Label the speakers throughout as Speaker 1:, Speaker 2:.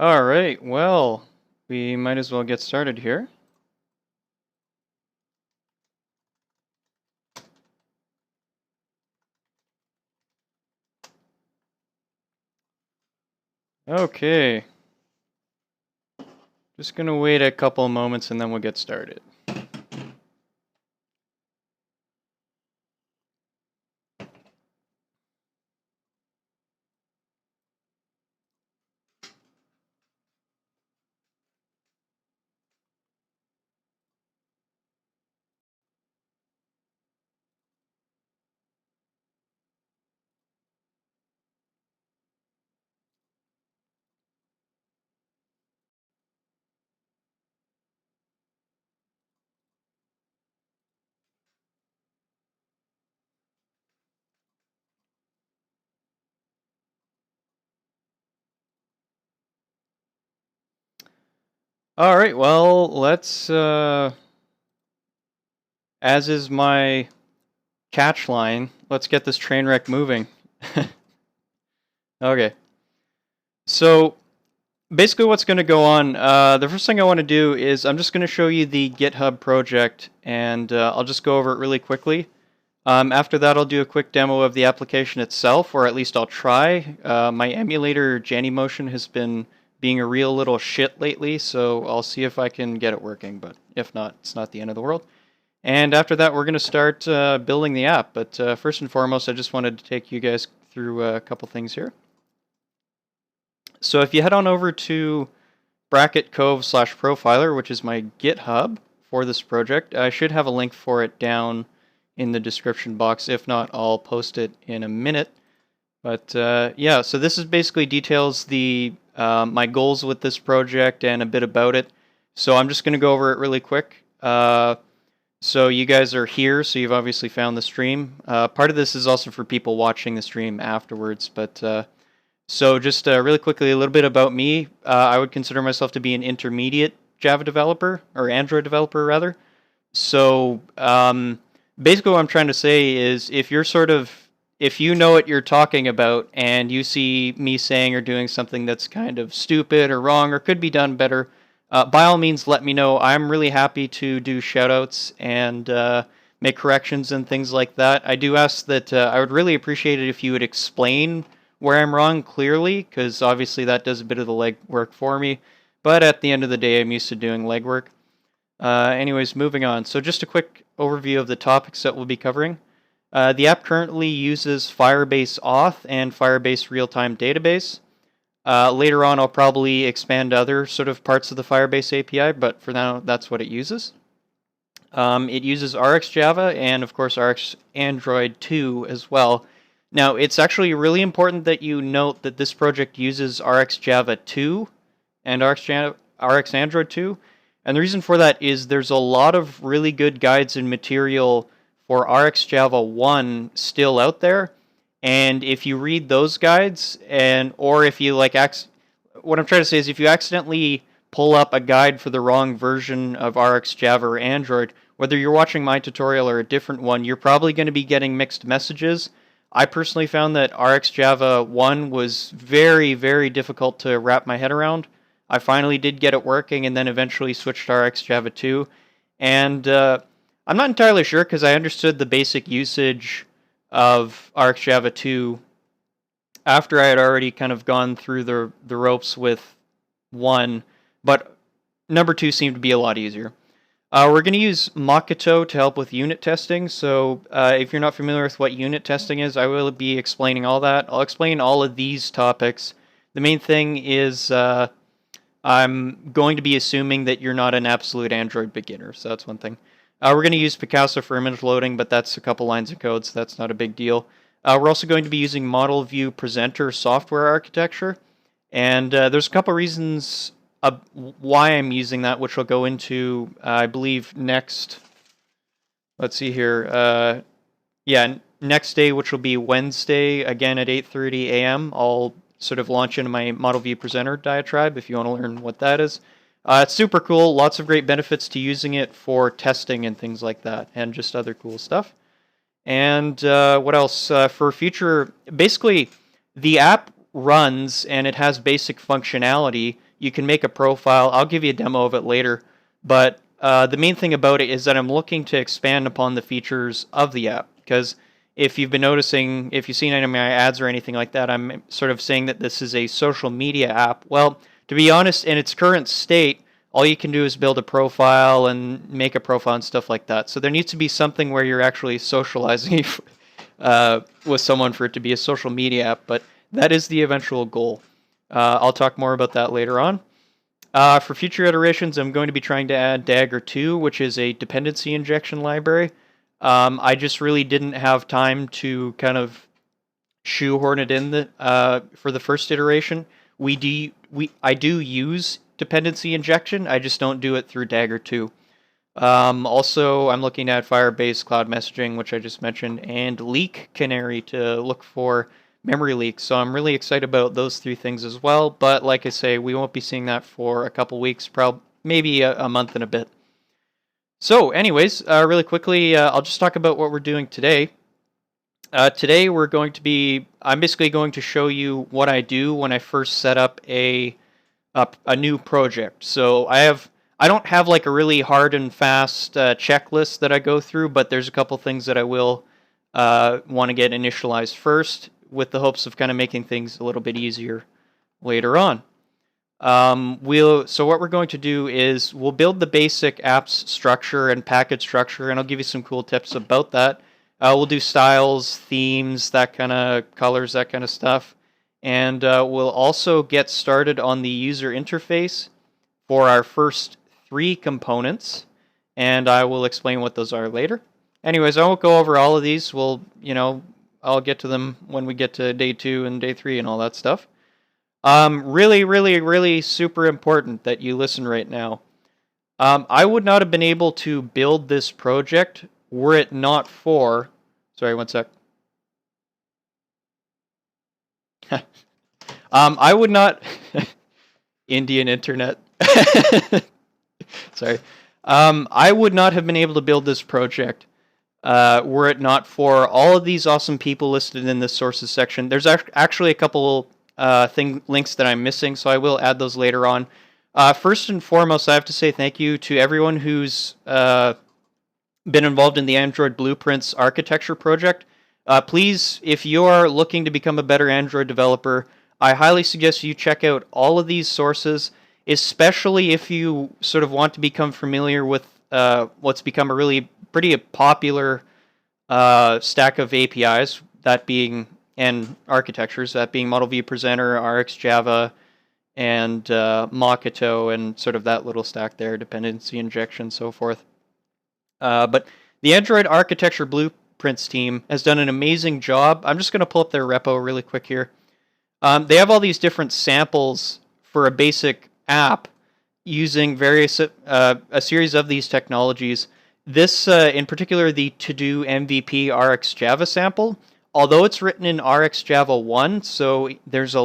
Speaker 1: All right, well, we might as well get started here. Okay, just gonna wait a couple of moments and then we'll get started. All right, well, let's, as is my catch line, let's get this train wreck moving. Okay, so basically what's going to go on, the first thing I want to do is I'm just going to show you the GitHub project, and I'll just go over it really quickly. After that, I'll do a quick demo of the application itself, or at least I'll try. My emulator, Genymotion, has been being a real little shit lately, so I'll see if I can get it working, but if not, it's not the end of the world. And after that, we're going to start building the app, but first and foremost, I just wanted to take you guys through a couple things here. So if you head on over to Bracket Cove/Profiler, which is my GitHub for this project, I should have a link for it down in the description box. If not, I'll post it in a minute. But yeah, so this is basically details the my goals with this project and a bit about it. So I'm just going to go over it really quick. So you guys are here, so you've obviously found the stream. Part of this is also for people watching the stream afterwards, but so just really quickly, a little bit about me. I would consider myself to be an intermediate Java developer, or Android developer rather. So basically what I'm trying to say is if you know what you're talking about and you see me saying or doing something that's kind of stupid or wrong or could be done better, by all means let me know. I'm really happy to do shoutouts and make corrections and things like that. I do ask that I would really appreciate it if you would explain where I'm wrong clearly, because obviously that does a bit of the legwork for me. But at the end of the day, I'm used to doing legwork. Anyways, moving on. So just a quick overview of the topics that we'll be covering. The app currently uses Firebase Auth and Firebase Real-Time Database. Later on, I'll probably expand other sort of parts of the Firebase API, but for now, that's what it uses. It uses RxJava and, of course, Rx Android 2 as well. Now, it's actually really important that you note that this project uses RxJava 2 and Rx Android 2. And the reason for that is there's a lot of really good guides and material for RxJava 1 still out there. And if you read those guides, or if you what I'm trying to say is if you accidentally pull up a guide for the wrong version of RxJava or Android, whether you're watching my tutorial or a different one, you're probably going to be getting mixed messages. I personally found that RxJava 1 was very, very difficult to wrap my head around. I finally did get it working and then eventually switched to RxJava 2. And I'm not entirely sure because I understood the basic usage of RxJava 2 after I had already kind of gone through the ropes with 1, but number 2 seemed to be a lot easier. We're going to use Mockito to help with unit testing. So if you're not familiar with what unit testing is, I will be explaining all that. I'll explain all of these topics. The main thing is I'm going to be assuming that you're not an absolute Android beginner. So that's one thing. We're going to use Picasso for image loading, but that's a couple lines of code, so that's not a big deal. We're also going to be using Model View Presenter software architecture. And there's a couple reasons why I'm using that, which I'll go into, I believe, next. Let's see here. Next day, which will be Wednesday, again at 8:30 a.m. I'll sort of launch into my Model View Presenter diatribe if you want to learn what that is. It's super cool. Lots of great benefits to using it for testing and things like that, and just other cool stuff. And what else? For future, basically, the app runs and it has basic functionality You can make a profile. I'll give you a demo of it later. But the main thing about it is that I'm looking to expand upon the features of the app. Because if you've been noticing, if you've seen any of my ads or anything like that, I'm sort of saying that this is a social media app. Well, to be honest, in its current state, all you can do is build a profile and make a profile and stuff like that. So there needs to be something where you're actually socializing with someone for it to be a social media app, but that is the eventual goal. I'll talk more about that later on. For future iterations, I'm going to be trying to add Dagger 2, which is a dependency injection library. I just really didn't have time to kind of shoehorn it in for the first iteration. I do use dependency injection. I just don't do it through Dagger 2. Also, I'm looking at Firebase Cloud Messaging, which I just mentioned, and Leak Canary to look for memory leaks. So I'm really excited about those three things as well. But like I say, we won't be seeing that for a couple weeks, probably maybe a month and a bit. So, anyways, really quickly, I'll just talk about what we're doing today. Today I'm basically going to show you what I do when I first set up a new project. So I don't have like a really hard and fast checklist that I go through, but there's a couple things that I will want to get initialized first, with the hopes of kind of making things a little bit easier later on. So what we're going to do is we'll build the basic apps structure and package structure, and I'll give you some cool tips about that. We'll do styles, themes, that kind of colors, that kind of stuff. And we'll also get started on the user interface for our first 3 components, and I will explain what those are later. Anyways, I won't go over all of these. I'll get to them when we get to day 2 and day 3 and all that stuff. Really, really, really super important that you listen right now. I would not have been able to build this project were it not for... Sorry, one sec. I would not... Indian internet. Sorry. I would not have been able to build this project were it not for all of these awesome people listed in the sources section. There's actually a couple links that I'm missing, so I will add those later on. First and foremost, I have to say thank you to everyone who's been involved in the Android Blueprints architecture project. Please, if you are looking to become a better Android developer, I highly suggest you check out all of these sources, especially if you sort of want to become familiar with what's become a really pretty popular stack of APIs, that being, and architectures, that being Model View Presenter, RxJava, and Mockito, and sort of that little stack there, dependency injection, so forth. But the Android Architecture Blueprints team has done an amazing job. I'm just going to pull up their repo really quick here. They have all these different samples for a basic app using various a series of these technologies. This, in particular, the To-Do MVP RxJava sample, although it's written in RxJava 1, so there's a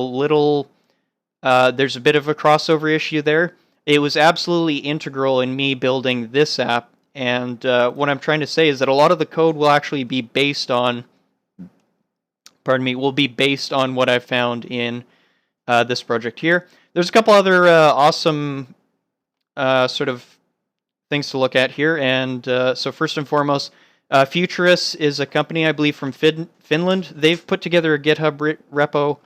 Speaker 1: bit of a crossover issue there. It was absolutely integral in me building this app, and what I'm trying to say is that a lot of the code will actually be based on, what I've found in this project here. There's a couple other awesome sort of things to look at here, and so first and foremost, Futurist is a company, I believe, from Finland. They've put together a GitHub repo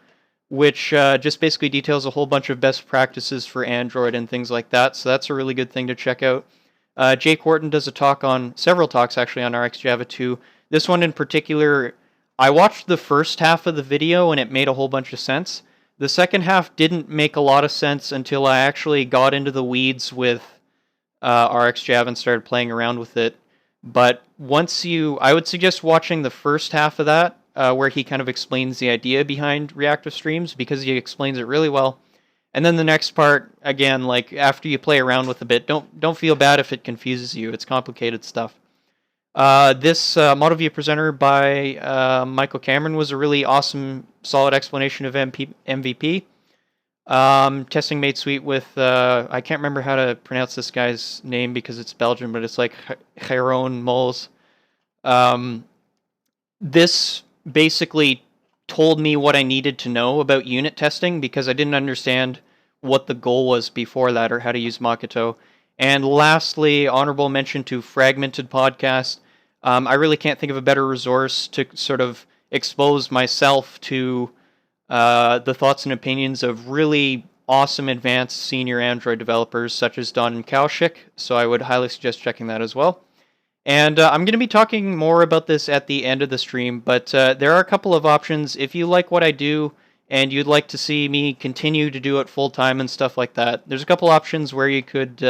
Speaker 1: which just basically details a whole bunch of best practices for Android and things like that, so that's a really good thing to check out. Jake Wharton does several talks actually on RxJava 2. This one in particular, I watched the first half of the video and it made a whole bunch of sense. The second half didn't make a lot of sense until I actually got into the weeds with RxJava and started playing around with it. But I would suggest watching the first half of that, where he kind of explains the idea behind reactive streams, because he explains it really well. And then the next part, again, like after you play around with a bit, don't feel bad if it confuses you. It's complicated stuff. This Model View Presenter by Michael Cameron was a really awesome, solid explanation of MVP. Testing Made Sweet with, I can't remember how to pronounce this guy's name because it's Belgian, but it's like Jeroen Mols. This basically told me what I needed to know about unit testing, because I didn't understand what the goal was before that or how to use Makoto. And lastly, honorable mention to Fragmented Podcast. I really can't think of a better resource to sort of expose myself to the thoughts and opinions of really awesome advanced senior Android developers such as Don and Kaushik. So I would highly suggest checking that as well. And I'm going to be talking more about this at the end of the stream, but there are a couple of options. If you like what I do and you'd like to see me continue to do it full time and stuff like that, there's a couple options where you could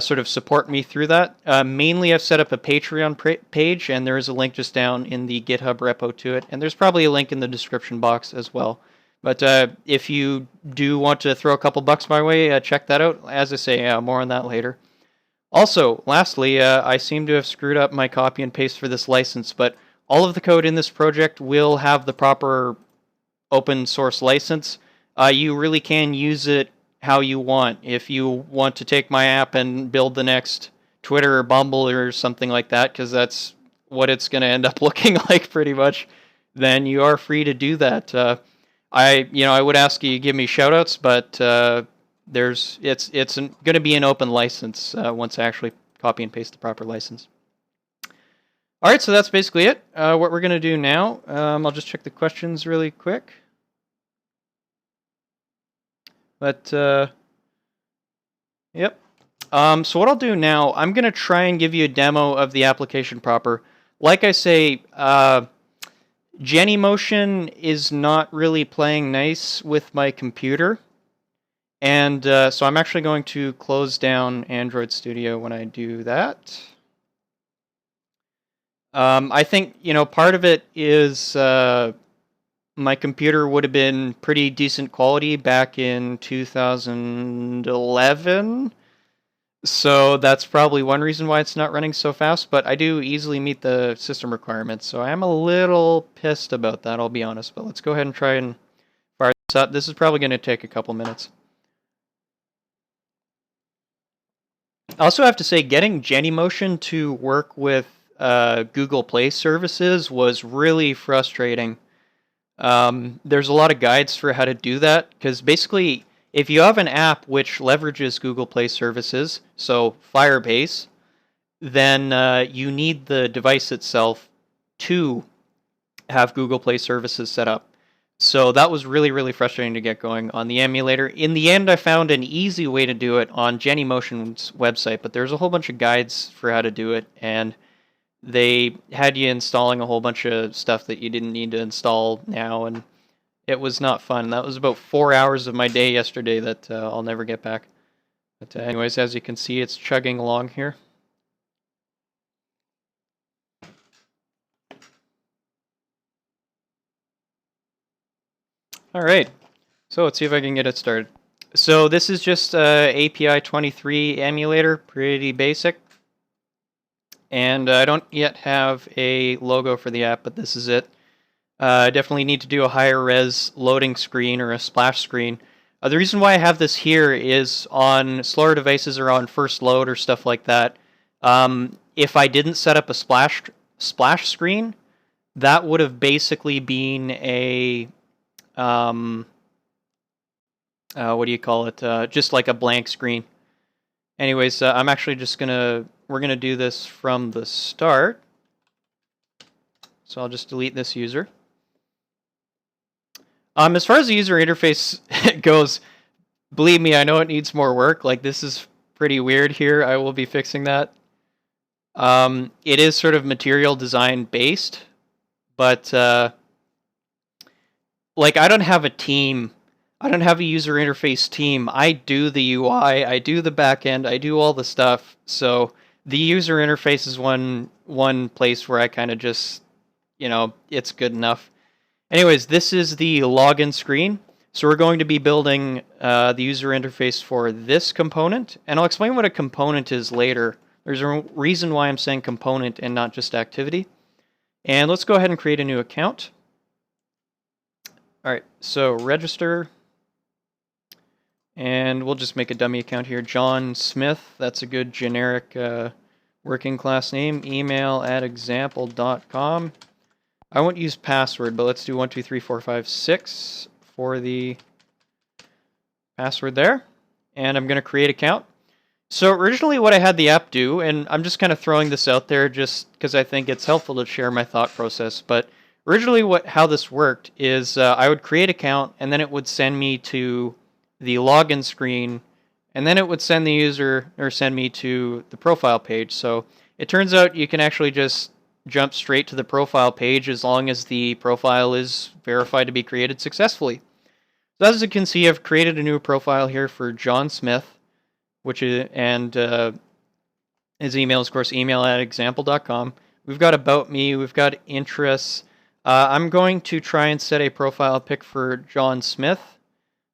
Speaker 1: sort of support me through that. Mainly, I've set up a Patreon page, and there is a link just down in the GitHub repo to it, and there's probably a link in the description box as well. But if you do want to throw a couple bucks my way, check that out. As I say, more on that later. Also, lastly, I seem to have screwed up my copy and paste for this license, but all of the code in this project will have the proper open source license. You really can use it how you want. If you want to take my app and build the next Twitter or Bumble or something like that, because that's what it's going to end up looking like pretty much, then you are free to do that. I would ask you to give me shoutouts, but it's going to be an open license once I actually copy and paste the proper license. All right, so that's basically it. What we're going to do now, I'll just check the questions really quick. But, yep. So what I'll do now, I'm going to try and give you a demo of the application proper. Like I say, Genymotion is not really playing nice with my computer. And so I'm actually going to close down Android Studio when I do that. I think, part of it is my computer would have been pretty decent quality back in 2011. So that's probably one reason why it's not running so fast, but I do easily meet the system requirements. So I am a little pissed about that, I'll be honest. But let's go ahead and try and fire this up. This is probably going to take a couple minutes. I also have to say, getting Genymotion to work with Google Play services was really frustrating. There's a lot of guides for how to do that, because basically, if you have an app which leverages Google Play services, so Firebase, then you need the device itself to have Google Play services set up. So that was really, really frustrating to get going on the emulator. In the end, I found an easy way to do it on Genymotion's website, but there's a whole bunch of guides for how to do it, and they had you installing a whole bunch of stuff that you didn't need to install now, and it was not fun. That was about 4 hours of my day yesterday that I'll never get back. But anyways, as you can see, it's chugging along here. All right, so let's see if I can get it started. So this is just API 23 emulator, pretty basic. And I don't yet have a logo for the app, but this is it. I definitely need to do a higher res loading screen or a splash screen. The reason why I have this here is on slower devices or on first load or stuff like that. If I didn't set up a splash screen, that would have basically been a what do you call it? Just like a blank screen. Anyways, I'm actually just we're gonna do this from the start. So I'll just delete this user. As far as the user interface goes, believe me, I know it needs more work. Like, this is pretty weird here. I will be fixing that. It is sort of material design based, but like, I don't have a team. I don't have a user interface team. I do the UI, I do the backend, I do all the stuff. So the user interface is one place where I kind of just, it's good enough. Anyways, this is the login screen. So we're going to be building the user interface for this component, and I'll explain what a component is later. There's a reason why I'm saying component and not just activity. And let's go ahead and create a new account. All right, so register. And we'll just make a dummy account here. John Smith, that's a good generic working class name. Email at example.com. I won't use password, but let's do 1, 2, 3, 4, 5, 6 for the password there, and I'm going to create account. So originally what I had the app do, and I'm just kind of throwing this out there just because I think it's helpful to share my thought process, but originally how this worked is I would create account, and then it would send me to the login screen, and then it would send the user or send me to the profile page. So it turns out you can actually just jump straight to the profile page as long as the profile is verified to be created successfully. So as you can see, I've created a new profile here for John Smith, which is, and his email is, of course, email@example.com. We've got about me, we've got interests. I'm going to try and set a profile pic for John Smith.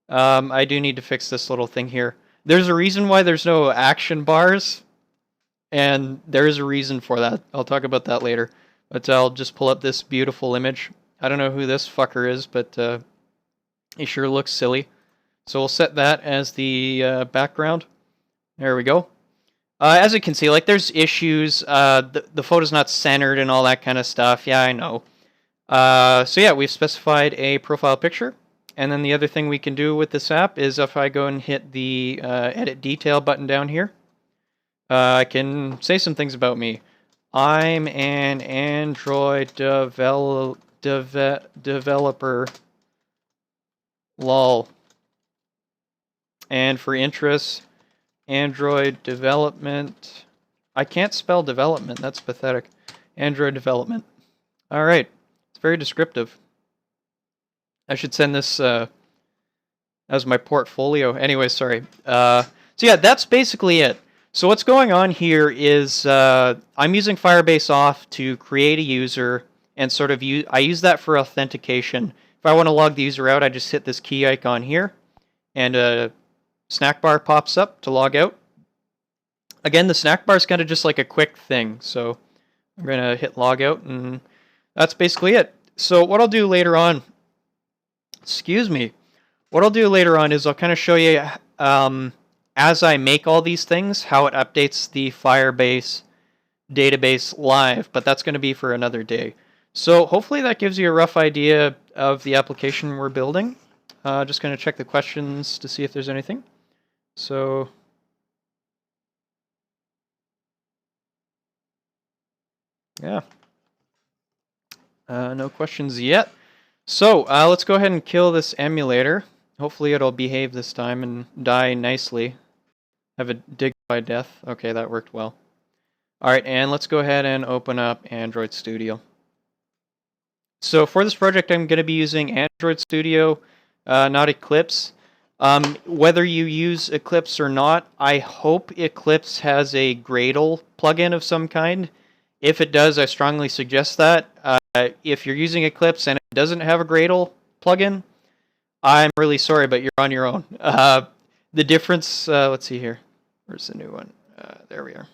Speaker 1: I do need to fix this little thing here. There's a reason why there's no action bars, and there is a reason for that. I'll talk about that later. But I'll just pull up this beautiful image. I don't know who this fucker is, but he sure looks silly. So we'll set that as the background. There we go. As you can see, like, there's issues. The photo's not centered and all that kind of stuff. Yeah, I know. So yeah, we've specified a profile picture. And then the other thing we can do with this app is if I go and hit the edit detail button down here, I can say some things about me. I'm an Android developer. Lol. And for interests, Android development. I can't spell development. That's pathetic. Android development. All right. It's very descriptive. I should send this as my portfolio. Anyway, sorry. So yeah, that's basically it. So what's going on here is I'm using Firebase Auth to create a user and sort of I use that for authentication. If I want to log the user out, I just hit this key icon here, and a snack bar pops up to log out. Again, the snack bar is kind of just like a quick thing. So I'm going to hit log out, and that's basically it. So what I'll do later on, what I'll do later on is I'll kind of show you as I make all these things, how it updates the Firebase database live, but that's going to be for another day. So hopefully that gives you a rough idea of the application we're building. Just going to check the questions to see if there's anything. So yeah, no questions yet. So let's go ahead and kill this emulator. Hopefully it'll behave this time and die nicely. Have a dignified death. Okay, that worked well. All right, and let's go ahead and open up Android Studio. So for this project, I'm going to be using Android Studio, not Eclipse. Whether you use Eclipse or not, I hope Eclipse has a Gradle plugin of some kind. If it does, I strongly suggest that. If you're using Eclipse and it doesn't have a Gradle plugin, I'm really sorry, but you're on your own. The difference, let's see here. Where's the new one? There we are.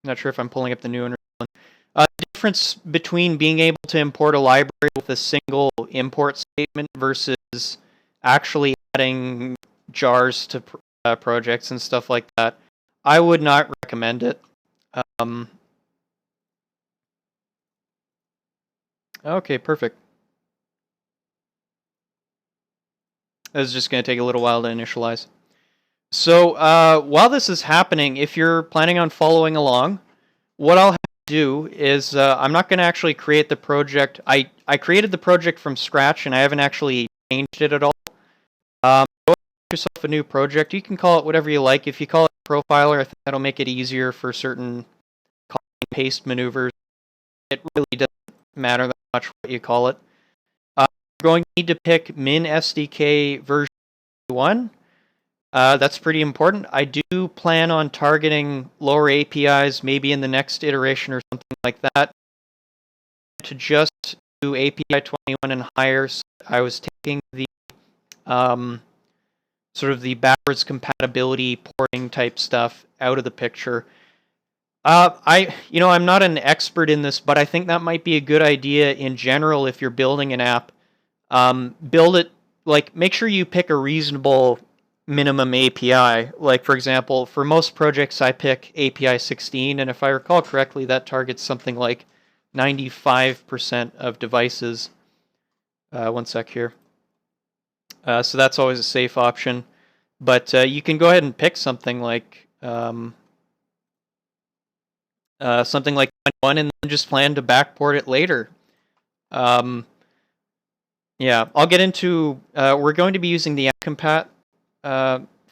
Speaker 1: Not sure if I'm pulling up the new one. The difference between being able to import a library with a single import statement versus actually adding jars to projects and stuff like that, I would not recommend it. Okay, perfect. This is just going to take a little while to initialize. So while this is happening, if you're planning on following along, what I'll have to do is I'm not going to actually create the project. I created the project from scratch, and I haven't actually changed it at all. Go make yourself a new project. You can call it whatever you like. If you call it Profiler, I think that'll make it easier for certain copy and paste maneuvers. It really doesn't matter that much what you call it. You're going to need to pick Min SDK version 1. That's pretty important. I do plan on targeting lower APIs maybe in the next iteration or something like that. To just do API 21 and higher, so I was taking the sort of the backwards compatibility porting type stuff out of the picture. I'm not an expert in this, but I think that might be a good idea in general if you're building an app. Build it, like, make sure you pick a reasonable minimum API. Like, for example, for most projects, I pick API 16, and if I recall correctly, that targets something like 95% of devices. One sec here. So that's always a safe option. But you can go ahead and pick something like 21 and then just plan to backport it later. Yeah, I'll get into. We're going to be using the appcompat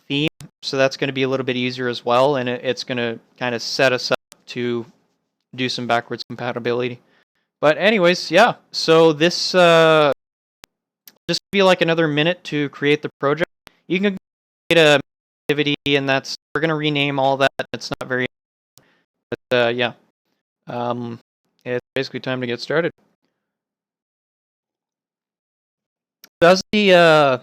Speaker 1: theme, so that's going to be a little bit easier as well, and it's going to kind of set us up to do some backwards compatibility. But anyways, yeah. So this just be like another minute to create the project. You can create a activity, and that's we're going to rename all that. It's not very, but yeah. It's basically time to get started. Does the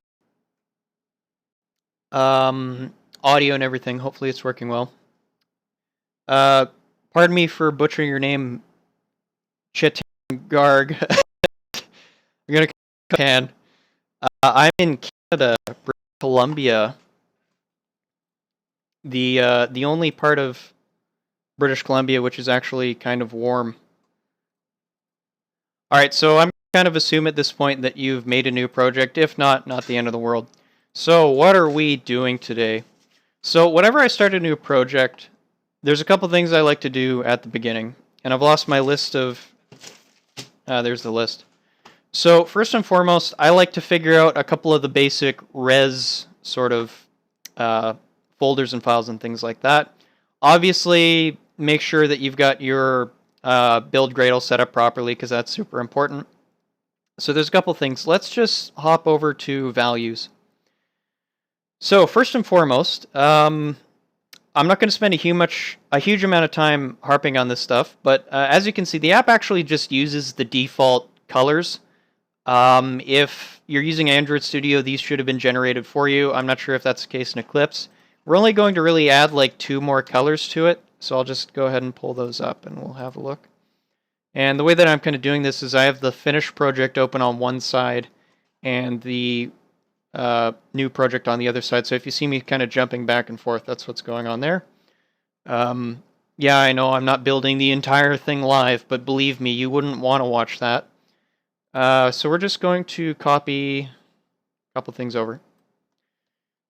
Speaker 1: audio and everything? Hopefully, it's working well. Pardon me for butchering your name, Chitangarg. I'm gonna can. I'm in Canada, British Columbia. The only part of British Columbia which is actually kind of warm. All right, so I'm kind of assume at this point that you've made a new project. If not, not the end of the world. So what are we doing today? So whenever I start a new project, there's a couple things I like to do at the beginning, and I've lost my list of. There's the list. So first and foremost, I like to figure out a couple of the basic res sort of folders and files and things like that. Obviously, make sure that you've got your build Gradle set up properly because that's super important. So there's a couple things. Let's just hop over to values. So first and foremost, I'm not going to spend a huge amount of time harping on this stuff, but as you can see, the app actually just uses the default colors. If you're using Android Studio, these should have been generated for you. I'm not sure if that's the case in Eclipse. We're only going to really add like 2 more colors to it, so I'll just go ahead and pull those up and we'll have a look. And the way that I'm kind of doing this is I have the finished project open on one side and the new project on the other side. So if you see me kind of jumping back and forth, that's what's going on there. Yeah, I know I'm not building the entire thing live, but believe me, you wouldn't want to watch that. So we're just going to copy a couple things over.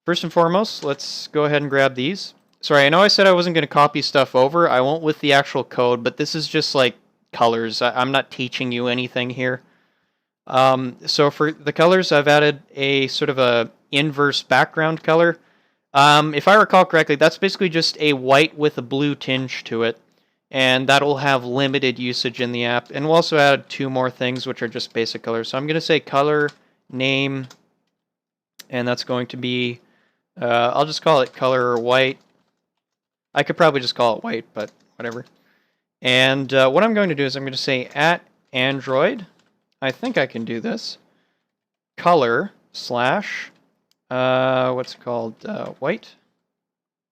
Speaker 1: First and foremost, let's go ahead and grab these. Sorry, I know I said I wasn't going to copy stuff over. I won't with the actual code, but this is just like colors. I'm not teaching you anything here. So for the colors, I've added a sort of a inverse background color. If I recall correctly, that's basically just a white with a blue tinge to it. And that'll have limited usage in the app. And we'll also add 2 more things, which are just basic colors. So I'm going to say color, name, and that's going to be, I'll just call it color white. I could probably just call it white, but whatever. And what I'm going to do is I'm going to say at Android, I think I can do this, color slash, what's it called, white?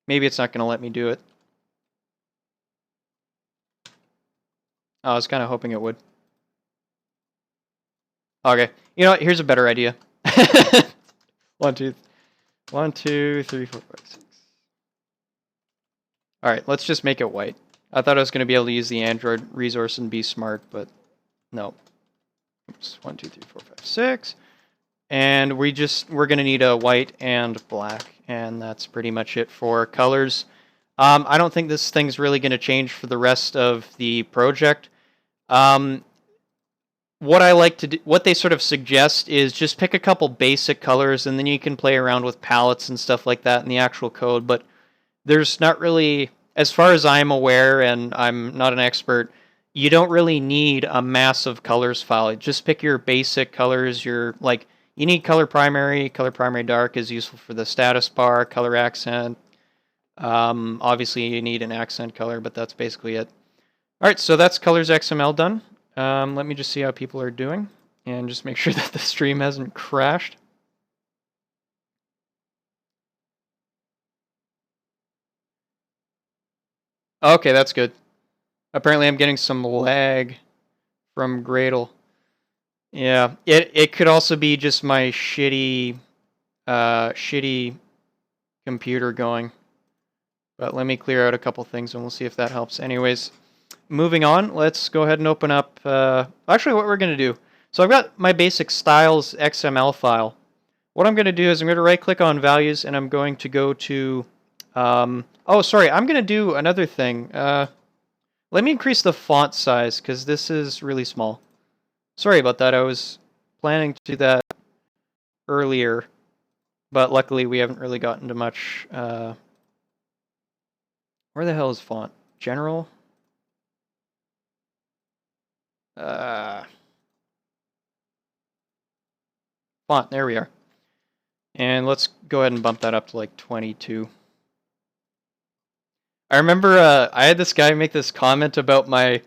Speaker 1: Maybe it's not going to let me do it. I was kind of hoping it would. Okay, you know what? Here's a better idea. 1, 2, 1, 2, 3, 4, 5, 6. All right, let's just make it white. I thought I was going to be able to use the Android resource and be smart, but no. Oops, 1, 2, 3, 4, 5, 6. And we're going to need a white and black, and that's pretty much it for colors. I don't think this thing's really going to change for the rest of the project. What I like to do, what they sort of suggest is just pick a couple basic colors, and then you can play around with palettes and stuff like that in the actual code. But there's not really, as far as I'm aware, and I'm not an expert, you don't really need a massive colors file. Just pick your basic colors. You need color primary dark is useful for the status bar, color accent. Obviously, you need an accent color, but that's basically it. All right, so that's colors XML done. Let me just see how people are doing and just make sure that the stream hasn't crashed. Okay, that's good. Apparently I'm getting some lag from Gradle. Yeah, it could also be just my shitty computer going. But let me clear out a couple things and we'll see if that helps. Anyways, moving on, let's go ahead and open up, actually what we're going to do. So I've got my basic styles XML file. what I'm going to do is I'm going to right click on values and I'm going to go to, oh, sorry, I'm going to do another thing. Let me increase the font size because this is really small. Sorry about that. I was planning to do that earlier, but luckily we haven't really gotten to much. Where the hell is font? General? Font, there we are. And let's go ahead and bump that up to like 22. I remember I had this guy make this comment about my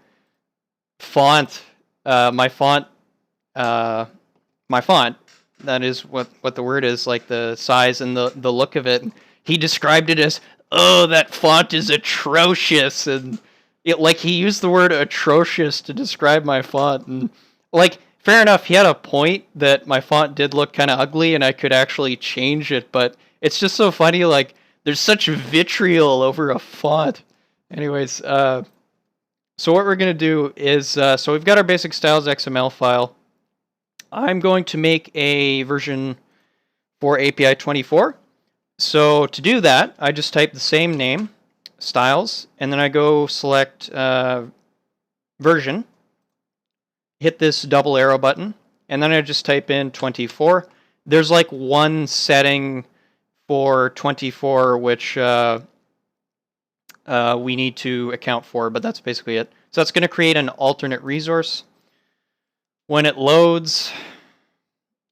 Speaker 1: font, my font. That is what the word is, like the size and the look of it. He described it as, "Oh, that font is atrocious," and like he used the word atrocious to describe my font. And like, fair enough, he had a point that my font did look kind of ugly, and I could actually change it. But it's just so funny, like there's such vitriol over a font. Anyways, so what we're gonna do is, so we've got our basic styles XML file. I'm going to make a version for API 24. So to do that, I just type the same name, styles, and then I go select version, hit this double arrow button, and then I just type in 24. There's like one setting for 24 which we need to account for, but that's basically it. So that's going to create an alternate resource when it loads.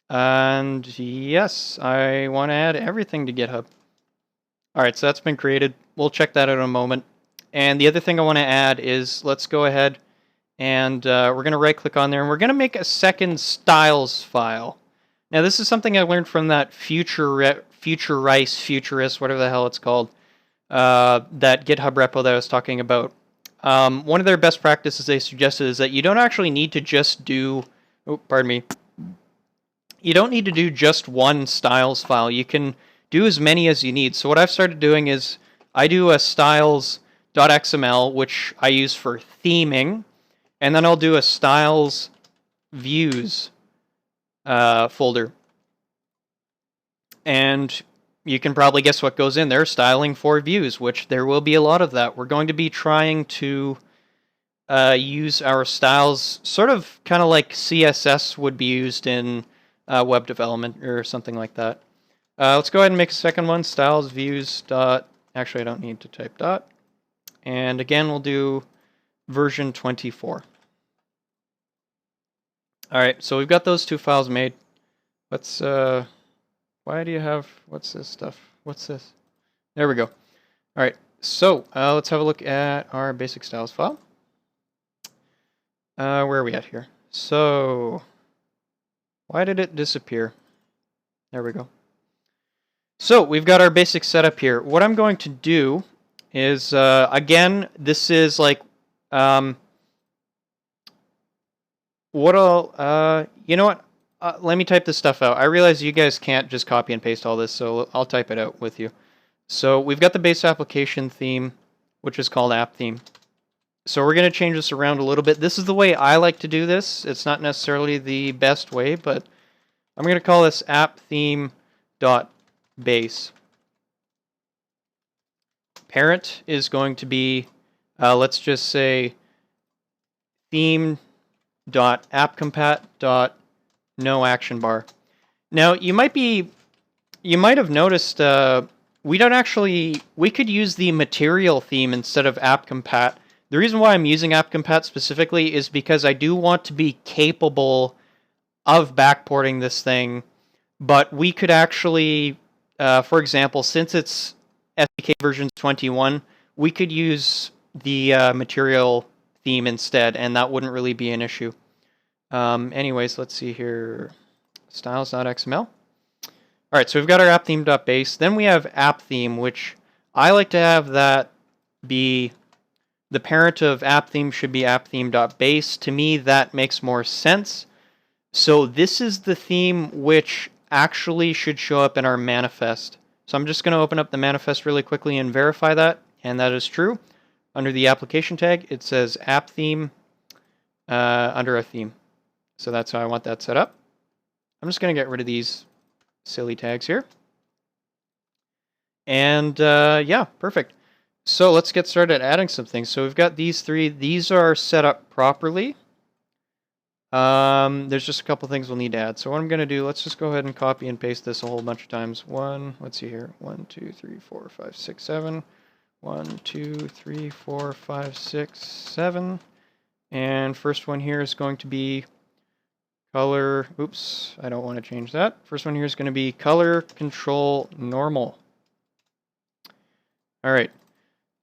Speaker 1: And yes, I want to add everything to GitHub. All right, so that's been created. We'll check that out in a moment. And the other thing I want to add is, let's go ahead and we're going to right click on there and we're going to make a second styles file. Now this is something I learned from that futurist, whatever the hell it's called, that GitHub repo that I was talking about. One of their best practices they suggested is that you don't actually need to just do, you don't need to do just one styles file. You can do as many as you need. So what I've started doing is I do a styles.xml, which I use for theming, and then I'll do a styles views folder. And you can probably guess what goes in there, styling for views, which there will be a lot of that. We're going to be trying to use our styles sort of kind of like CSS would be used in web development or something like that. Let's go ahead and make a second one, styles views dot, actually I don't need to type dot. And again, we'll do version 24. All right, so we've got those two files made. Let's, why do you have, what's this stuff? What's this? There we go. All right, so let's have a look at our basic styles file. Where are we at here? So, why did it disappear? There we go. So we've got our basic setup here. What I'm going to do is, again, this is like, what I'll, you know what? Let me type this stuff out. I realize you guys can't just copy and paste all this, so I'll type it out with you. So we've got the base application theme, which is called app theme. So we're going to change this around a little bit. This is the way I like to do this. It's not necessarily the best way, but I'm going to call this app theme dot base. Parent is going to be, let's just say, theme dot appcompat dot no action bar. Now you might have noticed we could use the material theme instead of appcompat. The reason why I'm using appcompat specifically is because I do want to be capable of backporting this thing, but we could actually, for example, since it's SDK version 21, we could use the material theme instead, and that wouldn't really be an issue. Anyways, let's see here. Styles.xml. All right, so we've got our app theme.base. Then we have app theme, which I like to have that be the parent of app theme should be app theme.base. To me, that makes more sense. So this is the theme which actually should show up in our manifest. So I'm just going to open up the manifest really quickly and verify that, and that is true. Under the application tag, it says app theme under a theme. So that's how I want that set up. I'm just going to get rid of these silly tags here. And yeah, perfect. So let's get started adding some things. So we've got these three. These are set up properly. There's just a couple things we'll need to add. So what I'm going to do, let's just go ahead and copy and paste this a whole bunch of times. Let's see here. 1, 2, 3, 4, 5, 6, 7. 1, 2, 3, 4, 5, 6, 7. And first one here is going to be color. Oops, I don't want to change that. First one here is going to be color control normal. All right.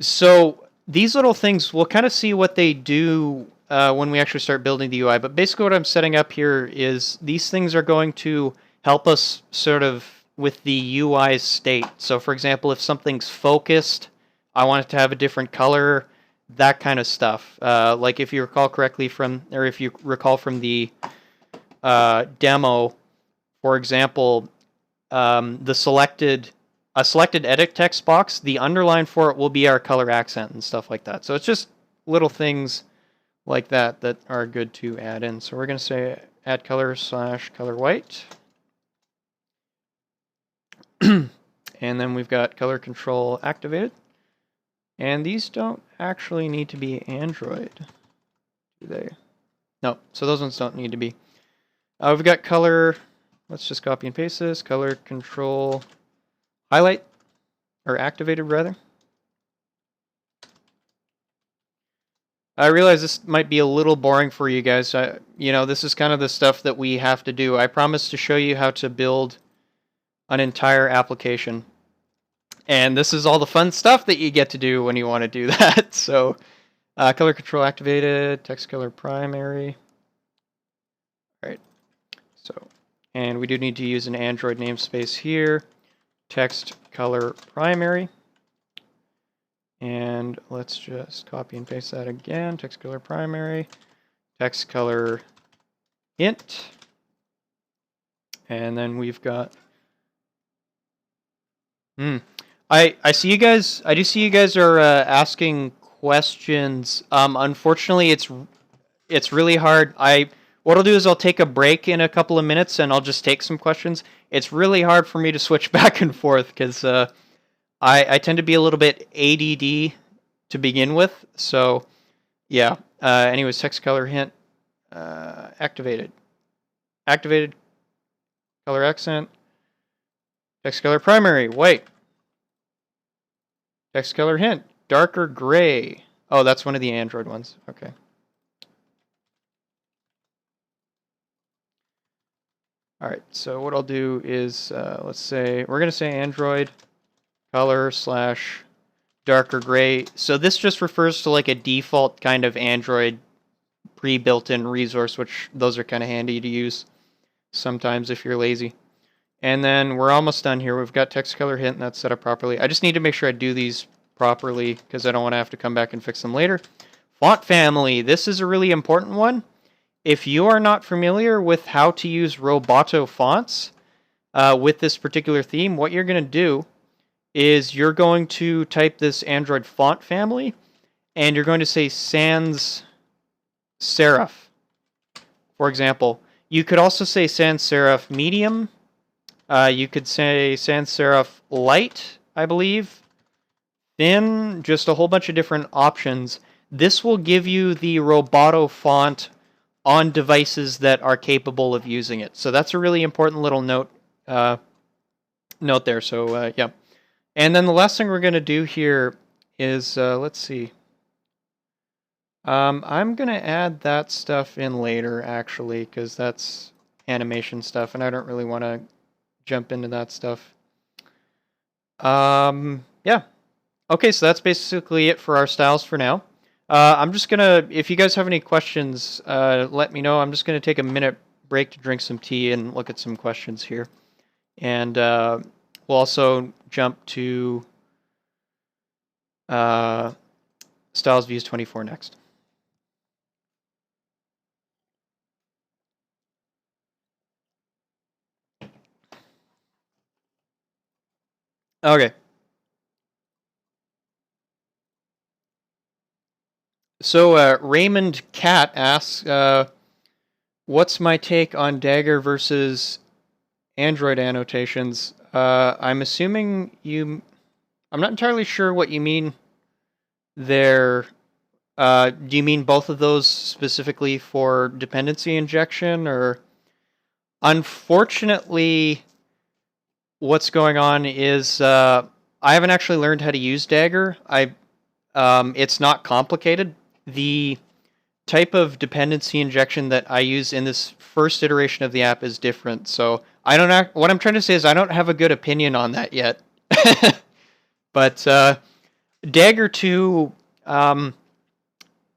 Speaker 1: So these little things, we'll kind of see what they do when we actually start building the UI. But basically what I'm setting up here is these things are going to help us sort of with the UI state. So for example, if something's focused, I want it to have a different color, that kind of stuff. Like if you recall correctly from the demo, for example, a selected edit text box, the underline for it will be our color accent and stuff like that. So it's just little things like that that are good to add in. So we're going to say add color / color white. And then we've got color control activated. And these don't actually need to be Android, do they? No, so those ones don't need to be. We've got color, let's just copy and paste this, color control highlight, or activated rather. I realize this might be a little boring for you guys. This is kind of the stuff that we have to do. I promise to show you how to build an entire application. And this is all the fun stuff that you get to do when you want to do that. So, color control activated, text color primary. All right. So, and we do need to use an Android namespace here. Text color primary. And let's just copy and paste that again. Text color primary. Text color int. And then we've got... I see you guys. I do see you guys are asking questions. Unfortunately, it's really hard. What I'll do is I'll take a break in a couple of minutes and I'll just take some questions. It's really hard for me to switch back and forth because I tend to be a little bit ADD to begin with. So yeah. Anyways, text color hint activated. Activated color accent. Text color primary white. Text color hint, darker gray. Oh, that's one of the Android ones. Okay. All right, so what I'll do is, let's say, we're going to say Android color / darker gray. So this just refers to like a default kind of Android pre-built-in resource, which those are kind of handy to use sometimes if you're lazy. And then we're almost done here. We've got text color hint, and that's set up properly. I just need to make sure I do these properly because I don't want to have to come back and fix them later. Font family. This is a really important one. If you are not familiar with how to use Roboto fonts with this particular theme, what you're going to do is you're going to type this Android font family, and you're going to say sans serif, for example. You could also say sans serif medium. You could say sans serif light, I believe. Thin, just a whole bunch of different options. This will give you the Roboto font on devices that are capable of using it. So that's a really important little note there. So yeah. And then the last thing we're going to do here is, let's see. I'm going to add that stuff in later, actually, because that's animation stuff, and I don't really want to jump into that stuff. Yeah. Okay, so that's basically it for our styles for now. I'm just going to, if you guys have any questions, let me know. I'm just going to take a minute break to drink some tea and look at some questions here. And we'll also jump to Styles Views 24 next. Okay. So Raymond Cat asks, what's my take on Dagger versus Android annotations. I'm assuming you. I'm not entirely sure what you mean there. Do you mean both of those specifically for dependency injection, or unfortunately, what's going on is I haven't actually learned how to use Dagger. It's not complicated. The type of dependency injection that I use in this first iteration of the app is different. So I don't. What I'm trying to say is I don't have a good opinion on that yet. But Dagger 2.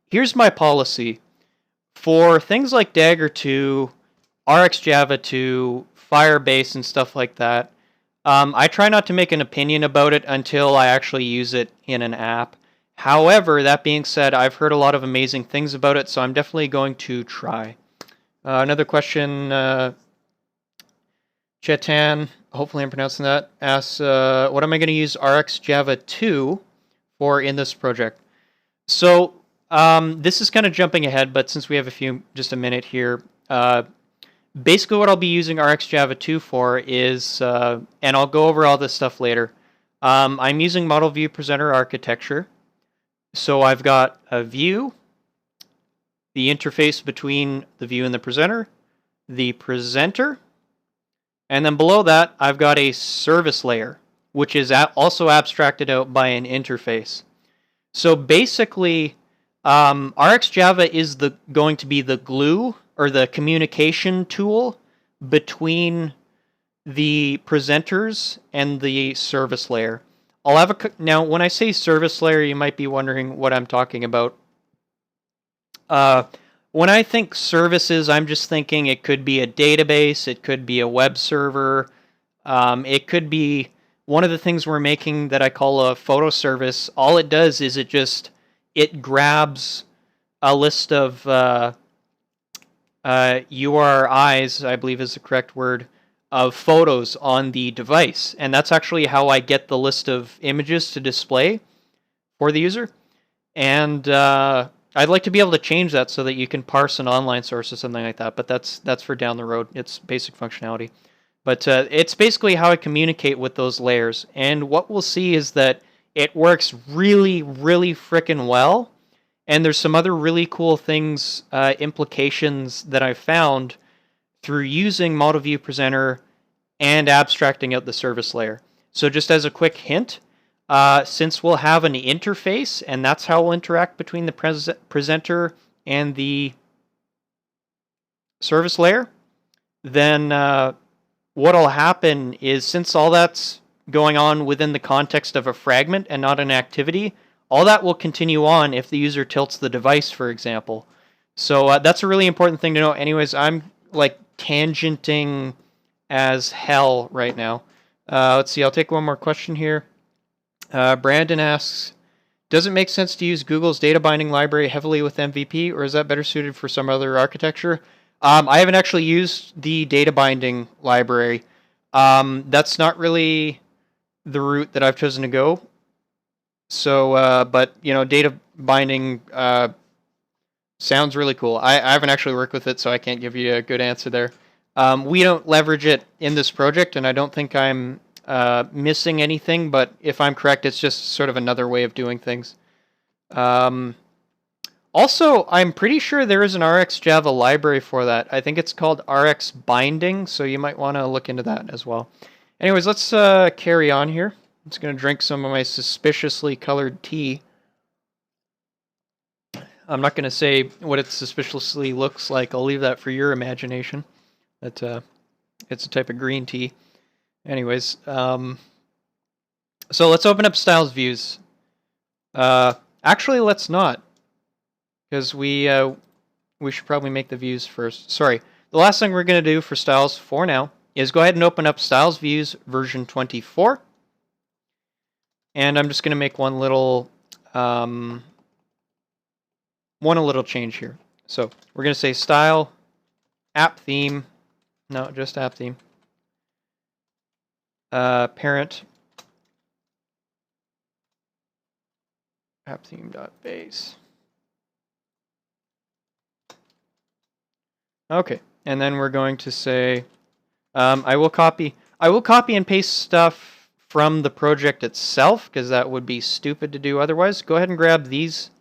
Speaker 1: Here's my policy for things like Dagger 2, RxJava 2, Firebase, and stuff like that. I try not to make an opinion about it until I actually use it in an app. However, that being said, I've heard a lot of amazing things about it, so I'm definitely going to try. Another question, Chetan, hopefully I'm pronouncing that, asks, what am I going to use RxJava 2 for in this project? So this is kind of jumping ahead, but since we have just a minute here, basically what I'll be using RxJava 2 for is, and I'll go over all this stuff later, I'm using Model View Presenter architecture. So I've got a view, the interface between the view and the presenter, and then below that I've got a service layer, which is also abstracted out by an interface. So basically, RxJava is going to be the glue or the communication tool between the presenters and the service layer. Now, when I say service layer, you might be wondering what I'm talking about. When I think services, I'm just thinking it could be a database, it could be a web server, it could be one of the things we're making that I call a photo service. All it does is it grabs a list of URIs, I believe is the correct word, of photos on the device. And that's actually how I get the list of images to display for the user. And I'd like to be able to change that so that you can parse an online source or something like that. But that's for down the road. It's basic functionality. But it's basically how I communicate with those layers. And what we'll see is that it works really, really frickin' well. And there's some other really cool things, implications that I've found through using Model View Presenter and abstracting out the service layer. So just as a quick hint, since we'll have an interface, and that's how we'll interact between the presenter and the service layer, then what'll happen is, since all that's going on within the context of a fragment and not an activity, all that will continue on if the user tilts the device, for example. So that's a really important thing to know. Anyways, I'm like tangenting as hell right now. Let's see, I'll take one more question here. Brandon asks, does it make sense to use Google's data binding library heavily with MVP, or is that better suited for some other architecture? I haven't actually used the data binding library. That's not really the route that I've chosen to go. So, but, data binding sounds really cool. I haven't actually worked with it, so I can't give you a good answer there. We don't leverage it in this project, and I don't think I'm missing anything, but if I'm correct, it's just sort of another way of doing things. Also, I'm pretty sure there is an RxJava library for that. I think it's called RX Binding, so you might want to look into that as well. Anyways, let's carry on here. I'm just going to drink some of my suspiciously colored tea. I'm not going to say what it suspiciously looks like. I'll leave that for your imagination. It's a type of green tea. Anyways, so let's open up styles views. Actually, let's not, because we should probably make the views first. Sorry. The last thing we're going to do for styles for now is go ahead and open up styles views version 24. And I'm just going to make one little change here. So we're going to say style app theme. No, just app theme. Parent app theme.base. Okay, and then we're going to say I will copy and paste stuff from the project itself, because that would be stupid to do otherwise. Go ahead and grab these.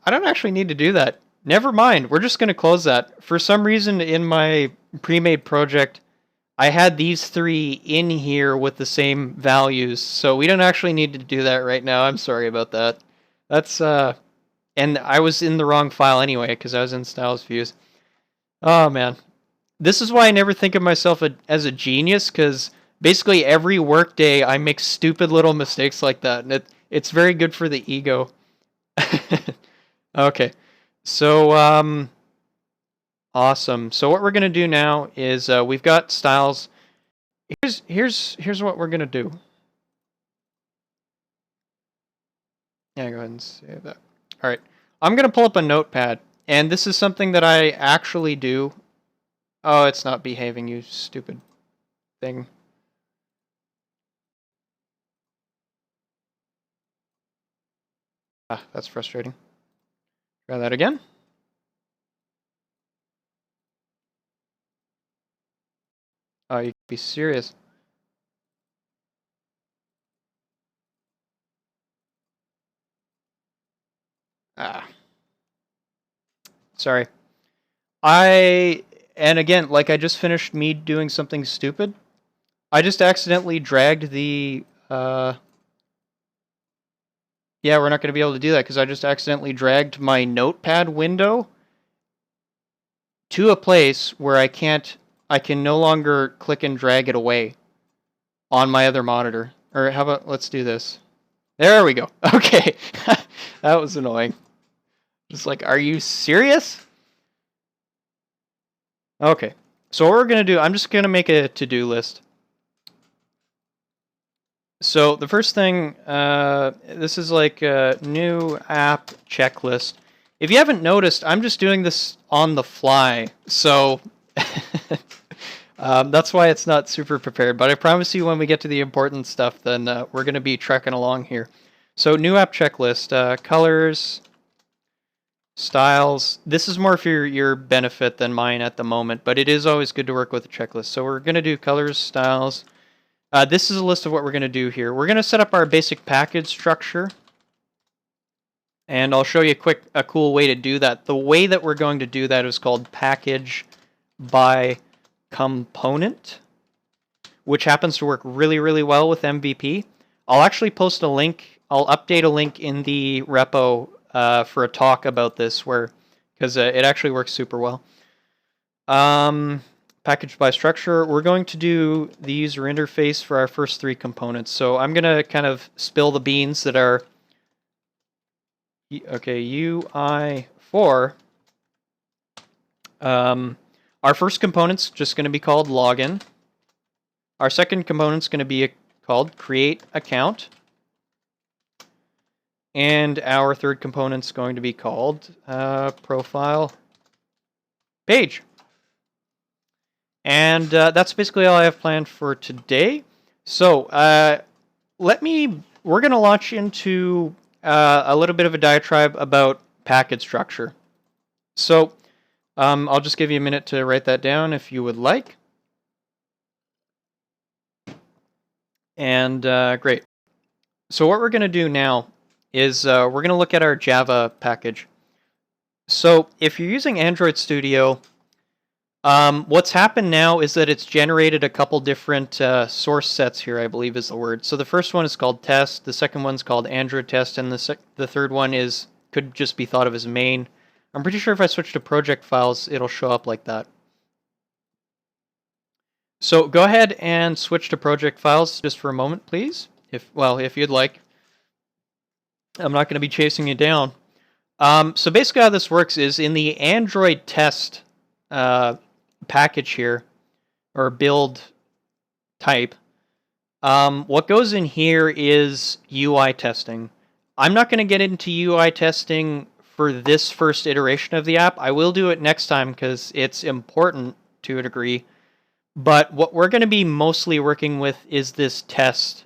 Speaker 1: I don't actually need to do that. Never mind. We're just going to close that. For some reason in my pre-made project, I had these three in here with the same values, so we don't actually need to do that right now. I'm sorry about that. That's, and I was in the wrong file anyway, because I was in styles views. Oh, man. This is why I never think of myself as a genius, because basically every workday I make stupid little mistakes like that, and it's very good for the ego. Okay, so awesome. So what we're gonna do now is we've got styles. Here's what we're gonna do. Yeah, go ahead and save that. All right, I'm gonna pull up a notepad, and this is something that I actually do. Oh, it's not behaving, you stupid thing. Ah, that's frustrating. Try that again. Oh, you can be serious. Ah, sorry. And again, like I just finished me doing something stupid. I just accidentally dragged the, yeah, we're not going to be able to do that because I just accidentally dragged my notepad window to a place where I can no longer click and drag it away on my other monitor. Or how about, let's do this. There we go. Okay. That was annoying. Just like, are you serious? Okay. So what we're going to do, I'm just going to make a to-do list. So the first thing, this is like a new app checklist. If you haven't noticed, I'm just doing this on the fly. So that's why it's not super prepared. But I promise you when we get to the important stuff, then we're going to be trekking along here. So new app checklist, colors, styles. This is more for your benefit than mine at the moment, but it is always good to work with a checklist. So we're going to do colors, styles. This is a list of what we're going to do here. We're going to set up our basic package structure. And I'll show you a cool way to do that. The way that we're going to do that is called package by component, which happens to work really, really well with MVP. I'll actually post a link. I'll update a link in the repo for a talk about this, because it actually works super well. Package by structure. We're going to do the user interface for our first three components. So I'm going to kind of spill the beans that are, okay, UI4. Our first component's just going to be called login. Our second component's going to be called create account. And our third component's going to be called profile page. And that's basically all I have planned for today. So we're going to launch into a little bit of a diatribe about package structure. So I'll just give you a minute to write that down if you would like. And great. So what we're going to do now is we're going to look at our Java package. So if you're using Android Studio, what's happened now is that it's generated a couple different source sets here, I believe is the word. So the first one is called test, the second one's called Android test, and the third one could just be thought of as main. I'm pretty sure if I switch to project files, it'll show up like that. So go ahead and switch to project files just for a moment, please. If you'd like. I'm not going to be chasing you down. So basically how this works is in the Android test package here, or build type, what goes in here is UI testing. I'm not going to get into UI testing for this first iteration of the app. I will do it next time because it's important to a degree. But what we're going to be mostly working with is this test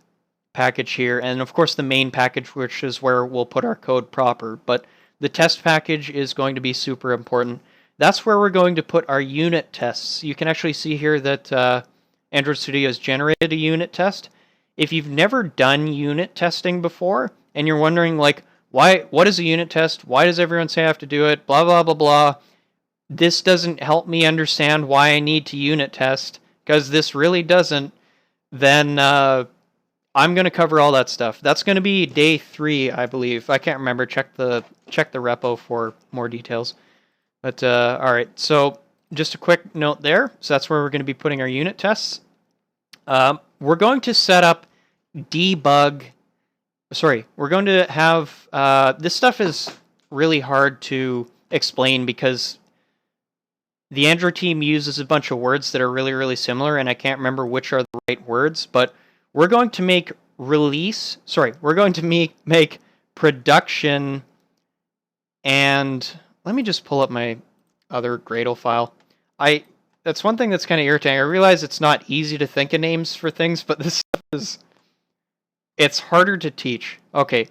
Speaker 1: package here, and of course the main package, which is where we'll put our code proper. But The test package is going to be super important. That's where we're going to put our unit tests. You can actually see here that Android Studio has generated a unit test. If you've never done unit testing before, and you're wondering, like, what is a unit test? Why does everyone say I have to do it? Blah, blah, blah, blah. This doesn't help me understand why I need to unit test, because this really doesn't. Then I'm going to cover all that stuff. That's going to be day 3, I believe. I can't remember. Check the repo for more details. But all right, so just a quick note there. So that's where we're going to be putting our unit tests. We're going to set up debug. Sorry, we're going to have this stuff is really hard to explain because the Android team uses a bunch of words that are really, really similar, and I can't remember which are the right words, but we're going to make make production, and let me just pull up my other Gradle file. That's one thing that's kind of irritating. I realize it's not easy to think of names for things, but this stuff it's harder to teach. Okay,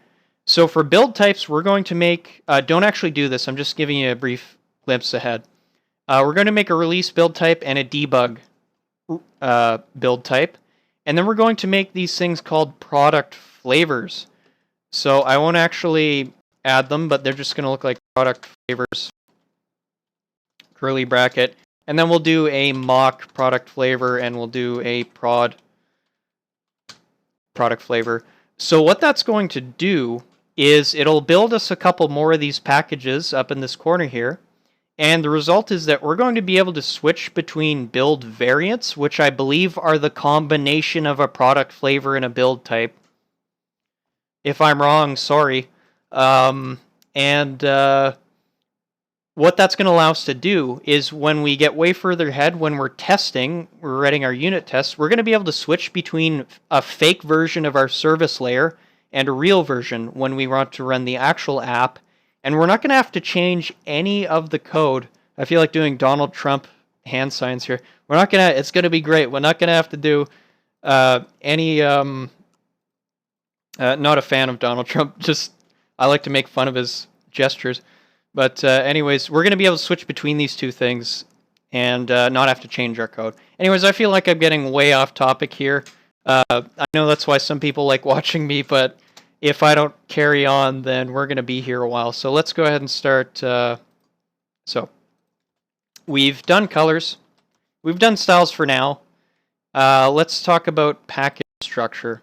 Speaker 1: so for build types, we're going to make, don't actually do this, I'm just giving you a brief glimpse ahead. We're going to make a release build type and a debug build type. And then we're going to make these things called product flavors. So I won't actually add them, but they're just going to look like product flavors, curly bracket. And then we'll do a mock product flavor, and we'll do a prod product flavor. So what that's going to do is it'll build us a couple more of these packages up in this corner here. And the result is that we're going to be able to switch between build variants, which I believe are the combination of a product flavor and a build type. If I'm wrong, sorry. What that's going to allow us to do is when we get way further ahead, when we're testing, we're writing our unit tests, we're going to be able to switch between a fake version of our service layer and a real version when we want to run the actual app. And we're not going to have to change any of the code. I feel like doing Donald Trump hand signs here. We're not going to, it's going to be great. We're not going to have to do any, not a fan of Donald Trump, just I like to make fun of his gestures. But anyways, we're going to be able to switch between these two things and not have to change our code. Anyways, I feel like I'm getting way off topic here. I know that's why some people like watching me, but if I don't carry on, then we're going to be here a while. So let's go ahead and start. So we've done colors. We've done styles for now. Let's talk about package structure.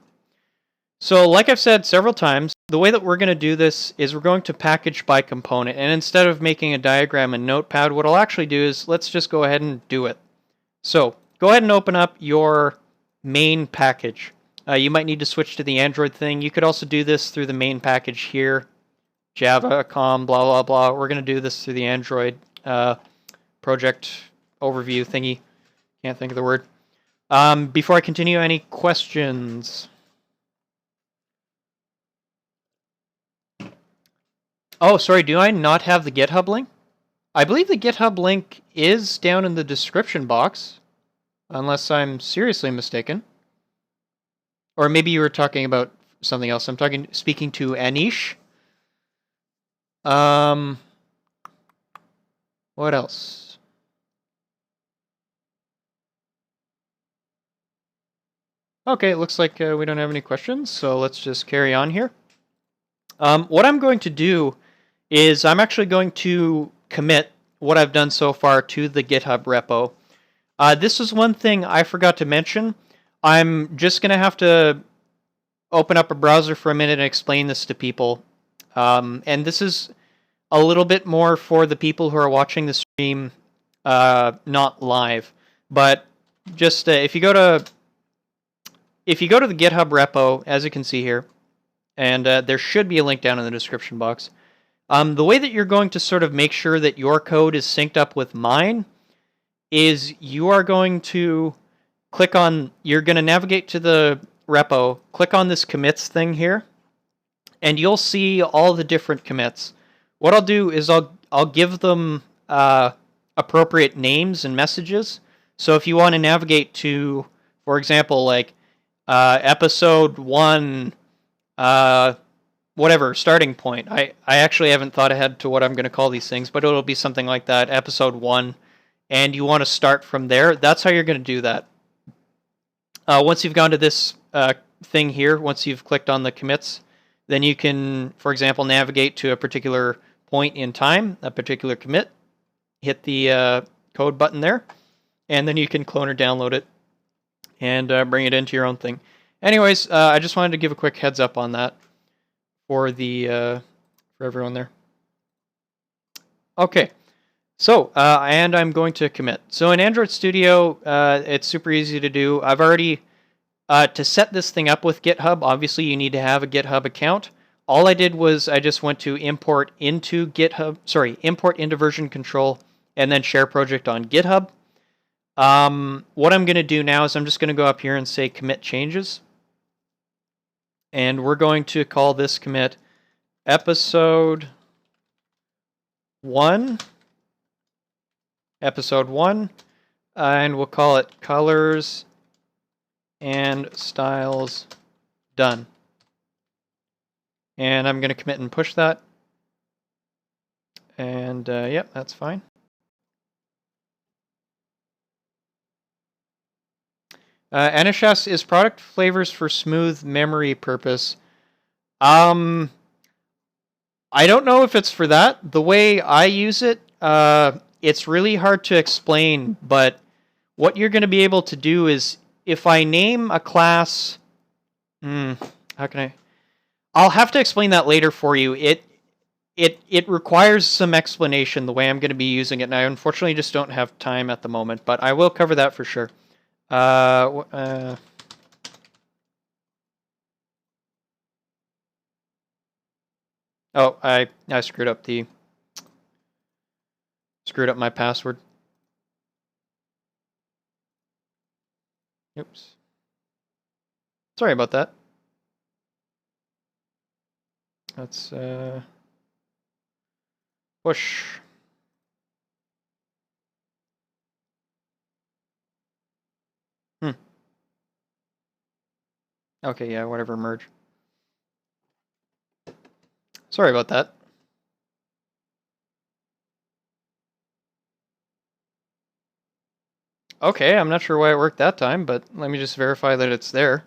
Speaker 1: So like I've said several times, the way that we're going to do this is we're going to package by component. And instead of making a diagram in Notepad, what I'll actually do is let's just go ahead and do it. So go ahead and open up your main package. You might need to switch to the Android thing. You could also do this through the main package here, Java, blah, blah, blah. We're going to do this through the Android project overview thingy. Can't think of the word. Before I continue, any questions? Oh, sorry, do I not have the GitHub link? I believe the GitHub link is down in the description box, unless I'm seriously mistaken. Or maybe you were talking about something else. I'm speaking to Anish. What else? Okay, it looks like we don't have any questions, so let's just carry on here. What I'm going to do is I'm actually going to commit what I've done so far to the GitHub repo. This is one thing I forgot to mention. I'm just going to have to open up a browser for a minute and explain this to people. And this is a little bit more for the people who are watching the stream, not live. But just if you go to the GitHub repo, as you can see here, and there should be a link down in the description box. The way that you're going to sort of make sure that your code is synced up with mine is you are going to you're going to navigate to the repo, click on this commits thing here, and you'll see all the different commits. What I'll do is I'll give them appropriate names and messages. So if you want to navigate to, for example, like episode 1, whatever starting point. I actually haven't thought ahead to what I'm going to call these things, but it'll be something like that, episode 1, and you want to start from there. That's how you're going to do that. Once you've gone to this thing here, once you've clicked on the commits, then you can, for example, navigate to a particular point in time, a particular commit, hit the code button there, and then you can clone or download it and bring it into your own thing. Anyways, I just wanted to give a quick heads up on that for the for everyone there. Okay, so and I'm going to commit. So in Android Studio, it's super easy to do. I've already to set this thing up with GitHub. Obviously, you need to have a GitHub account. All I did was I just went to import into GitHub. Sorry, import into version control, and then share project on GitHub. What I'm going to do now is I'm just going to go up here and say commit changes. And we're going to call this commit episode 1. Episode 1. And we'll call it colors and styles done. And I'm going to commit and push that. And yep, that's fine. NHS is product flavors for smooth memory purpose. I don't know if it's for that. The way I use it, it's really hard to explain, but what you're going to be able to do is if I name a class, how can I? I'll have to explain that later for you. It requires some explanation the way I'm going to be using it, and I unfortunately just don't have time at the moment, but I will cover that for sure. Oh, I screwed up my password. Oops. Sorry about that. Let's push. Okay, yeah, whatever, merge. Sorry about that. Okay, I'm not sure why it worked that time, but let me just verify that it's there.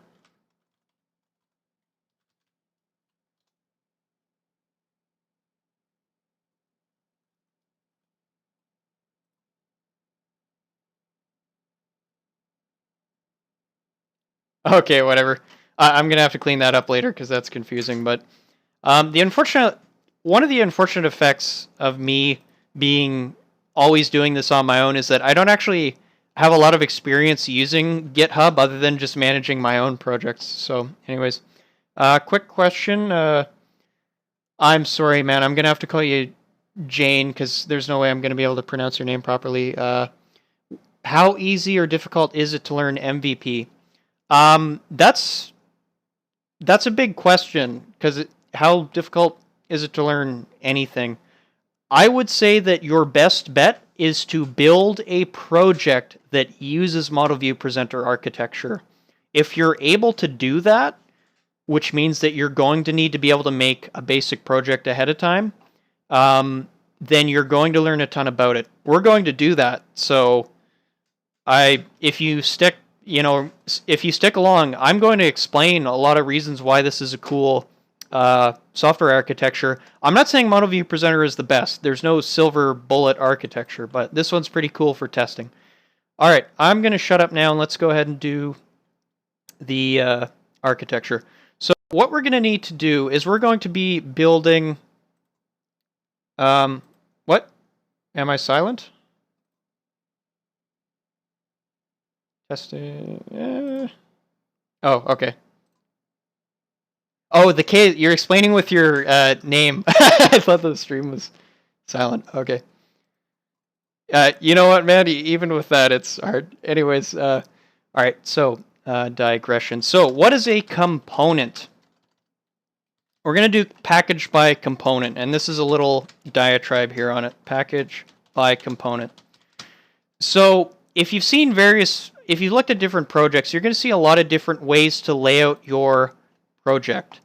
Speaker 1: Okay, whatever. I'm gonna have to clean that up later because that's confusing. But one of the unfortunate effects of me being always doing this on my own is that I don't actually have a lot of experience using GitHub other than just managing my own projects. So, anyways, quick question. I'm sorry, man. I'm gonna have to call you Jane because there's no way I'm gonna be able to pronounce your name properly. How easy or difficult is it to learn MVP? That's a big question because how difficult is it to learn anything? I would say that your best bet is to build a project that uses Model View Presenter architecture. If you're able to do that, which means that you're going to need to be able to make a basic project ahead of time, then you're going to learn a ton about it. We're going to do that. So if you stick along, I'm going to explain a lot of reasons why this is a cool software architecture. I'm not saying Model View Presenter is the best. There's no silver bullet architecture, but this one's pretty cool for testing. All right, I'm going to shut up now and let's go ahead and do the architecture. So what we're going to need to do is we're going to be building... what? Am I silent? Testing... Oh, okay. Oh, the K, you're explaining with your name. I thought the stream was silent. Okay. You know what, man? Even with that, it's hard. Anyways, all right, so digression. So what is a component? We're going to do package by component, and this is a little diatribe here on it. Package by component. So if you've looked at different projects, you're going to see a lot of different ways to lay out your project.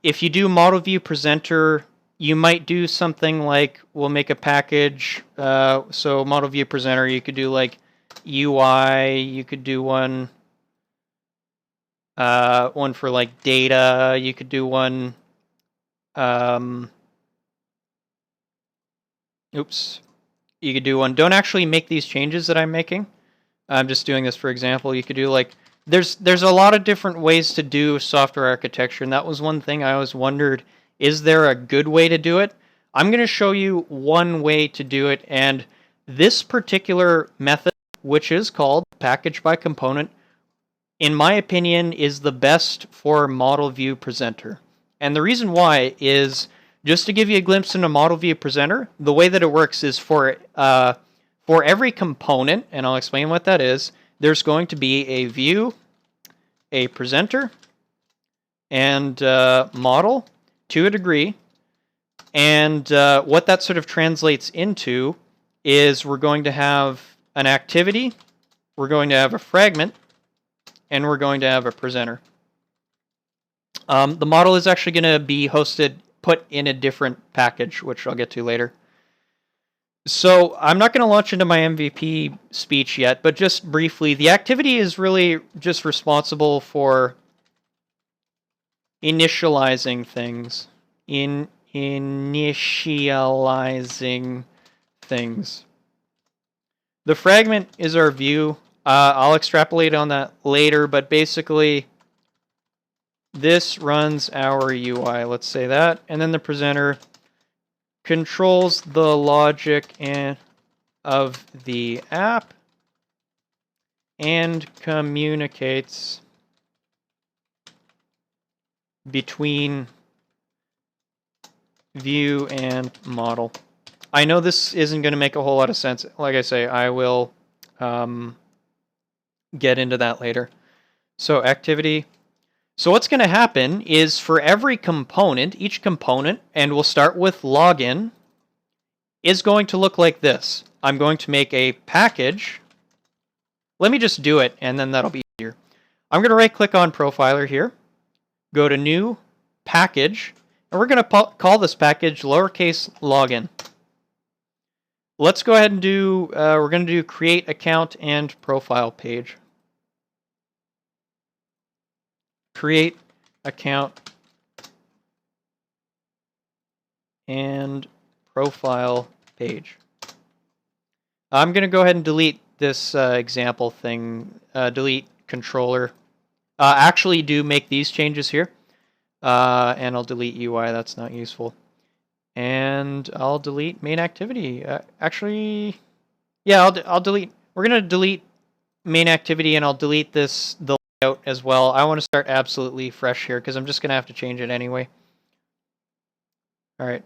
Speaker 1: if you do model view presenter, you might do something like, we'll make a package. So model view presenter, you could do like UI, you could do one for like data, you could do one, you could do one. Don't actually make these changes that I'm making. I'm just doing this for example. You could do like, there's a lot of different ways to do software architecture, and that was one thing I always wondered, is there a good way to do it? I'm going to show you one way to do it, and this particular method, which is called package by component, in my opinion, is the best for model view presenter. And the reason why is, just to give you a glimpse into model view presenter, the way that it works is for every component, and I'll explain what that is, there's going to be a view, a presenter, and model to a degree. And what that sort of translates into is we're going to have an activity, we're going to have a fragment, and we're going to have a presenter. The model is actually going to be put in a different package, which I'll get to later. So I'm not going to launch into my MVP speech yet, but just briefly, the activity is really just responsible for initializing things. Initializing things. The fragment is our view. I'll extrapolate on that later, but basically this runs our UI, let's say that, and then the presenter controls the logic of the app and communicates between view and model. I know this isn't going to make a whole lot of sense. Like I say, I will get into that later. So activity. So what's going to happen is for every component, each component, and we'll start with login, is going to look like this. I'm going to make a package. Let me just do it, and then that'll be easier. I'm going to right-click on Profiler here, go to New, Package, and we're going to call this package lowercase login. Let's go ahead and do, we're going to do create account and profile page. Create account and profile page. I'm going to go ahead and delete this example thing, delete controller. Actually do make these changes here. And I'll delete UI, that's not useful. And I'll delete main activity. Actually, yeah, I'll delete. We're going to delete main activity, and I'll delete the layout as well. I want to start absolutely fresh here because I'm just going to have to change it anyway. All right,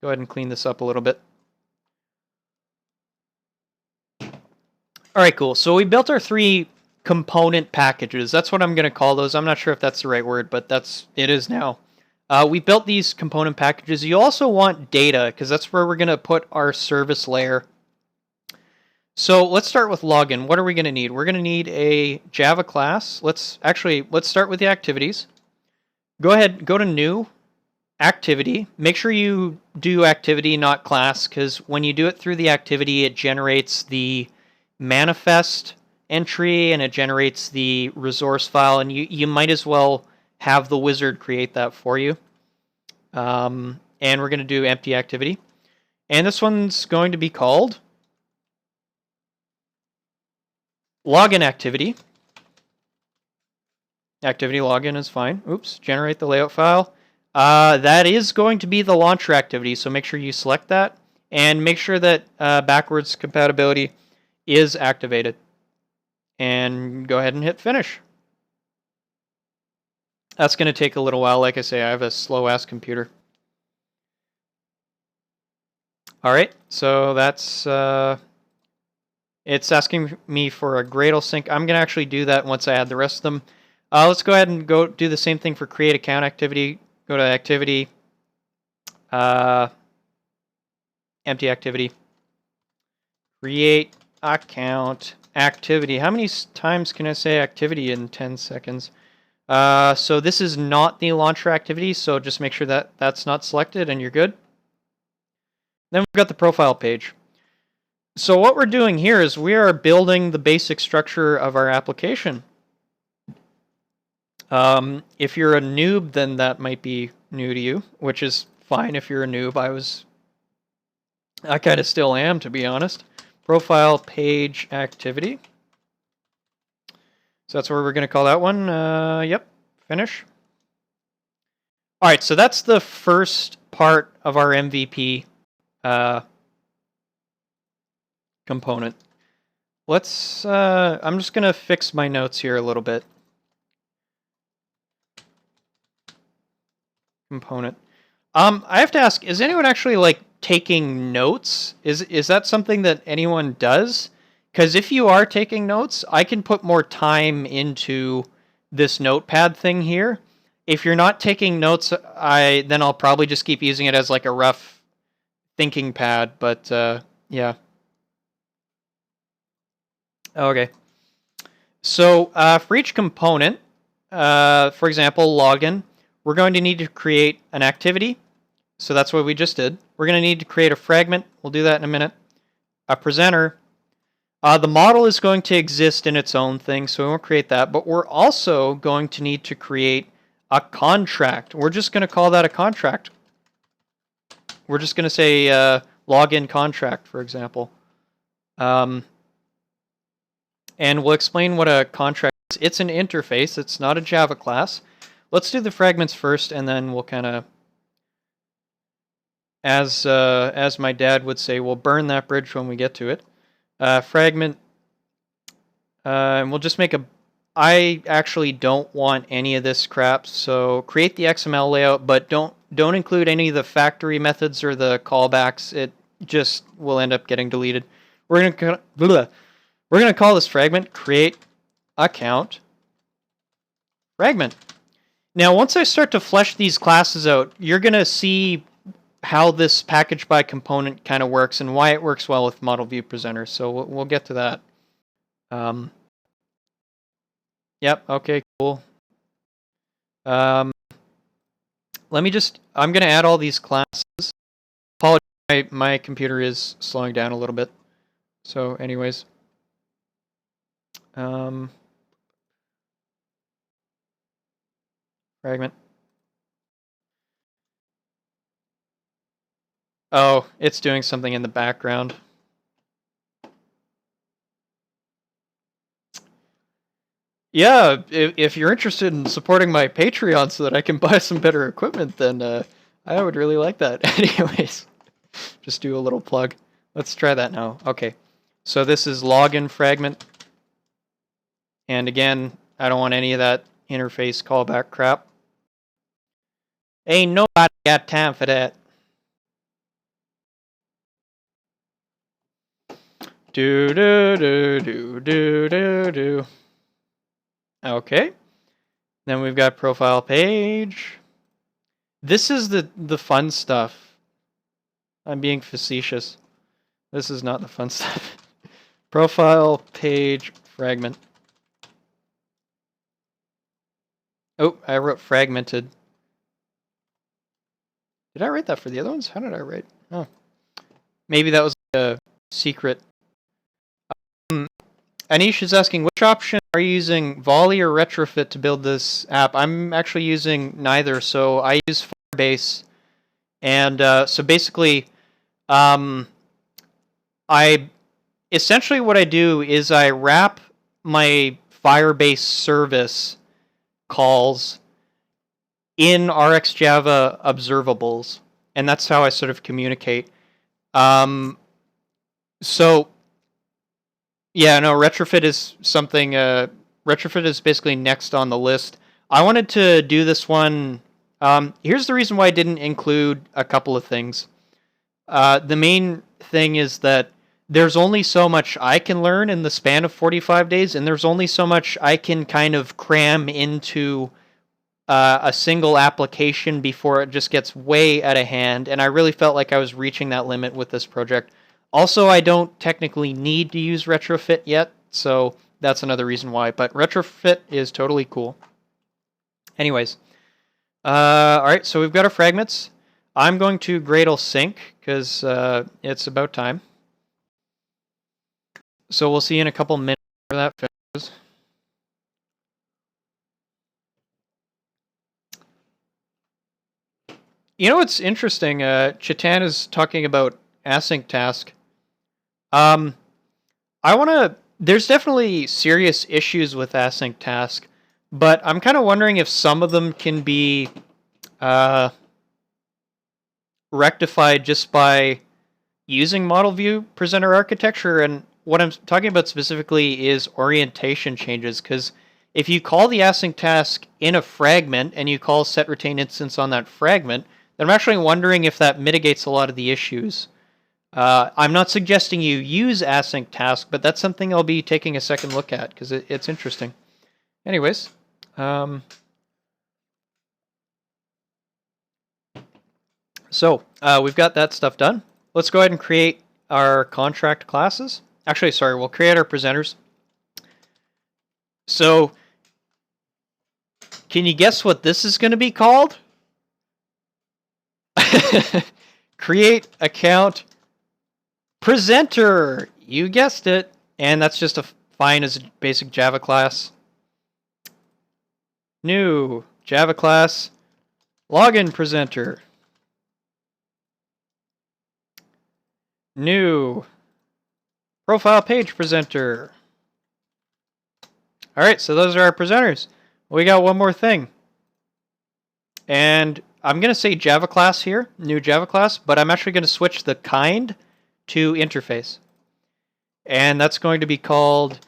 Speaker 1: go ahead and clean this up a little bit. All right, cool. So we built our 3 component packages. That's what I'm going to call those. I'm not sure if that's the right word, but it is now. We built these component packages. You also want data because that's where we're going to put our service layer. So let's start with login. What are we going to need? We're going to need a Java class. Let's start with the activities. Go ahead, go to New, Activity. Make sure you do activity, not class, because when you do it through the activity, it generates the manifest entry and it generates the resource file, and you might as well have the wizard create that for you. And we're going to do empty activity. And this one's going to be called login activity. Activity login is fine. Oops, generate the layout file. That is going to be the launcher activity, so make sure you select that and make sure that backwards compatibility is activated. And go ahead and hit finish. That's going to take a little while. Like I say, I have a slow-ass computer. All right, so that's it's asking me for a Gradle sync. I'm going to actually do that once I add the rest of them. Let's go ahead and go do the same thing for create account activity. Go to activity, empty activity, create account activity. How many times can I say activity in 10 seconds? So this is not the launcher activity, so just make sure that that's not selected and you're good. Then we've got the profile page. So what we're doing here is we are building the basic structure of our application. If you're a noob, then that might be new to you, which is fine if you're a noob. I kind of still am, to be honest. Profile page activity. So that's where we're going to call that one. Yep, finish. All right, so that's the first part of our MVP component. Let's, I'm just going to fix my notes here a little bit. Component. I have to ask, is anyone actually like taking notes? Is that something that anyone does? Because if you are taking notes, I can put more time into this notepad thing here. If you're not taking notes, then I'll probably just keep using it as like a rough thinking pad, but yeah. Okay. So for each component, for example, login, we're going to need to create an activity. So that's what we just did. We're going to need to create a fragment. We'll do that in a minute. A presenter. The model is going to exist in its own thing, so we won't create that. But we're also going to need to create a contract. We're just going to call that a contract. We're just going to say login contract, for example. And we'll explain what a contract is. It's an interface. It's not a Java class. Let's do the fragments first, and then we'll kind of, as my dad would say, we'll burn that bridge when we get to it. Fragment, and we'll just make a, I actually don't want any of this crap, so create the XML layout, but don't include any of the factory methods or the callbacks. It just will end up getting deleted. We're gonna call this fragment create account fragment. Now, once I start to flesh these classes out, you're gonna see how this package by component kind of works and why it works well with model view presenter. So we'll get to that. Yep. Okay. Cool. Let me just. I'm gonna add all these classes. Apologize, my computer is slowing down a little bit. So, anyways. Fragment. Oh, it's doing something in the background. Yeah, if you're interested in supporting my Patreon so that I can buy some better equipment, then I would really like that. Anyways, just do a little plug. Let's try that now. Okay, so this is login fragment. And again, I don't want any of that interface callback crap. Ain't nobody got time for that. Do do do do do do do. Okay. Then we've got profile page. This is the fun stuff. I'm being facetious. This is not the fun stuff. Profile page fragment. Oh, I wrote fragmented. Did I write that for the other ones? How did I write? Oh. Maybe that was a secret. Anish is asking, which option are you using, Volley or Retrofit, to build this app? I'm actually using neither, so I use Firebase. And so basically, essentially what I do is I wrap my Firebase service calls in RxJava observables, and that's how I sort of communicate. So yeah, no, Retrofit is something. Retrofit is basically next on the list. I wanted to do this one. Here's the reason why I didn't include a couple of things. The main thing is that there's only so much I can learn in the span of 45 days, and there's only so much I can kind of cram into a single application before it just gets way out of hand. And I really felt like I was reaching that limit with this project. Also, I don't technically need to use Retrofit yet, so that's another reason why. But Retrofit is totally cool. Anyways, all right, so we've got our fragments. I'm going to Gradle sync because it's about time. So we'll see in a couple minutes where that finishes. You know what's interesting? Chetan is talking about async task. I want to. There's definitely serious issues with async task, but I'm kind of wondering if some of them can be rectified just by using model view presenter architecture. And what I'm talking about specifically is orientation changes, because if you call the async task in a fragment and you call set retain instance on that fragment, then I'm actually wondering if that mitigates a lot of the issues. I'm not suggesting you use async task, but that's something I'll be taking a second look at because it's interesting. Anyways, so we've got that stuff done. Let's go ahead and create our contract classes. Actually, sorry, we'll create our presenters. So, can you guess what this is going to be called? Create account presenter. You guessed it. And that's just fine as a basic Java class. New Java class login presenter. New profile page presenter. All right, so those are our presenters. We got one more thing. And I'm going to say Java class here, new Java class, but I'm actually going to switch the kind to interface. And that's going to be called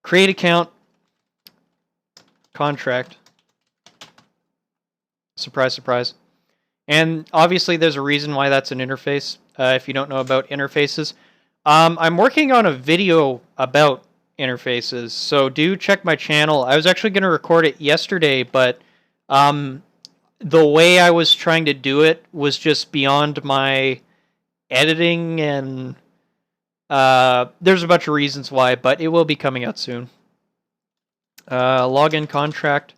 Speaker 1: create account contract. Surprise, surprise. And obviously there's a reason why that's an interface, if you don't know about interfaces. I'm working on a video about interfaces, so do check my channel. I was actually going to record it yesterday, but the way I was trying to do it was just beyond my editing, and there's a bunch of reasons why, but it will be coming out soon. Login contract.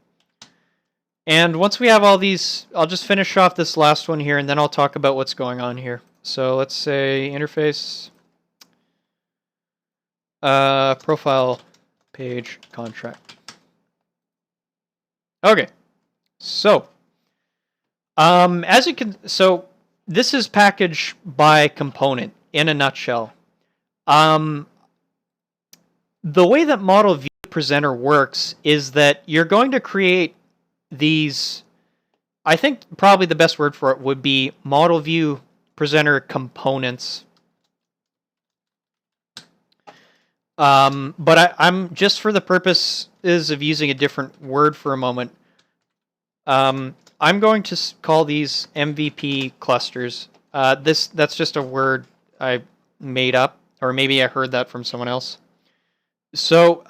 Speaker 1: And once we have all these, I'll just finish off this last one here, and then I'll talk about what's going on here. So let's say interface, profile page contract. Okay, so as you can, so this is package by component in a nutshell. The way that model view presenter works is that you're going to create these, I think probably the best word for it would be model view presenter components. But I'm just for the purposes of using a different word for a moment. I'm going to call these MVP clusters. That's just a word I made up, or maybe I heard that from someone else. So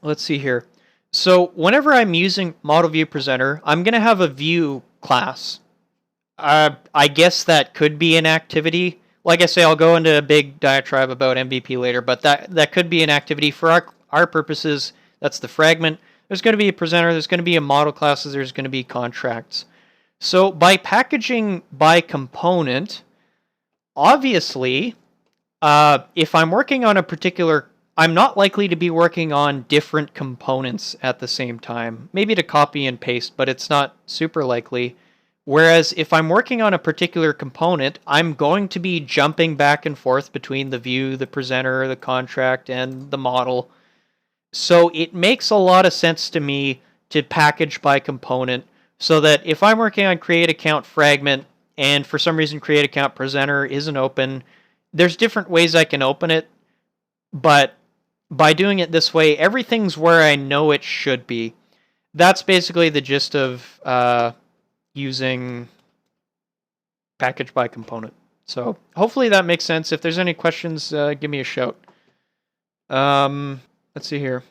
Speaker 1: let's see here. So whenever I'm using model view presenter, I'm going to have a view class. I guess that could be an activity. Like I say, I'll go into a big diatribe about MVP later, but that could be an activity for our purposes. That's the fragment. There's going to be a presenter. There's going to be a model classes. There's going to be contracts. So by packaging by component, obviously, if I'm working on a particular, I'm not likely to be working on different components at the same time. Maybe to copy and paste, but it's not super likely. Whereas if I'm working on a particular component, I'm going to be jumping back and forth between the view, the presenter, the contract, and the model. So it makes a lot of sense to me to package by component, so that if I'm working on create account fragment and for some reason create account presenter isn't open, there's different ways I can open it, but by doing it this way, everything's where I know it should be. That's basically the gist of using package by component. So hopefully that makes sense. If there's any questions, give me a shout. Let's see here.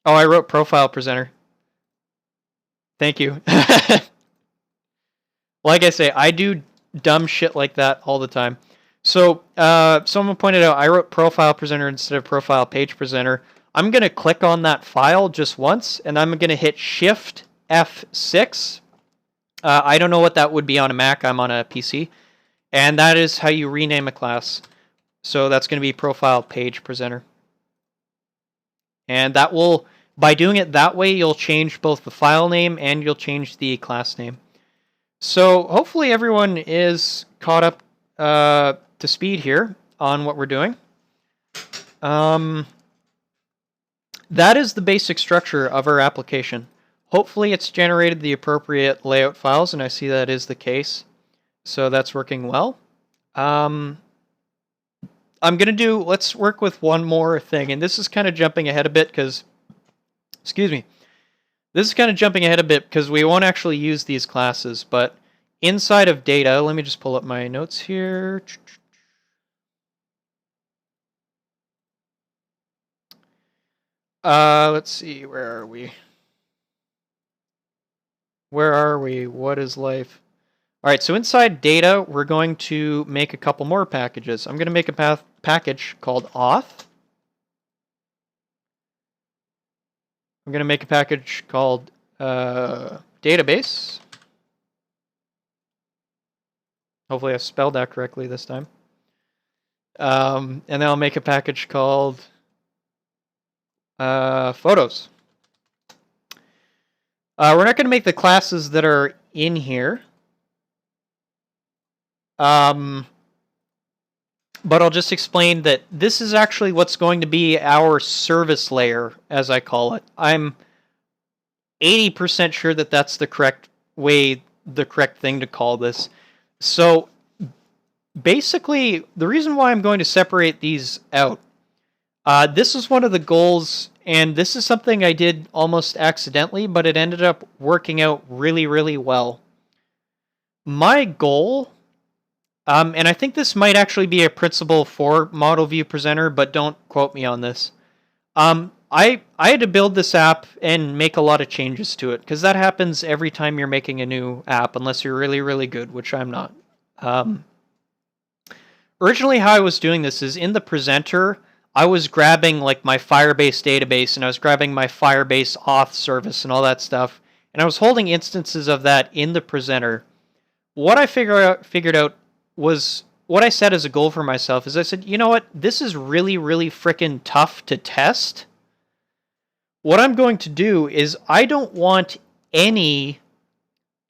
Speaker 1: Oh, I wrote profile presenter. Thank you. Like I say, I do dumb shit like that all the time. So someone pointed out I wrote profile presenter instead of profile page presenter. I'm going to click on that file just once, and I'm going to hit Shift F6. I don't know what that would be on a Mac. I'm on a PC. And that is how you rename a class. So that's going to be profile page presenter. And that will, by doing it that way, you'll change both the file name and you'll change the class name. So hopefully everyone is caught up to speed here on what we're doing. That is the basic structure of our application. Hopefully it's generated the appropriate layout files, and I see that is the case. So that's working well. Let's work with one more thing, and this is kind of jumping ahead a bit because, excuse me, this is kind of jumping ahead a bit because we won't actually use these classes, but inside of data, let me just pull up my notes here. Let's see, where are we? What is life? All right, so inside data, we're going to make a couple more packages. I'm going to make a package called auth. I'm going to make a package called database. Hopefully I spelled that correctly this time. And then I'll make a package called photos. We're not going to make the classes that are in here. But I'll just explain that this is actually what's going to be our service layer, as I call it. I'm 80% sure that that's the correct way, the correct thing to call this. So basically, the reason why I'm going to separate these out, this is one of the goals, and this is something I did almost accidentally, but it ended up working out really, really well. My goal, and I think this might actually be a principle for Model View Presenter, but don't quote me on this. I had to build this app and make a lot of changes to it, because that happens every time you're making a new app, unless you're really, really good, which I'm not. Originally, how I was doing this is in the presenter, I was grabbing like my Firebase database, and I was grabbing my Firebase auth service and all that stuff, and I was holding instances of that in the presenter. What I figured out was what I set as a goal for myself is I said, you know what, this is really, really freaking tough to test. What I'm going to do is I don't want any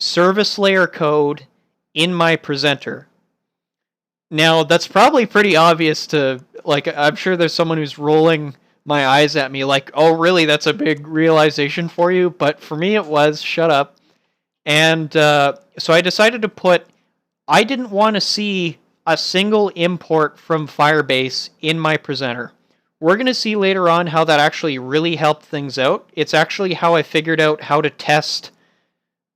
Speaker 1: service layer code in my presenter. Now, that's probably pretty obvious to, like, I'm sure there's someone who's rolling my eyes at me like, oh, really, that's a big realization for you? But for me, it was, shut up. And so I decided to put, I didn't want to see a single import from Firebase in my presenter. We're going to see later on how that actually really helped things out. It's actually how I figured out how to test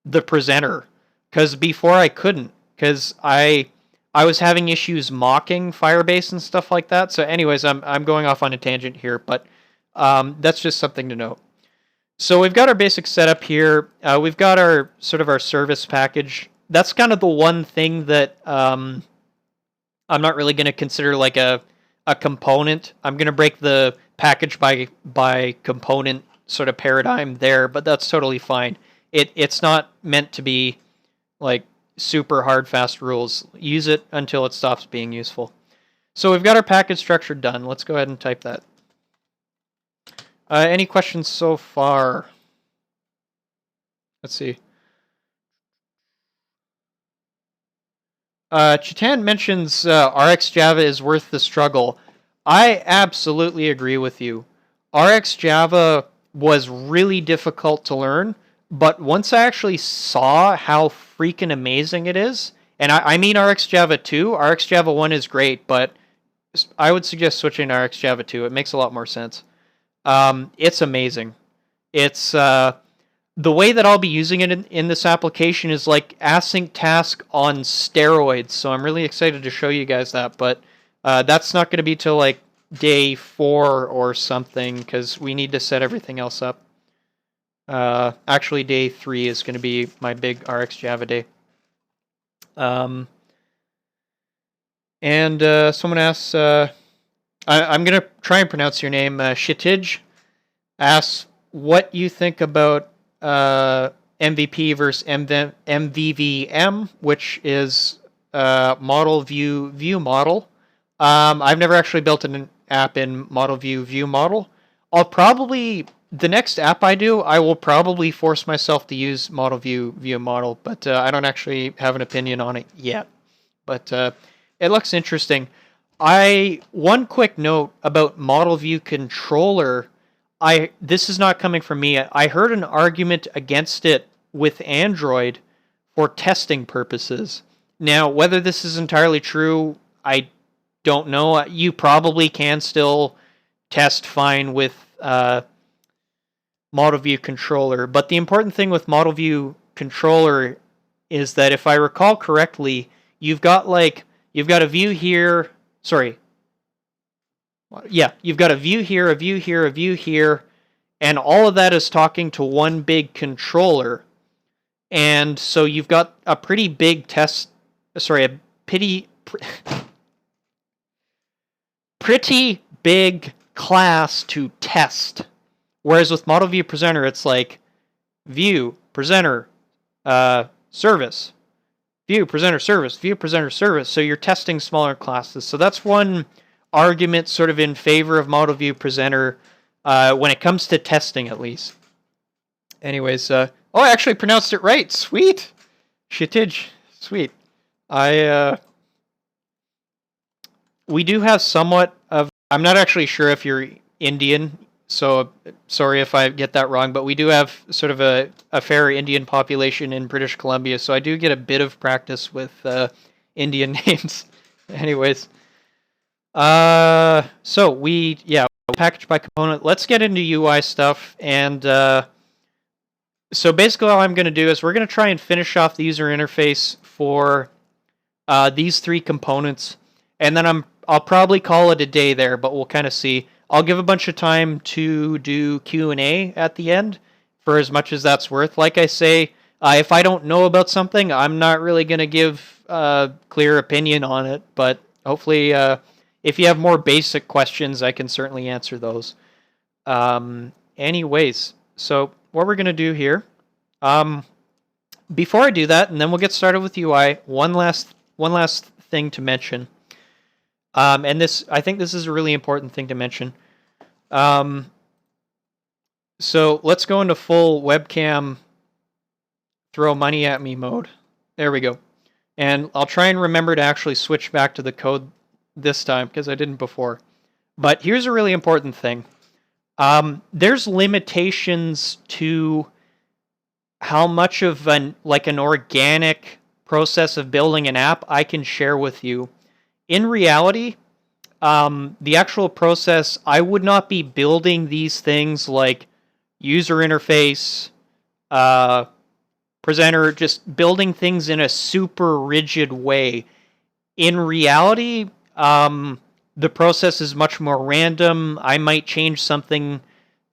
Speaker 1: the presenter, because before I couldn't, because I was having issues mocking Firebase and stuff like that. So anyways, I'm going off on a tangent here, but that's just something to note. So we've got our basic setup here. We've got our sort of our service package. That's kind of the one thing that I'm not really going to consider like a component. I'm going to break the package by component sort of paradigm there, but that's totally fine. It's not meant to be like super hard, fast rules. Use it until it stops being useful. So we've got our package structure done. Let's go ahead and type that. Any questions so far? Let's see. Chitan mentions RxJava is worth the struggle. I absolutely agree with you. RxJava was really difficult to learn, but once I actually saw how freaking amazing it is, and I mean RxJava 2, RxJava 1 is great, but I would suggest switching to RxJava 2. It makes a lot more sense. It's amazing. It's the way that I'll be using it in this application is like async task on steroids. So I'm really excited to show you guys that, but that's not going to be till like day 4 or something, because we need to set everything else up. Actually, day 3 is going to be my big RxJava day. And someone asks, I'm going to try and pronounce your name, Shitij, asks what you think about MVP versus MVVM, which is model view model. I've never actually built an app in model view model. I'll probably the next app I do, I will probably force myself to use model view model, but I don't actually have an opinion on it yet. But it looks interesting. One quick note about model view controller. This is not coming from me. I heard an argument against it with Android for testing purposes. Now, whether this is entirely true, I don't know. You probably can still test fine with model view controller, but the important thing with model view controller is that if I recall correctly, you've got a view here. Sorry. Yeah, you've got a view here, a view here, a view here, and all of that is talking to one big controller. And so you've got a pretty big pretty big class to test. Whereas with model view presenter, it's like view, presenter, service, view, presenter, service, view, presenter, service. So you're testing smaller classes. So that's one argument sort of in favor of model view presenter when it comes to testing, at least. Anyways, I actually pronounced it right. Sweet. Shitij. Sweet. We do have somewhat of, I'm not actually sure if you're Indian, so sorry if I get that wrong, but we do have sort of a fair Indian population in British Columbia, so I do get a bit of practice with Indian names. Anyways, so package by component. Let's get into UI stuff, and so basically all I'm going to do is we're going to try and finish off the user interface for these three components, and then I'll probably call it a day there, but we'll kind of see. I'll give a bunch of time to do Q&A at the end for as much as that's worth. Like I say, if I don't know about something, I'm not really going to give a clear opinion on it, but hopefully if you have more basic questions, I can certainly answer those. Anyways, so what we're going to do here, before I do that, and then we'll get started with UI, one last thing to mention. And this, I think this is a really important thing to mention. So let's go into full webcam throw money at me mode. There we go. And I'll try and remember to actually switch back to the code this time because I didn't before. But here's a really important thing. There's limitations to how much of an organic process of building an app I can share with you. In reality, the actual process, I would not be building these things like user interface, presenter, just building things in a super rigid way. In reality, the process is much more random. I might change something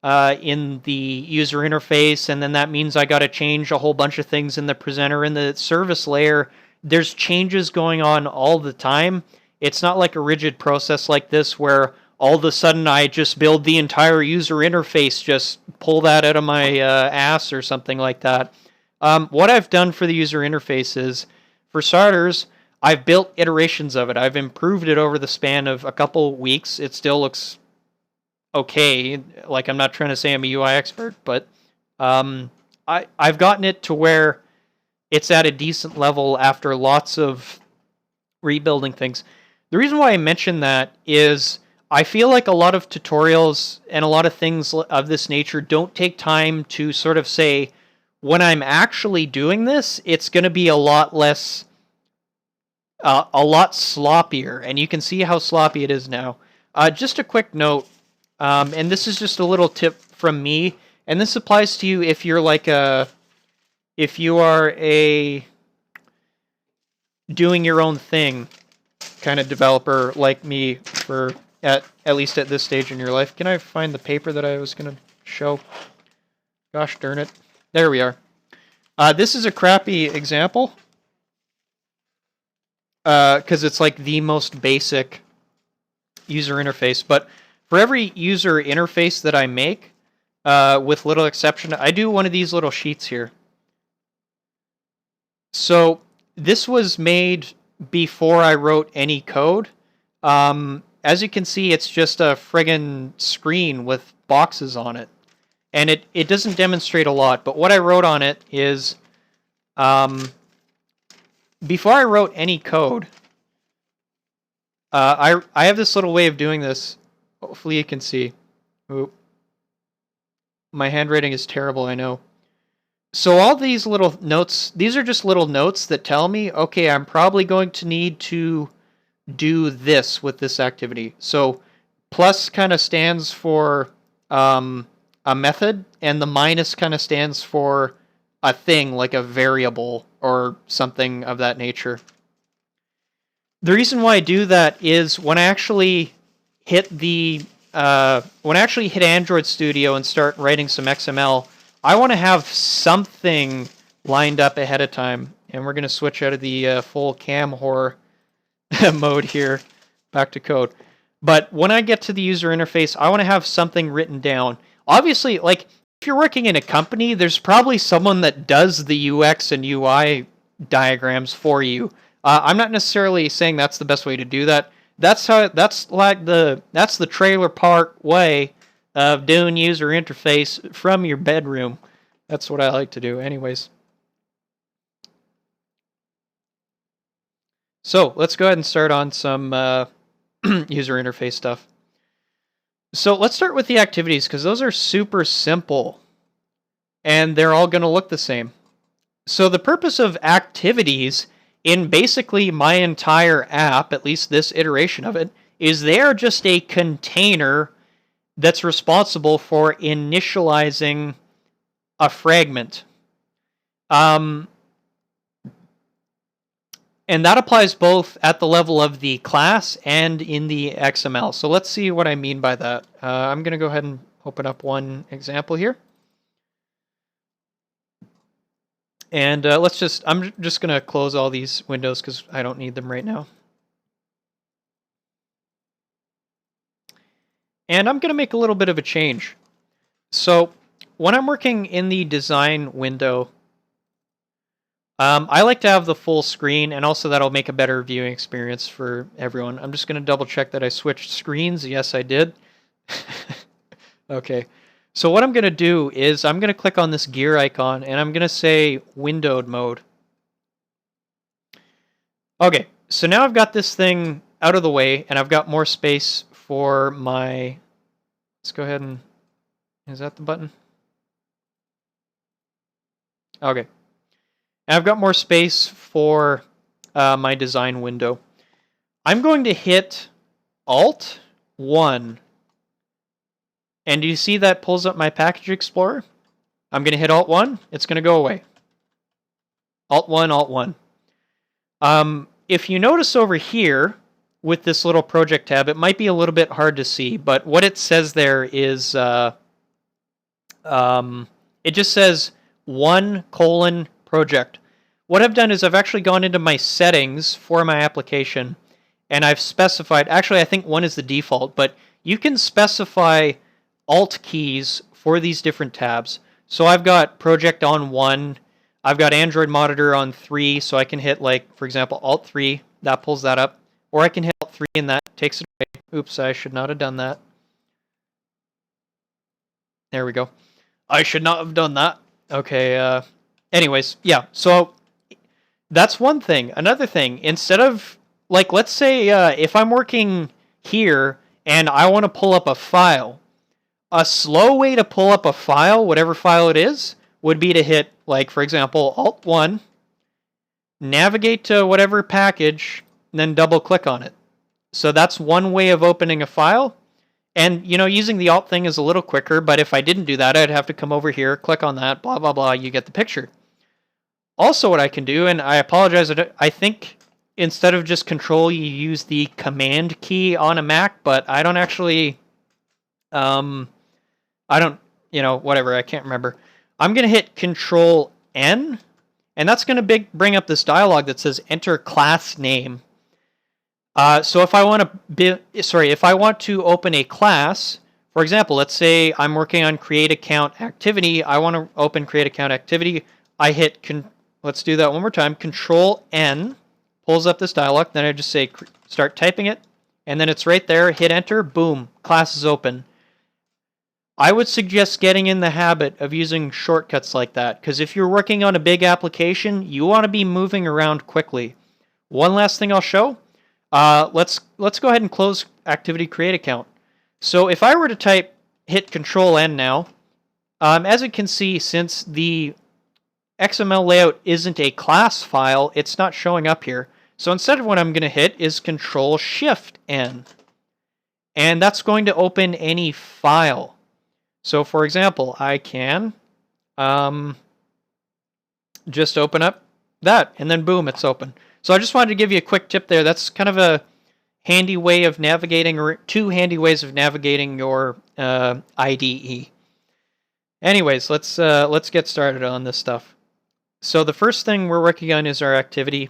Speaker 1: in the user interface, and then that means I got to change a whole bunch of things in the presenter. In the service layer, there's changes going on all the time. It's not like a rigid process like this where all of a sudden I just build the entire user interface, just pull that out of my ass or something like that. What I've done for the user interface is, for starters, I've built iterations of it. I've improved it over the span of a couple weeks. It still looks okay. Like, I'm not trying to say I'm a UI expert, but I've gotten it to where it's at a decent level after lots of rebuilding things. The reason why I mention that is I feel like a lot of tutorials and a lot of things of this nature don't take time to sort of say, when I'm actually doing this, it's going to be a lot less, a lot sloppier. And you can see how sloppy it is now. Just a quick note, and this is just a little tip from me, and this applies to you if you're if you are a doing your own thing kind of developer like me for at least at this stage in your life. Can I find the paper that I was going to show? Gosh darn it. There we are. This is a crappy example. because it's like the most basic user interface. But for every user interface that I make, with little exception, I do one of these little sheets here. So this was made before I wrote any code. As you can see, it's just a friggin' screen with boxes on it. And it doesn't demonstrate a lot, but what I wrote on it is, before I wrote any code, I have this little way of doing this. Hopefully you can see. Oop. My handwriting is terrible, I know. So all these little notes, these are just little notes that tell me, okay, I'm probably going to need to do this with this activity. So plus kind of stands for a method, and the minus kind of stands for a thing, like a variable or something of that nature. The reason why I do that is when I actually hit Android Studio and start writing some XML, I want to have something lined up ahead of time. And we're going to switch out of the full cam horror mode here, back to code. But when I get to the user interface, I want to have something written down. Obviously, like, if you're working in a company, there's probably someone that does the UX and UI diagrams for you. I'm not necessarily saying that's the best way to do that. That's the trailer park way of doing user interface from your bedroom. That's what I like to do, anyways. So let's go ahead and start on some user interface stuff. So let's start with the activities, because those are super simple and they're all going to look the same. So the purpose of activities in basically my entire app, at least this iteration of it, is they are just a container that's responsible for initializing a fragment. And that applies both at the level of the class and in the XML. So let's see what I mean by that. I'm going to go ahead and open up one example here. And I'm just going to close all these windows because I don't need them right now. And I'm going to make a little bit of a change. So when I'm working in the design window, I like to have the full screen, and also that'll make a better viewing experience for everyone. I'm just going to double check that I switched screens. Yes, I did. Okay. So what I'm going to do is I'm going to click on this gear icon, and I'm going to say windowed mode. Okay, so now I've got this thing out of the way, and I've got more space for my... Let's go ahead and... Is that the button? Okay. And I've got more space for my design window. I'm going to hit Alt 1. And do you see that pulls up my package explorer? I'm going to hit Alt 1. It's going to go away. Alt 1, Alt 1. If you notice over here with this little project tab, it might be a little bit hard to see, but what it says there is, it just says 1:project. What I've done is I've actually gone into my settings for my application, and I've specified, actually I think 1 is the default, but you can specify Alt keys for these different tabs. So I've got project on 1, I've got Android monitor on 3, so I can hit, like, for example, Alt 3, that pulls that up, or I can hit Alt 3 and that takes it away. Oops, I should not have done that. There we go. I should not have done that. Okay, anyways, yeah, so that's one thing. Another thing, instead of, like, let's say if I'm working here and I want to pull up a file, a slow way to pull up a file, whatever file it is, would be to hit, like, for example, Alt 1, navigate to whatever package, and then double click on it. So that's one way of opening a file. And, you know, using the Alt thing is a little quicker, but if I didn't do that, I'd have to come over here, click on that, blah, blah, blah, you get the picture. Also what I can do, and I apologize, I think instead of just Control, you use the Command key on a Mac, but I don't actually, whatever, I can't remember. I'm going to hit Control N, and that's going to bring up this dialog that says Enter Class Name. So if I want if I want to open a class, for example, let's say I'm working on create account activity. I want to open create account activity. I hit let's do that one more time. Control N pulls up this dialog. Then I just say start typing it, and then it's right there. Hit enter. Boom. Class is open. I would suggest getting in the habit of using shortcuts like that, because if you're working on a big application, you want to be moving around quickly. One last thing I'll show. Let's go ahead and close activity create account. So if I were to hit Control N now, as you can see, since the XML layout isn't a class file, it's not showing up here. So instead of what I'm going to hit is Control Shift N, and that's going to open any file. So for example, I can just open up that, and then boom, it's open. So I just wanted to give you a quick tip there. That's kind of a handy way of navigating, or two handy ways of navigating your IDE. Anyways, let's get started on this stuff. So the first thing we're working on is our activity.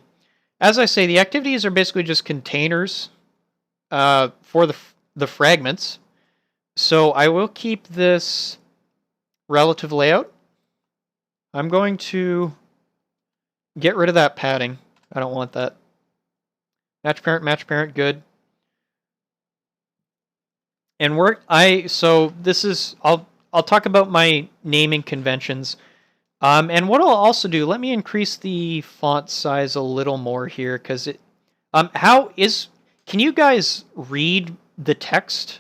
Speaker 1: As I say, the activities are basically just containers for the fragments. So I will keep this relative layout. I'm going to get rid of that padding. I don't want that. Match parent, good. And so this is, I'll talk about my naming conventions. And what I'll also do, let me increase the font size a little more here, because it, can you guys read the text?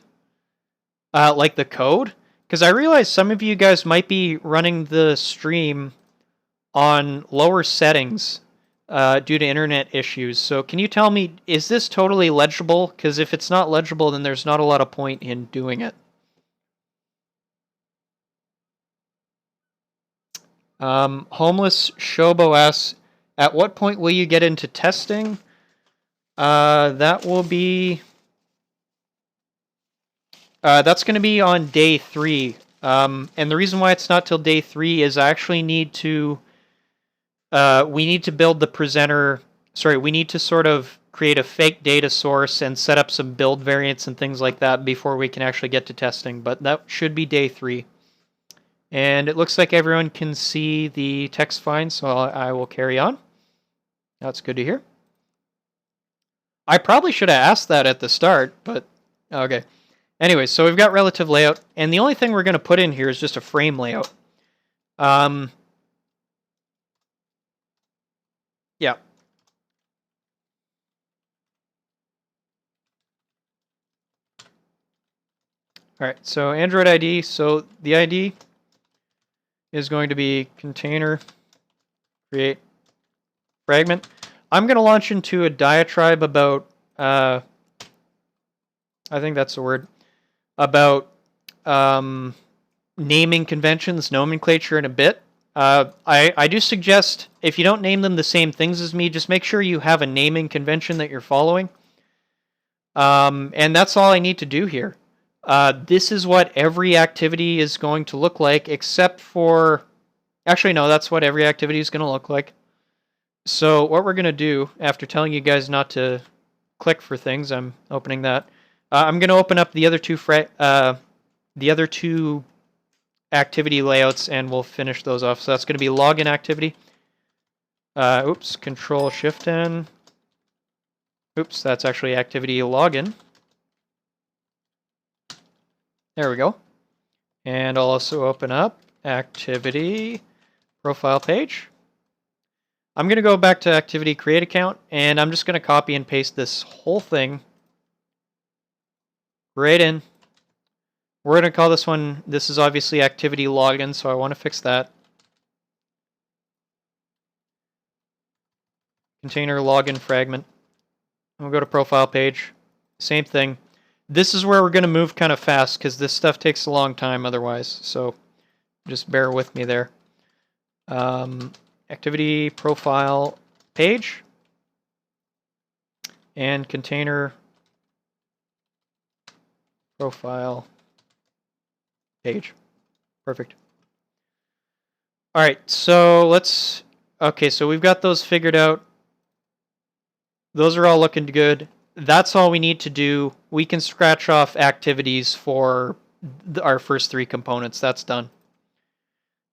Speaker 1: Like the code? Because I realize some of you guys might be running the stream on lower settings due to internet issues. So can you tell me, is this totally legible? Because if it's not legible, then there's not a lot of point in doing it. Homeless Shobo asks, at what point will you get into testing? That will be... that's going to be on day 3. And the reason why it's not till day 3 is I actually need to... we need to build the presenter... Sorry, we need to sort of create a fake data source and set up some build variants and things like that before we can actually get to testing. But that should be day 3. And it looks like everyone can see the text fine, so I will carry on. That's good to hear. I probably should have asked that at the start, but okay. Anyway, so we've got relative layout, and the only thing we're going to put in here is just a frame layout. Yeah. All right, so Android ID, so the ID is going to be container create fragment. I'm going to launch into a diatribe about, I think that's the word, about naming conventions, nomenclature in a bit. I do suggest, if you don't name them the same things as me, just make sure you have a naming convention that you're following. And that's all I need to do here. This is what every activity is going to look like, except for... Actually, no, that's what every activity is going to look like. So what we're going to do, after telling you guys not to click for things, I'm opening that. I'm going to open up the other two activity layouts, and we'll finish those off. So that's going to be login activity. Oops, Control Shift N. Oops, that's actually activity login. There we go. And I'll also open up activity profile page. I'm going to go back to activity create account, and I'm just going to copy and paste this whole thing right in. We're going to call this one, this is obviously activity login, so I want to fix that. Container login fragment. We'll go to profile page. Same thing. This is where we're going to move kind of fast because this stuff takes a long time otherwise, so just bear with me there. Activity profile page and container profile page. Perfect. All right, so okay, so we've got those figured out. Those are all looking good. that's all we need to do. We can scratch off activities for our first 3 components. That's done.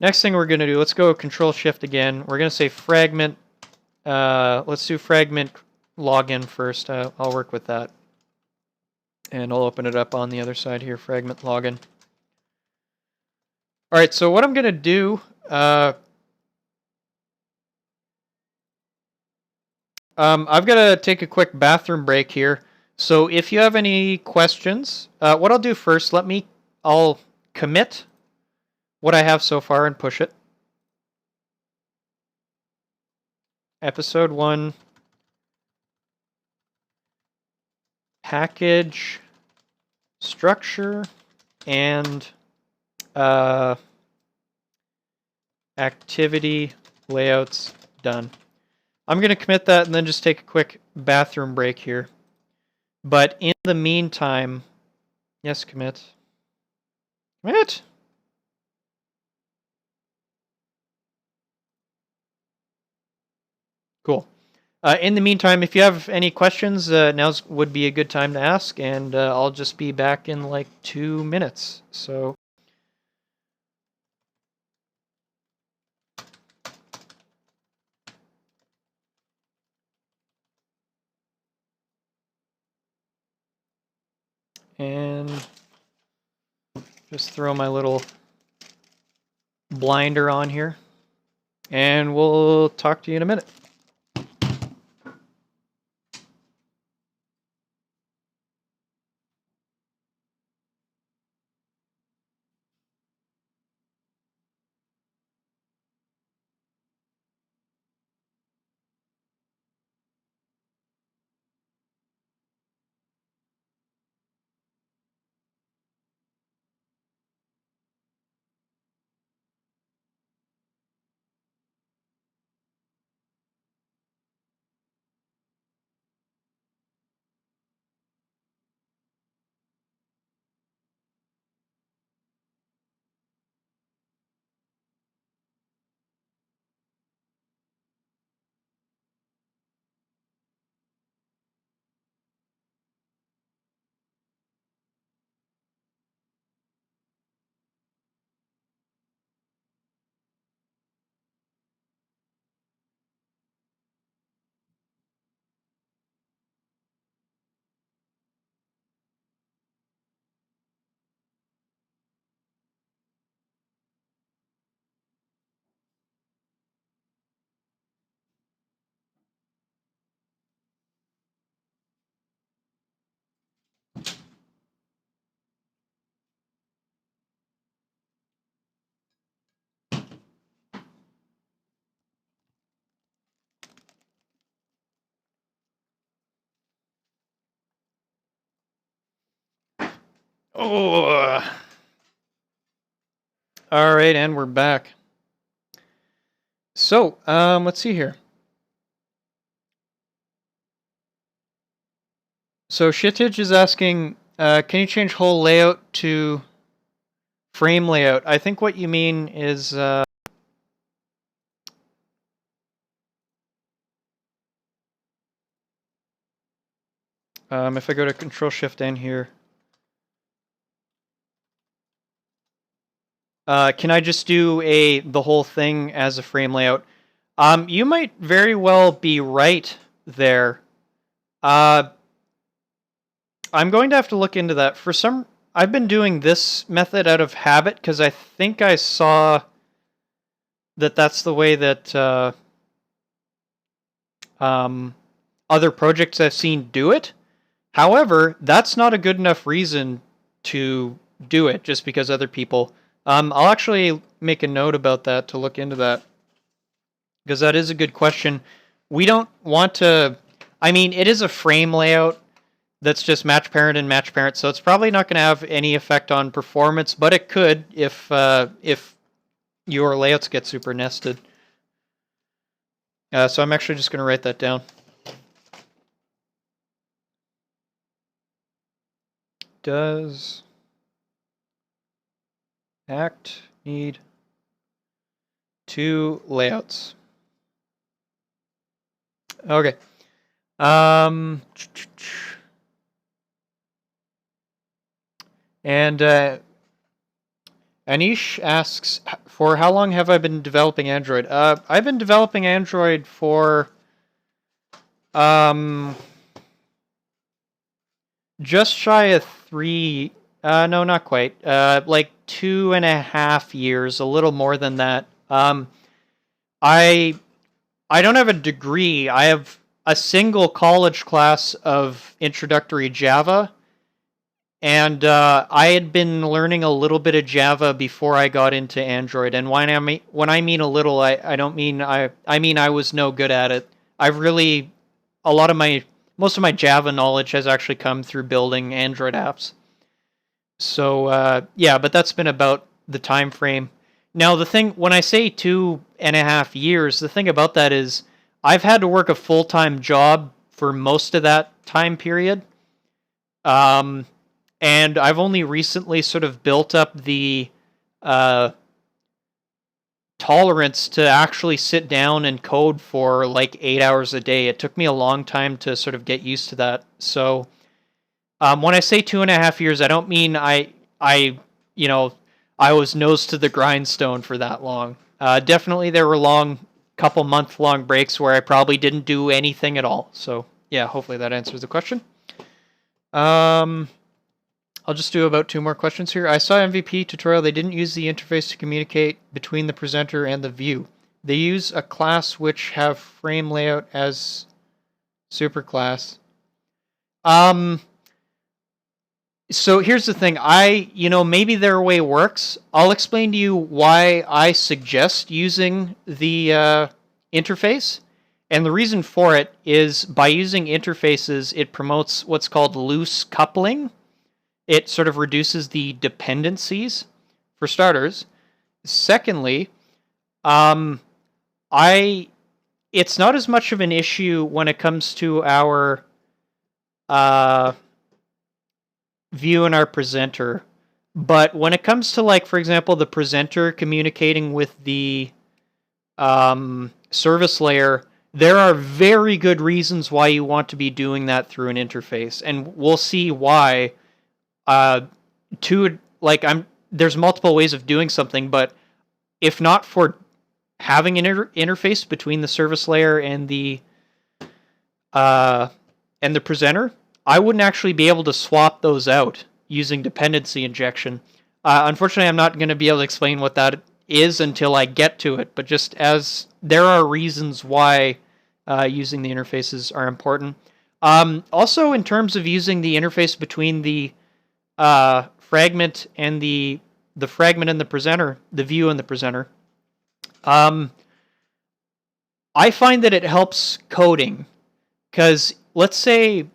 Speaker 1: Next thing we're going to do, let's go Control Shift again. We're going to say fragment. Let's do fragment login first. I'll work with that. And I'll open it up on the other side here, fragment login. All right, so what I'm going to do, I've got to take a quick bathroom break here. So if you have any questions, what I'll do first, I'll commit what I have so far and push it. Episode 1, package, structure, and activity layouts done. I'm going to commit that and then just take a quick bathroom break here. But in the meantime, yes, commit. Commit. Cool. In the meantime, if you have any questions, now would be a good time to ask, and I'll just be back in like 2 minutes. So. And just throw my little blinder on here, and we'll talk to you in a minute. Oh. All right, and we're back. So, let's see here. So Shittich is asking, can you change whole layout to frame layout? I think what you mean is, if I go to Control Shift N here, can I just do the whole thing as a frame layout? You might very well be right there. I'm going to have to look into that. I've been doing this method out of habit because I think I saw that that's the way that other projects I've seen do it. However, that's not a good enough reason to do it just because other people. I'll actually make a note about that to look into that because that is a good question. We don't want to. I mean, it is a frame layout that's just match parent and match parent, so it's probably not going to have any effect on performance, but it could if your layouts get super nested. So I'm actually just going to write that down. Does act need 2 layouts? Okay. And Anish asks, for how long have I been developing Android? I've been developing Android for just shy of 3. No, not quite. Like 2.5 years, a little more than that. I don't have a degree. I have a single college class of introductory Java, and I had been learning a little bit of Java before I got into Android. And when I mean a little, I don't mean I mean I was no good at it. I've really most of my Java knowledge has actually come through building Android apps. So yeah, but that's been about the time frame. Now the thing, when I say 2.5 years, the thing about that is I've had to work a full-time job for most of that time period. And I've only recently sort of built up the tolerance to actually sit down and code for like 8 hours a day. It took me a long time to sort of get used to that. So when I say 2.5 years, I don't mean you know, I was nose to the grindstone for that long. Definitely, there were couple month-long breaks where I probably didn't do anything at all. So yeah, hopefully that answers the question. I'll just do about 2 more questions here. I saw MVP tutorial. They didn't use the interface to communicate between the presenter and the view. They use a class which have frame layout as superclass. So here's the thing. Maybe their way works. I'll explain to you why I suggest using the interface. And the reason for it is by using interfaces, it promotes what's called loose coupling. It sort of reduces the dependencies, for starters. Secondly, it's not as much of an issue when it comes to our view and our presenter. But when it comes to, like, for example, the presenter communicating with the service layer, there are very good reasons why you want to be doing that through an interface. And we'll see why. There's multiple ways of doing something, but if not for having an interface between the service layer and the presenter, I wouldn't actually be able to swap those out using dependency injection. Unfortunately, I'm not going to be able to explain what that is until I get to it, but just as there are reasons why using the interfaces are important. Also, in terms of using the interface between the fragment and the fragment and the presenter, the view and the presenter, I find that it helps coding. Because let's say,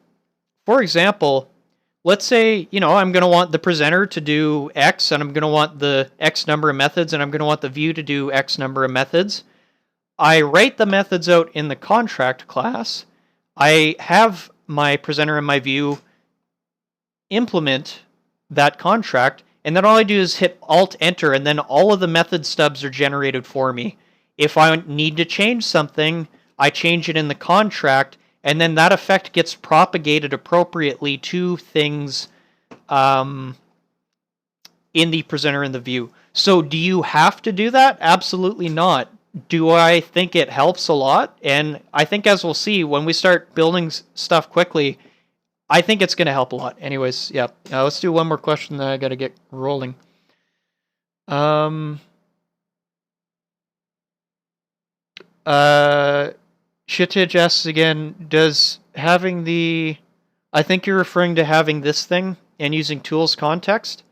Speaker 1: for example, I'm going to want the presenter to do X, and I'm going to want the X number of methods, and I'm going to want the view to do X number of methods. I write the methods out in the contract class. I have my presenter and my view implement that contract, and then all I do is hit Alt-Enter, and then all of the method stubs are generated for me. If I need to change something, I change it in the contract, and then that effect gets propagated appropriately to things in the presenter and the view. So do you have to do that? Absolutely not. Do I think it helps a lot? And I think, as we'll see, when we start building stuff quickly, I think it's going to help a lot. Anyways, yeah. Let's do one more question, then I got to get rolling. Shittage asks again, does having I think you're referring to having this thing and using tools context.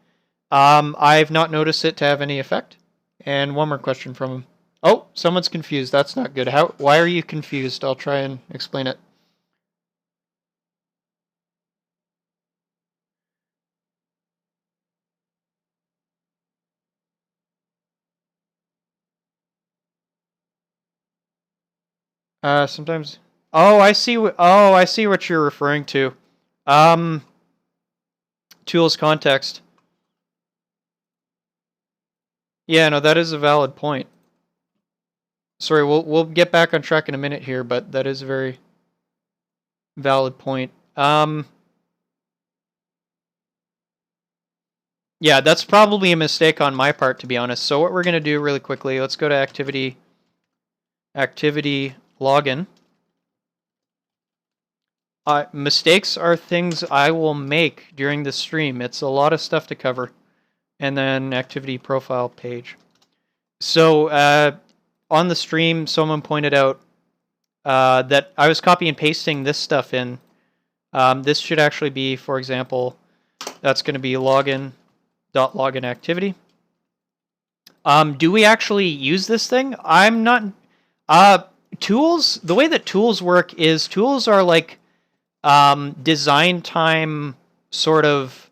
Speaker 1: I've not noticed it to have any effect. And one more question from him. Oh, someone's confused. That's not good. Why are you confused? I'll try and explain it. Sometimes. Oh, I see. I see what you're referring to. Tools context. Yeah, no, that is a valid point. Sorry, we'll get back on track in a minute here, but that is a very valid point. Yeah, that's probably a mistake on my part, to be honest. So what we're going to do really quickly, let's go to activity login. Mistakes are things I will make during the stream. It's a lot of stuff to cover. And then activity profile page. So on the stream, someone pointed out that I was copy and pasting this stuff in. This should actually be, for example, that's going to be login.login activity. Do we actually use this thing? I'm not. Tools. The way that tools work is tools are like design time sort of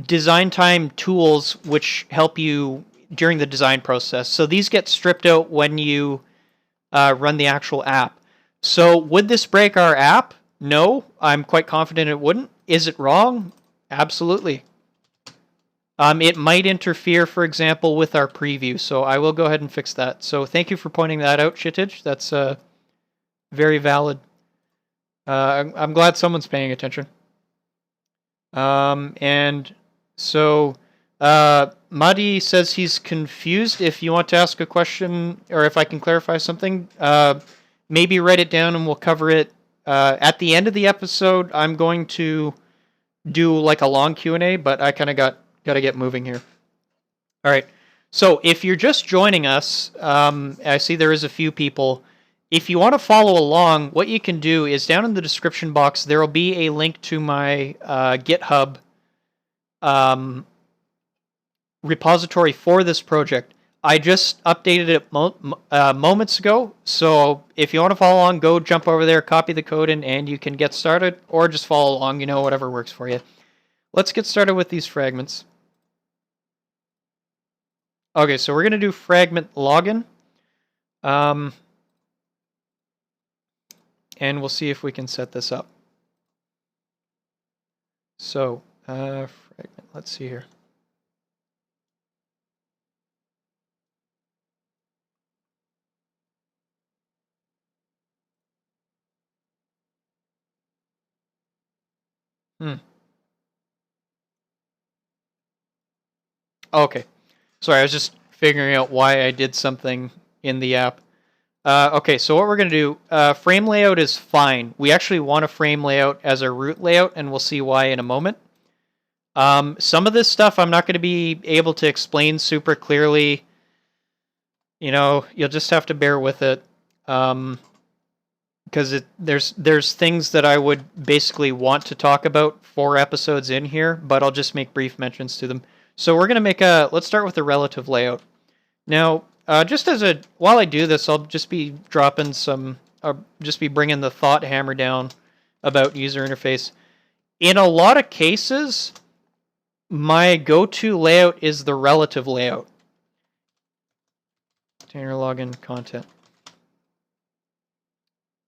Speaker 1: design time tools which help you during the design process. So these get stripped out when you run the actual app. So would this break our app? No, I'm quite confident it wouldn't. Is it wrong? Absolutely. It might interfere, for example, with our preview, so I will go ahead and fix that. So thank you for pointing that out, Shittage. That's very valid. I'm glad someone's paying attention. And so Madi says he's confused. If you want to ask a question or if I can clarify something, maybe write it down and we'll cover it at the end of the episode. I'm going to do like a long Q&A, but I kind of got to get moving here. All right. So if you're just joining us, I see there is a few people. If you want to follow along, what you can do is down in the description box, there will be a link to my GitHub repository for this project. I just updated it moments ago, so if you want to follow along, go jump over there, copy the code, and you can get started, or just follow along, whatever works for you. Let's get started with these fragments. Okay, so we're going to do fragment login. And we'll see if we can set this up. So, fragment, let's see here. Okay. Sorry, I was just figuring out why I did something in the app. Okay, so what we're going to do, frame layout is fine. We actually want a frame layout as a root layout, and we'll see why in a moment. Some of this stuff I'm not going to be able to explain super clearly. You'll just have to bear with it. Because there's things that I would basically want to talk about 4 episodes in here, but I'll just make brief mentions to them. So we're going to let's start with the relative layout. Now, while I do this, I'll just be dropping just be bringing the thought hammer down about user interface. In a lot of cases, my go-to layout is the relative layout. Container login content.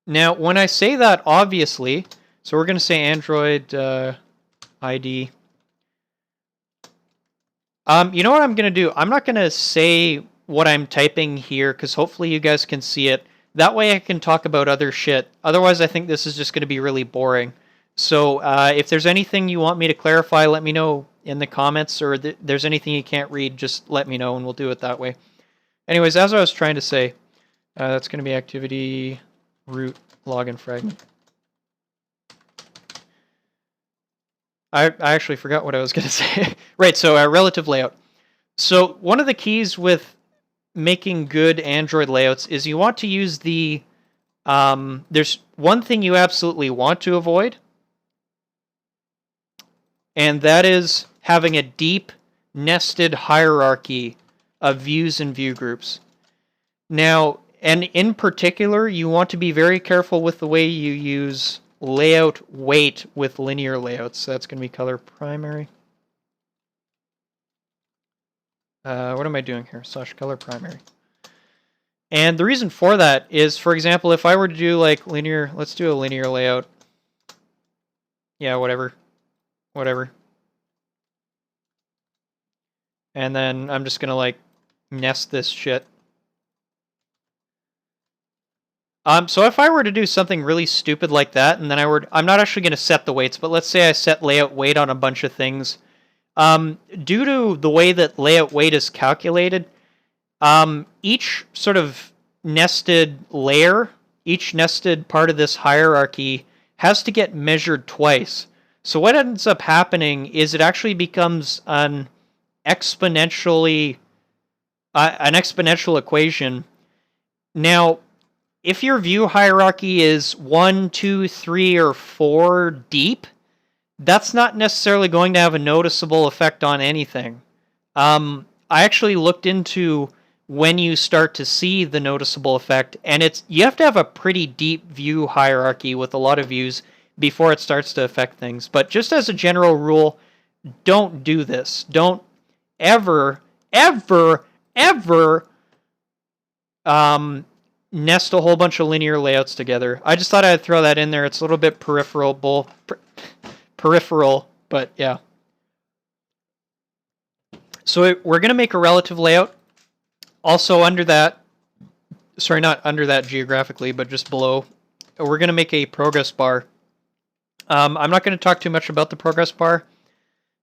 Speaker 1: Now, when I say that, obviously, so we're going to say Android ID. You know what I'm going to do? I'm not going to say what I'm typing here because hopefully you guys can see it. That way I can talk about other shit. Otherwise, I think this is just going to be really boring. So if there's anything you want me to clarify, let me know in the comments, or there's anything you can't read, just let me know and we'll do it that way. Anyways, as I was trying to say, that's going to be activity root login fragment. I actually forgot what I was going to say. Right, so relative layout. So one of the keys with making good Android layouts is you want to use the... there's one thing you absolutely want to avoid, and that is having a deep, nested hierarchy of views and view groups. Now, and in particular, you want to be very careful with the way you use layout weight with linear layouts. So that's going to be color primary. What am I doing here? / color primary. And the reason for that is, for example, if I were to do like linear, let's do a linear layout. Yeah, whatever. And then I'm just going to like nest this shit. So if I were to do something really stupid like that, and then I'm not actually going to set the weights, but let's say I set layout weight on a bunch of things. Due to the way that layout weight is calculated, each sort of nested layer, each nested part of this hierarchy has to get measured twice. So what ends up happening is it actually becomes exponentially an exponential equation. Now, if your view hierarchy is 1, 2, 3, or 4 deep, that's not necessarily going to have a noticeable effect on anything. I actually looked into when you start to see the noticeable effect, and you have to have a pretty deep view hierarchy with a lot of views before it starts to affect things. But just as a general rule, don't do this. Don't ever, ever, ever nest a whole bunch of linear layouts together. I just thought I'd throw that in there. It's a little bit peripheral, but yeah. So we're going to make a relative layout. Also under that, sorry, not under that geographically, but just below, we're going to make a progress bar. I'm not going to talk too much about the progress bar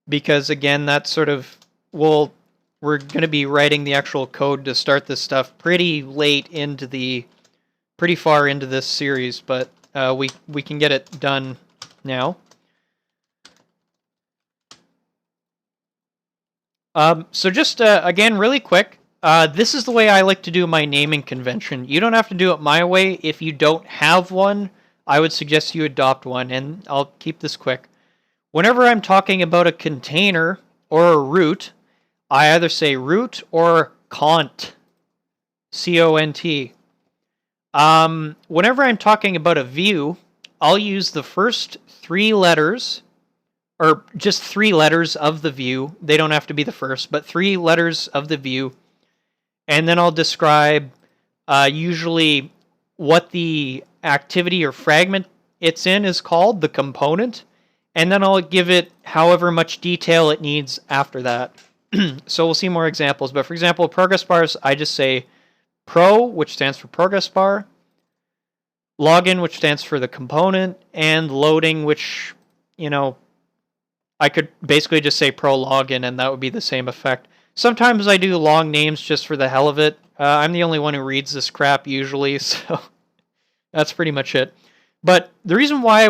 Speaker 1: because, again, that's sort of, we're going to be writing the actual code to start this stuff pretty far into this series, but we can get it done now. So just, again, really quick, this is the way I like to do my naming convention. You don't have to do it my way. If you don't have one, I would suggest you adopt one, and I'll keep this quick. Whenever I'm talking about a container or a root, I either say root or cont, C-O-N-T. Whenever I'm talking about a view, I'll use the first 3 letters, or just 3 letters of the view. They don't have to be the first, but 3 letters of the view. And then I'll describe usually what the activity or fragment it's in is called, the component. And then I'll give it however much detail it needs after that. So we'll see more examples. But for example, progress bars, I just say pro, which stands for progress bar, login, which stands for the component, and loading, which, I could basically just say pro login, and that would be the same effect. Sometimes I do long names just for the hell of it. I'm the only one who reads this crap usually, so that's pretty much it. But the reason why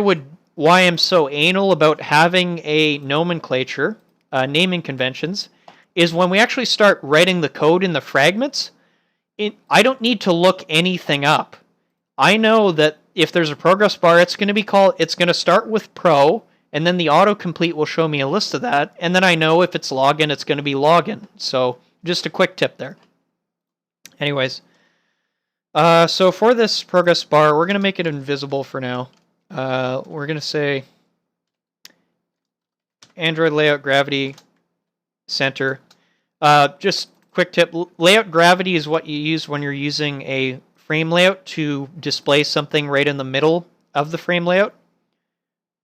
Speaker 1: I'm so anal about having a nomenclature, naming conventions, is when we actually start writing the code in the fragments, I don't need to look anything up. I know that if there's a progress bar, it's going to start with pro, and then the autocomplete will show me a list of that, and then I know if it's login, it's going to be login. So just a quick tip there. Anyways, so for this progress bar, we're going to make it invisible for now. We're going to say Android layout gravity center. Just quick tip, layout gravity is what you use when you're using a frame layout to display something right in the middle of the frame layout.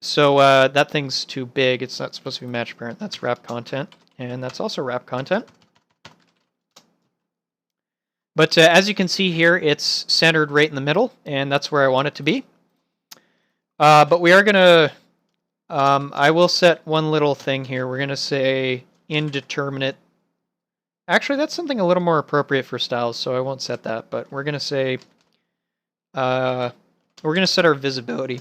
Speaker 1: So that thing's too big. It's not supposed to be match parent. That's wrap content, and that's also wrap content. But as you can see here, it's centered right in the middle, and that's where I want it to be. But we are going to, I will set one little thing here. We're going to say indeterminate. Actually, that's something a little more appropriate for styles, so I won't set that. But we're going to say, we're going to set our visibility.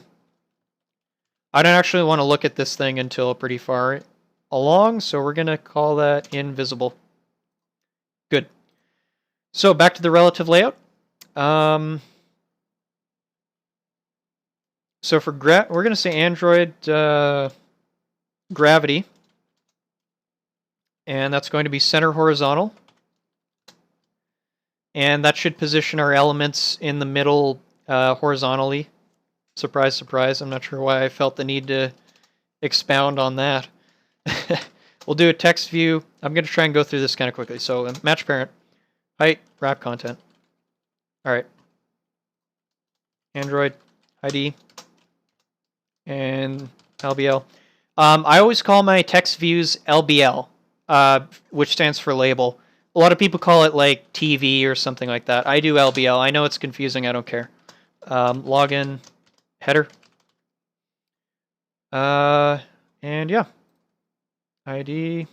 Speaker 1: I don't actually want to look at this thing until pretty far along, so we're going to call that invisible. Good. So back to the relative layout. So for we're going to say Android gravity, and that's going to be center horizontal. And that should position our elements in the middle horizontally. Surprise, surprise. I'm not sure why I felt the need to expound on that. We'll do a text view. I'm going to try and go through this kind of quickly. So match parent, height, wrap content. All right. Android, ID, and LBL. I always call my text views LBL, which stands for label. A lot of people call it like TV or something like that. I do LBL. I know it's confusing. I don't care. login header. And yeah, ID,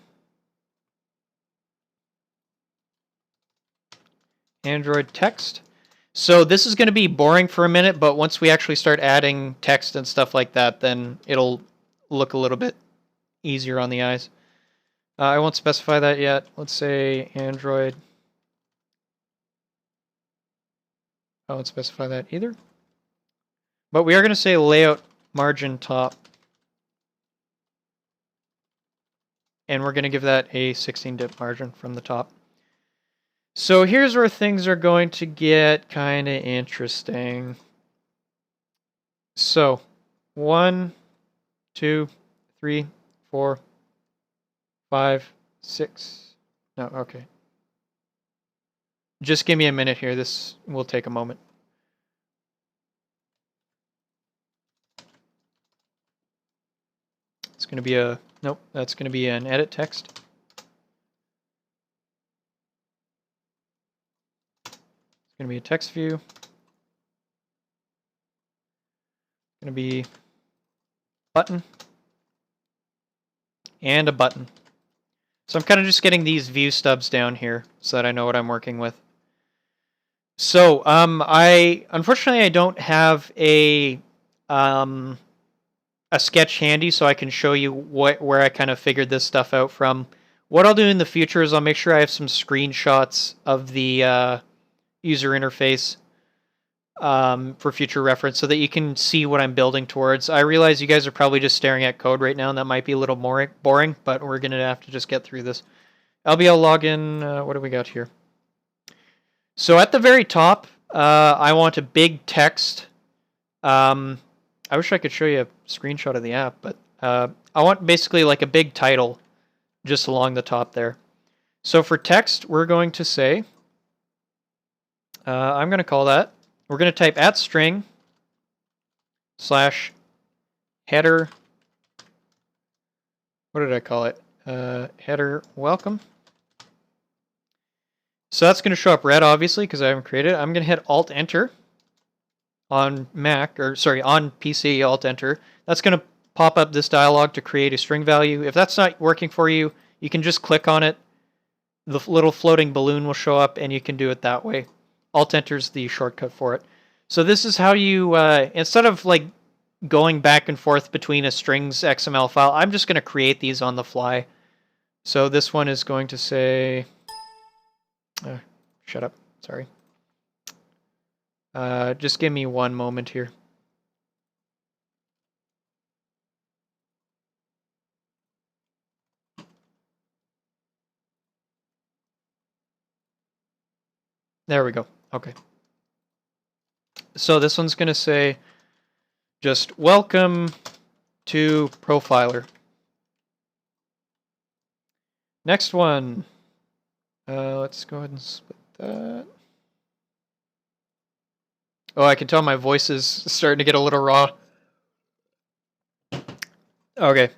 Speaker 1: Android text. So this is going to be boring for a minute, but once we actually start adding text and stuff like that, then it'll look a little bit easier on the eyes. I won't specify that yet. Let's say Android. I won't specify that either. But we are going to say layout margin top. And we're going to give that a 16-dip margin from the top. So here's where things are going to get kind of interesting. So 1, 2, 3, 4, 5, 6. No, okay. Just give me a minute here. This will take a moment. It's going to be a, nope, that's going to be an edit text. It's going to be a text view. It's going to be button and a button. So I'm kind of just getting these view stubs down here so that I know what I'm working with. So unfortunately I don't have a sketch handy so I can show you where I kind of figured this stuff out from. What I'll do in the future is I'll make sure I have some screenshots of the user interface for future reference so that you can see what I'm building towards. I realize you guys are probably just staring at code right now and that might be a little more boring, but we're going to have to just get through this. LBL login, what do we got here? So at the very top, I want a big text. I wish I could show you a screenshot of the app, but I want basically like a big title just along the top there. So for text, we're going to say, I'm going to call that, we're going to type @string / header, what did I call it? Header welcome. So that's going to show up red, obviously, because I haven't created it. I'm going to hit Alt-Enter on Mac, or sorry, on PC, Alt-Enter. That's going to pop up this dialog to create a string value. If that's not working for you, you can just click on it. The little floating balloon will show up, and you can do it that way. Alt-Enter is the shortcut for it. So this is how you, instead of like going back and forth between a strings XML file, I'm just going to create these on the fly. So this one is going to say... shut up. Sorry. Just give me one moment here. There we go. Okay. So this one's going to say just welcome to Profiler. Next one. Let's go ahead and split that. Oh, I can tell my voice is starting to get a little raw. Okay.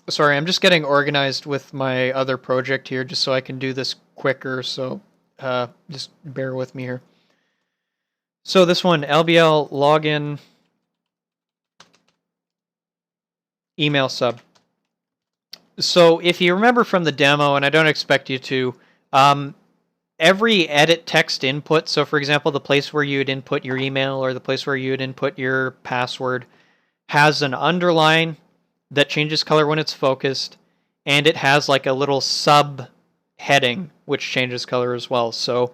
Speaker 1: Sorry, I'm just getting organized with my other project here just so I can do this quicker, so just bear with me here. So this one, LBL login email sub. So if you remember from the demo, and I don't expect you to, every edit text input, so for example, the place where you would input your email or the place where you would input your password, has an underline that changes color when it's focused, and it has like a little sub heading which changes color as well. So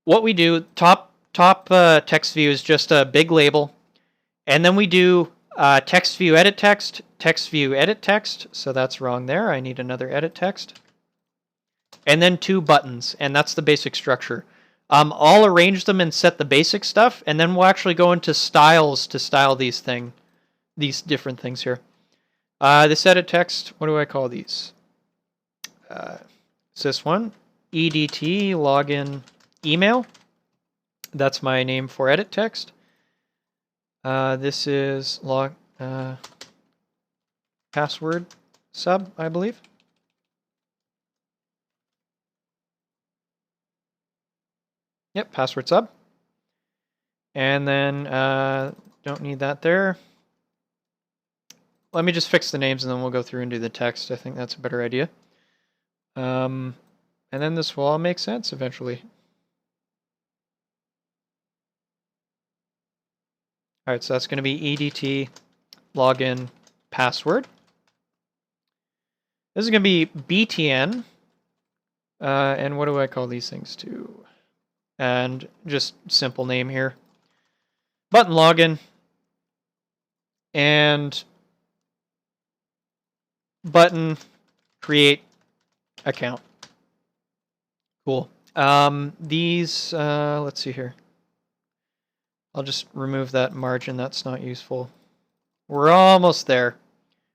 Speaker 1: what we do, top text view is just a big label, and then we do text view edit text, text view edit text. So that's wrong there. I need another edit text. And then 2 buttons, and that's the basic structure. I'll arrange them and set the basic stuff, and then we'll actually go into styles to style these different things here. This edit text, what do I call these? It's this one, EDT login email. That's my name for edit text. This is password sub, I believe. Yep, password sub. And then don't need that there. Let me just fix the names and then we'll go through and do the text. I think that's a better idea. And then this will all make sense eventually. All right, so that's going to be EDT login password. This is going to be BTN. And what do I call these things too? And just simple name here. Button login. And button create account. Cool. These, let's see here. I'll just remove that margin. That's not useful. We're almost there.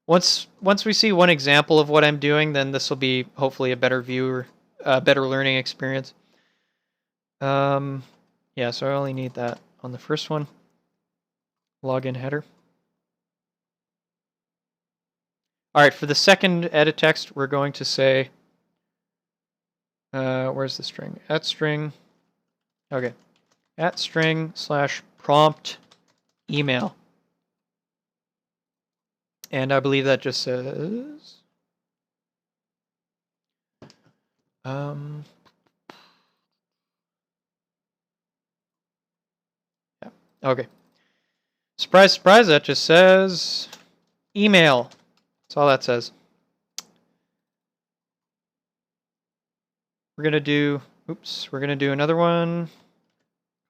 Speaker 1: Once we see one example of what I'm doing, then this will be hopefully a better viewer, better learning experience. Yeah, so I only need that on the first one. Login header. All right, for the second edit text, we're going to say, where's the string? At string, okay. At string / prompt email. And I believe that just says, yeah. Okay. Surprise, surprise, that just says email. That's all that says. We're gonna do, we're gonna do another one.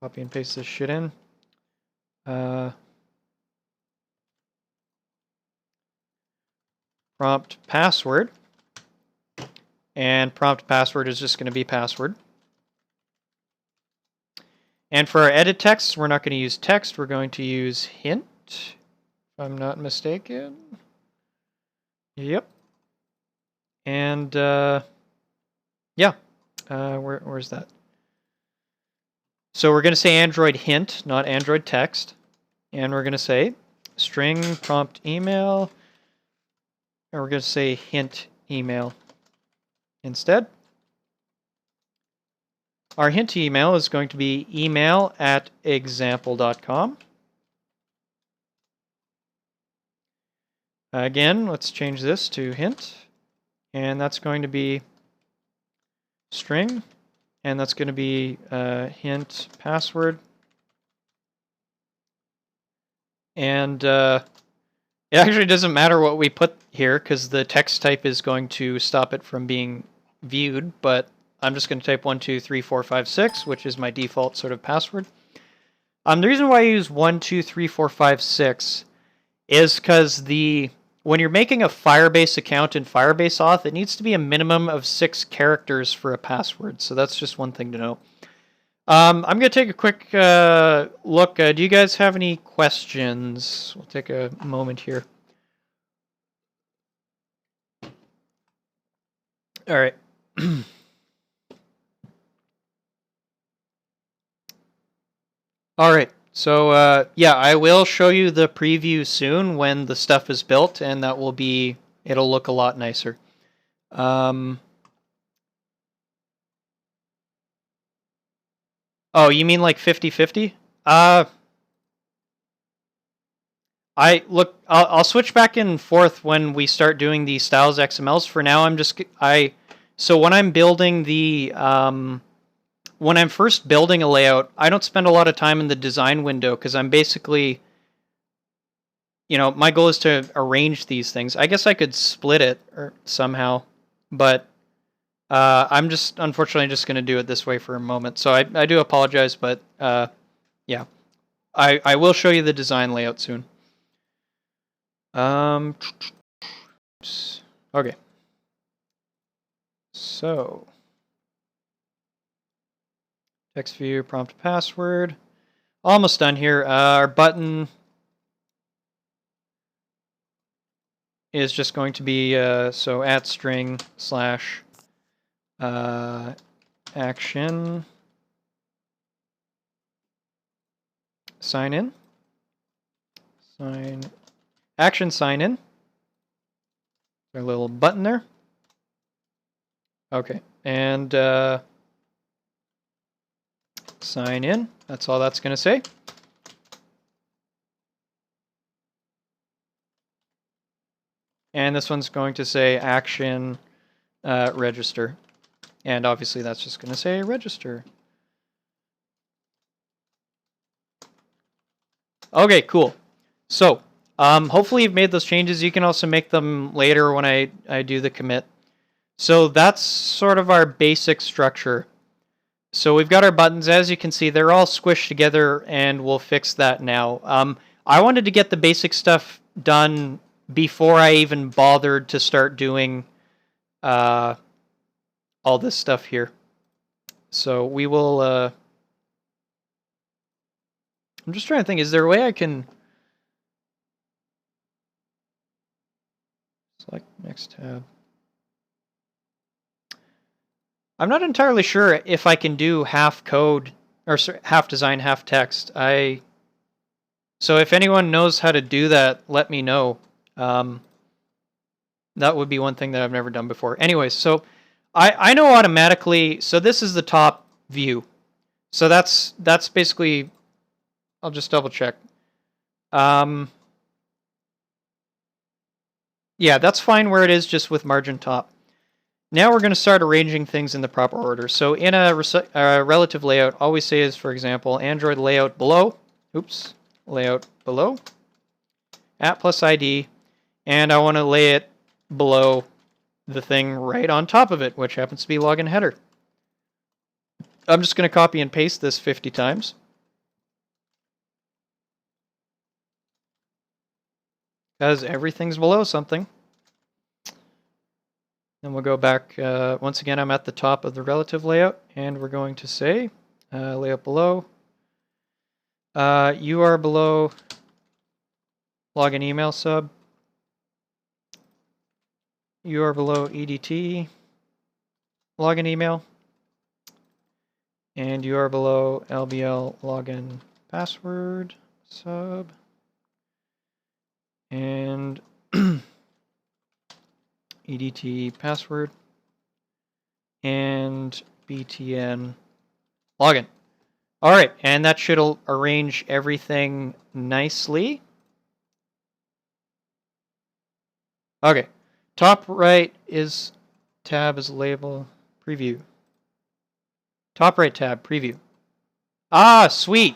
Speaker 1: Copy and paste this shit in. Prompt password. And prompt password is just gonna be password. And for our edit text, we're not going to use text. We're going to use hint, if I'm not mistaken. Yep. And yeah, where's that? So we're going to say Android hint, not Android text. And we're going to say string prompt email. And we're going to say hint email instead. Our hint email is going to be email@example.com. Again, let's change this to hint. And that's going to be string. And that's going to be hint password. And it actually doesn't matter what we put here because the text type is going to stop it from being viewed. But I'm just going to type 1, 2, 3, 4, 5, 6, which is my default sort of password. The reason why I use 1, 2, 3, 4, 5, 6 is because when you're making a Firebase account in Firebase Auth, it needs to be a minimum of 6 characters for a password. So that's just one thing to know. I'm going to take a quick look. Do you guys have any questions? We'll take a moment here. All right. All right. So yeah, I will show you the preview soon when the stuff is built, and that will be, it'll look a lot nicer. Oh, you mean like 50-50? I'll switch back and forth when we start doing the styles XMLs. For now, so when I'm building when I'm first building a layout, I don't spend a lot of time in the design window because I'm basically, my goal is to arrange these things. I guess I could split it or somehow, but I'm just unfortunately just going to do it this way for a moment. So I do apologize, but yeah, I will show you the design layout soon. Okay. So text view, prompt password. Almost done here. Our button is just going to be so at string / action sign in. Action sign in. A little button there. / Okay. And sign in. That's all that's going to say. And this one's going to say action register. And obviously that's just going to say register. Okay, cool. So hopefully you've made those changes. You can also make them later when I do the commit. So that's sort of our basic structure. So we've got our buttons. As you can see, they're all squished together, and we'll fix that now. I wanted to get the basic stuff done before I even bothered to start doing all this stuff here. So we will... I'm just trying to think, is there a way I can... Select next tab. I'm not entirely sure if I can do half code, or half design, half text. So if anyone knows how to do that, let me know. That would be one thing that I've never done before. Anyways, so I know automatically, so this is the top view. So that's basically, I'll just double check. Yeah, that's fine where it is, just with margin top. Now we're going to start arranging things in the proper order. So in a relative layout, all we say is, for example, Android layout below. Oops, layout below. @+ID. And I want to lay it below the thing right on top of it, which happens to be login header. I'm just going to copy and paste this 50 times. Because everything's below something. And we'll go back, once again, I'm at the top of the relative layout, and we're going to say, layout below, you are below login email sub, you are below EDT login email, and you are below LBL login password sub, and EDT password, and BTN login. All right, and that should arrange everything nicely. Okay, top right is tab is label preview. Top right tab preview. Ah, sweet,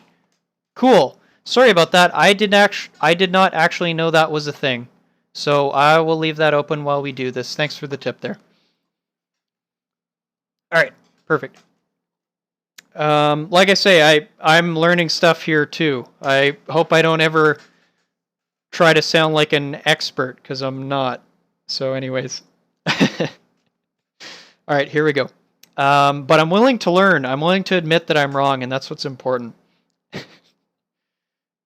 Speaker 1: cool. Sorry about that. I did not actually know that was a thing. So I will leave that open while we do this. Thanks for the tip there. All right, perfect. Like I say, I'm learning stuff here too. I hope I don't ever try to sound like an expert, because I'm not. So anyways. All right, here we go. But I'm willing to learn. I'm willing to admit that I'm wrong, and that's what's important.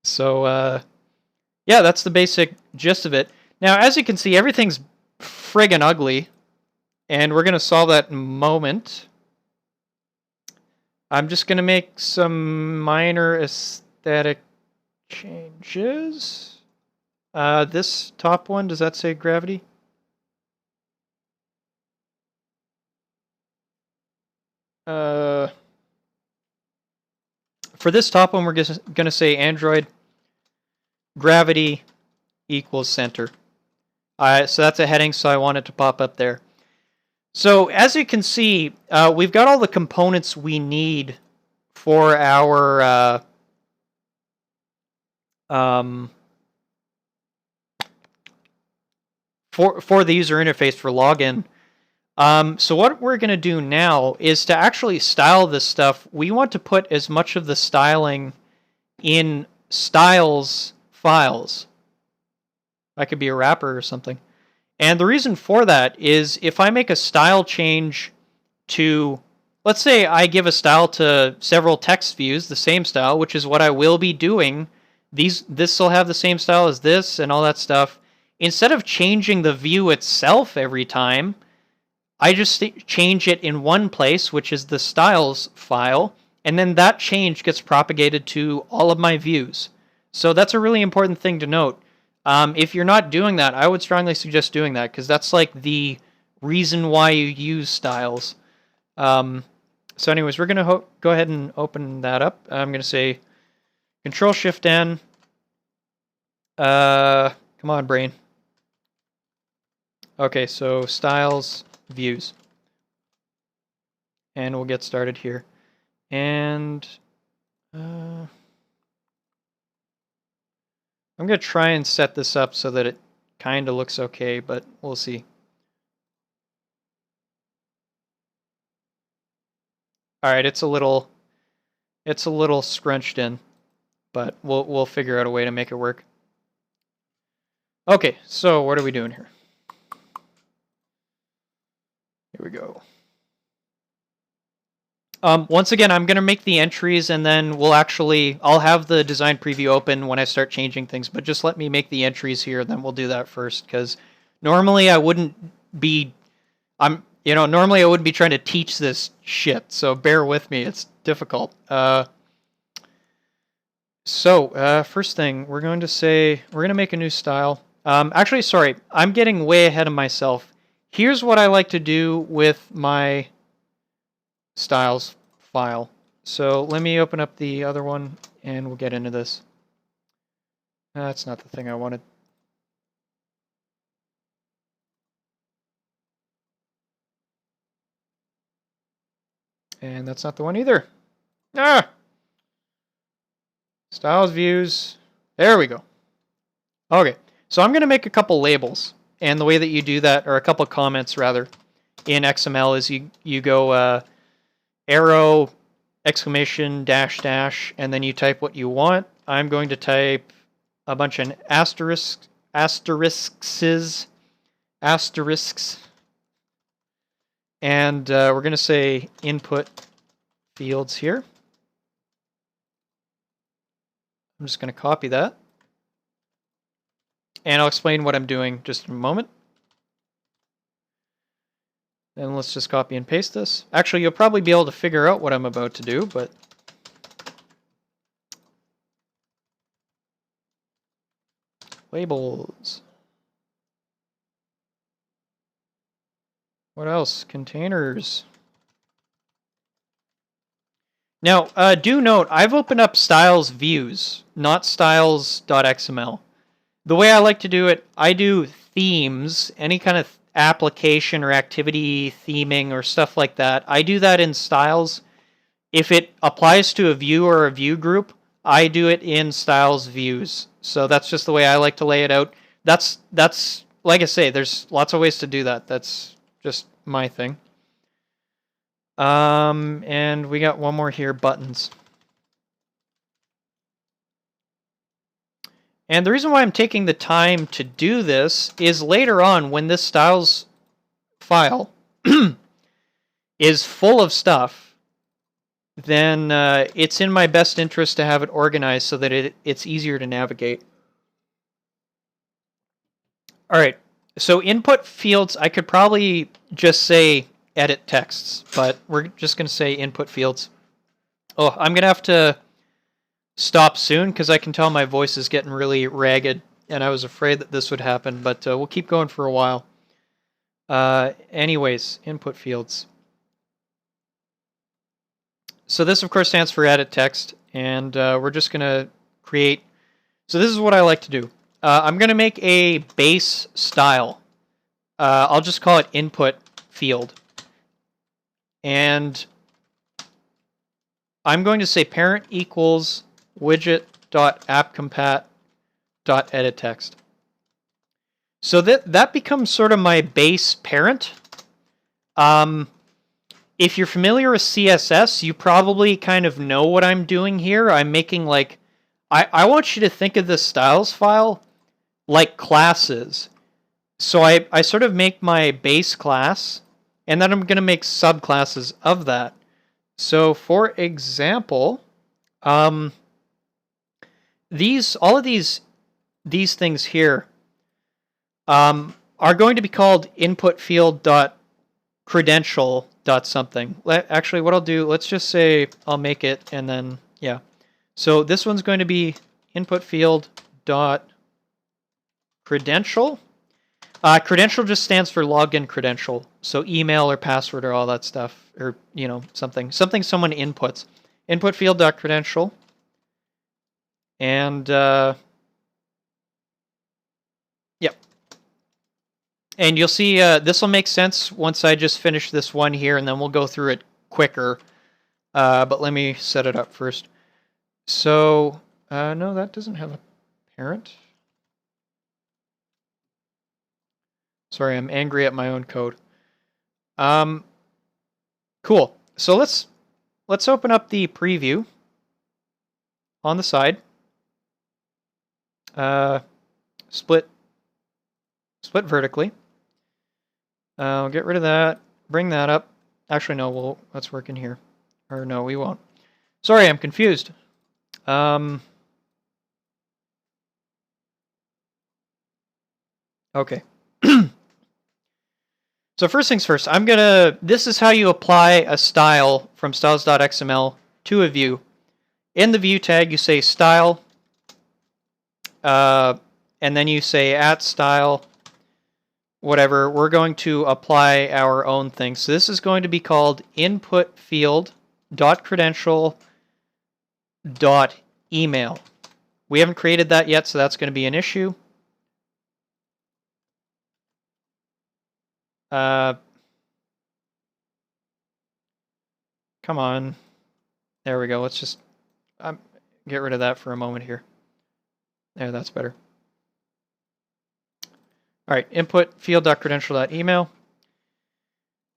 Speaker 1: So, yeah, that's the basic gist of it. Now, as you can see, everything's friggin' ugly, and we're going to solve that in a moment. I'm just going to make some minor aesthetic changes. This top one, does that say gravity? For this top one, we're going to say Android gravity equals center. So that's a heading, so I want it to pop up there. So as you can see, we've got all the components we need for our for the user interface for login. So what we're going to do now is to actually style this stuff. We want to put as much of the styling in styles files. That could be a wrapper or something. And the reason for that is if I make a style change to, let's say I give a style to several text views, the same style, which is what I will be doing. This will have the same style as this and all that stuff. Instead of changing the view itself every time, I just change it in one place, which is the styles file, and then that change gets propagated to all of my views. So that's a really important thing to note. If you're not doing that, I would strongly suggest doing that, because that's like the reason why you use styles. So anyways, we're going to go ahead and open that up. I'm going to say Control-Shift-N. Come on, brain. Okay, so styles, views. And we'll get started here. And I'm going to try and set this up so that it kind of looks okay, but we'll see. All right, it's a little scrunched in, but we'll figure out a way to make it work. Okay, so what are we doing here? Here we go. Once again, I'm going to make the entries, and then I'll have the design preview open when I start changing things, but just let me make the entries here, then we'll do that first, because normally I wouldn't be, normally I wouldn't be trying to teach this shit, so bear with me, it's difficult. First thing, we're going to make a new style. Actually, sorry, I'm getting way ahead of myself. Here's what I like to do with my styles file. So let me open up the other one and we'll get into this. That's not the thing I wanted. And that's not the one either. Ah! Styles, views. There we go. Okay, so I'm going to make a couple labels. And the way that you do that, or a couple comments rather, in XML is you go arrow, exclamation, dash, dash, and then you type what you want. I'm going to type a bunch of asterisks, and we're going to say input fields here. I'm just going to copy that. And I'll explain what I'm doing just in a moment. Then let's just copy and paste this. Actually, you'll probably be able to figure out what I'm about to do, but labels. What else? Containers. Now, do note, I've opened up styles views, not styles.xml. The way I like to do it, I do themes, any kind of application or activity theming or stuff like that. I do that in styles. If it applies to a view or a view group, I do it in styles views. So that's just the way I like to lay it out. That's like I say, there's lots of ways to do that. That's just my thing. And we got one more here, buttons. And the reason why I'm taking the time to do this is later on when this styles file is full of stuff, then it's in my best interest to have it organized so that it's easier to navigate. All right, so input fields, I could probably just say edit texts, but we're just going to say input fields. Oh, I'm going to have to stop soon because I can tell my voice is getting really ragged, and I was afraid that this would happen, but we'll keep going for a while. Anyways, input fields. So this, of course, stands for edit text, and we're just going to create... So this is what I like to do. I'm going to make a base style. I'll just call it input field. And I'm going to say parent equals widget.appcompat.editText. So that becomes sort of my base parent. If you're familiar with CSS, you probably kind of know what I'm doing here. I'm making like, I want you to think of the styles file like classes. So I sort of make my base class, and then I'm going to make subclasses of that. So for example, all of these things here are going to be called input field dot credential dot something. Actually, what I'll do, let's just say I'll make it, and then yeah. So this one's going to be input field dot credential. Credential just stands for login credential. So email or password or all that stuff, or something someone inputs. Input field.credential, and yep. And you'll see this will make sense once I just finish this one here, and then we'll go through it quicker. But let me set it up first. So no, that doesn't have a parent. Sorry, I'm angry at my own code. Cool. So let's open up the preview on the side. Split vertically. I'll get rid of that. Bring that up. Actually, no. Let's work in here. Or no, we won't. Sorry, I'm confused. Okay. So first things first, this is how you apply a style from styles.xml to a view. In the view tag, you say style, and then you say @style, whatever. We're going to apply our own thing. So this is going to be called input field.credential.email. We haven't created that yet, so that's going to be an issue. Come on. There we go. Let's just get rid of that for a moment here. There, that's better. All right, input field.credential.email.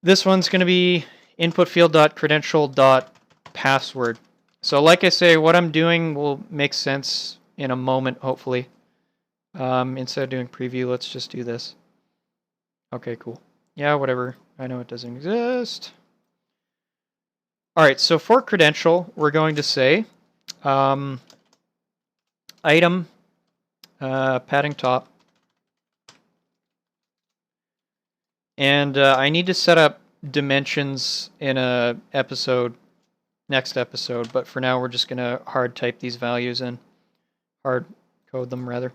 Speaker 1: This one's going to be input field.credential.password. So like I say, what I'm doing will make sense in a moment, hopefully. Instead of doing preview, let's just do this. Okay, cool. Yeah, whatever. I know it doesn't exist. All right, so for credential, we're going to say item padding top. And I need to set up dimensions in next episode, but for now we're just going to hard type these values in. Hard code them, rather.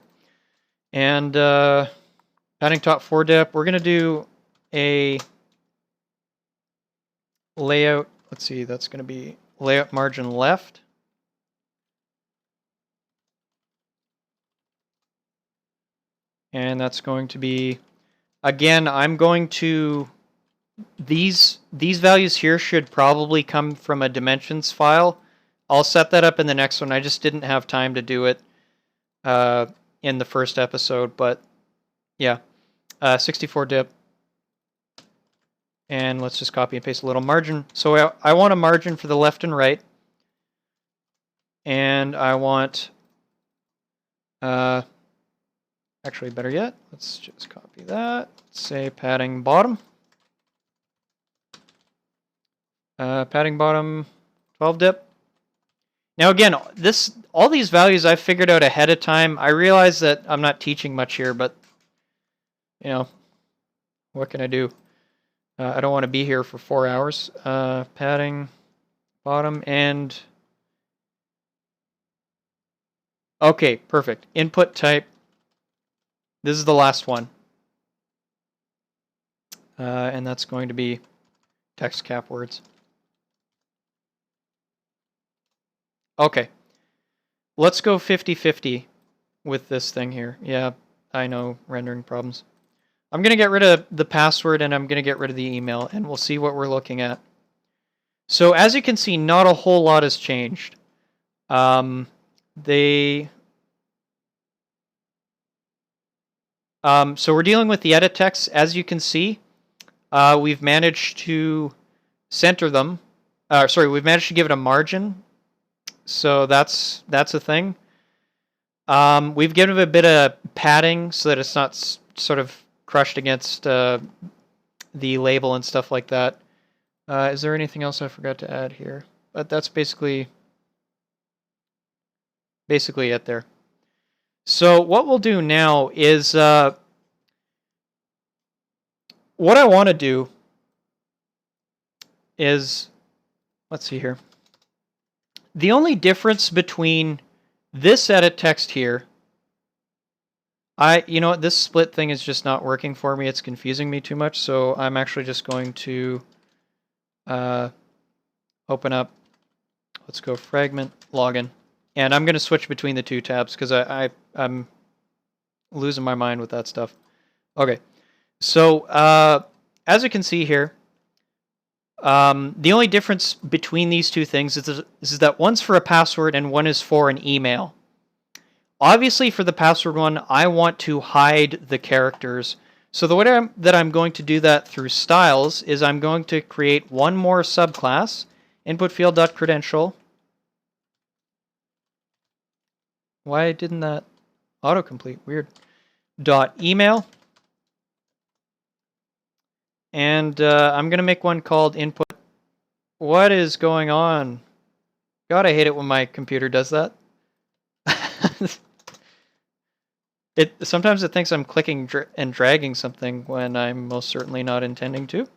Speaker 1: And padding top 4dep, we're going to do a layout. Let's see, that's going to be layout margin left. And that's going to be, again, I'm going to, these values here should probably come from a dimensions file. I'll set that up in the next one. I just didn't have time to do it in the first episode, but yeah, 64 dip. And let's just copy and paste a little margin. So I want a margin for the left and right. And I want, actually better yet, let's just copy that. Say padding bottom. Padding bottom 12 dip. Now again, all these values I figured out ahead of time. I realize that I'm not teaching much here, but what can I do? I don't want to be here for 4 hours. Padding bottom and okay, perfect. Input type. This is the last one. And that's going to be text cap words. Okay. Let's go 50-50 with this thing here. Yeah, I know, rendering problems. I'm going to get rid of the password and I'm going to get rid of the email, and we'll see what we're looking at. So as you can see, not a whole lot has changed. So we're dealing with the edit text. As you can see, we've managed to center them. We've managed to give it a margin. So that's a thing. We've given it a bit of padding so that it's not sort of crushed against the label and stuff like that. Is there anything else I forgot to add here? But that's basically it there. So what we'll do now is what I want to do is, let's see here. The only difference between this edit text here, You know what, this split thing is just not working for me. It's confusing me too much, so I'm actually just going to open up, let's go fragment login. And I'm going to switch between the two tabs because I'm losing my mind with that stuff. Okay, so as you can see here, the only difference between these two things is that one's for a password and one is for an email. Obviously, for the password one, I want to hide the characters. So the way that I'm going to do that through styles is I'm going to create one more subclass, input field.credential. Why didn't that autocomplete? Weird. .email. And I'm going to make one called input. What is going on? God, I hate it when my computer does that. Sometimes it thinks I'm clicking and dragging something when I'm most certainly not intending to.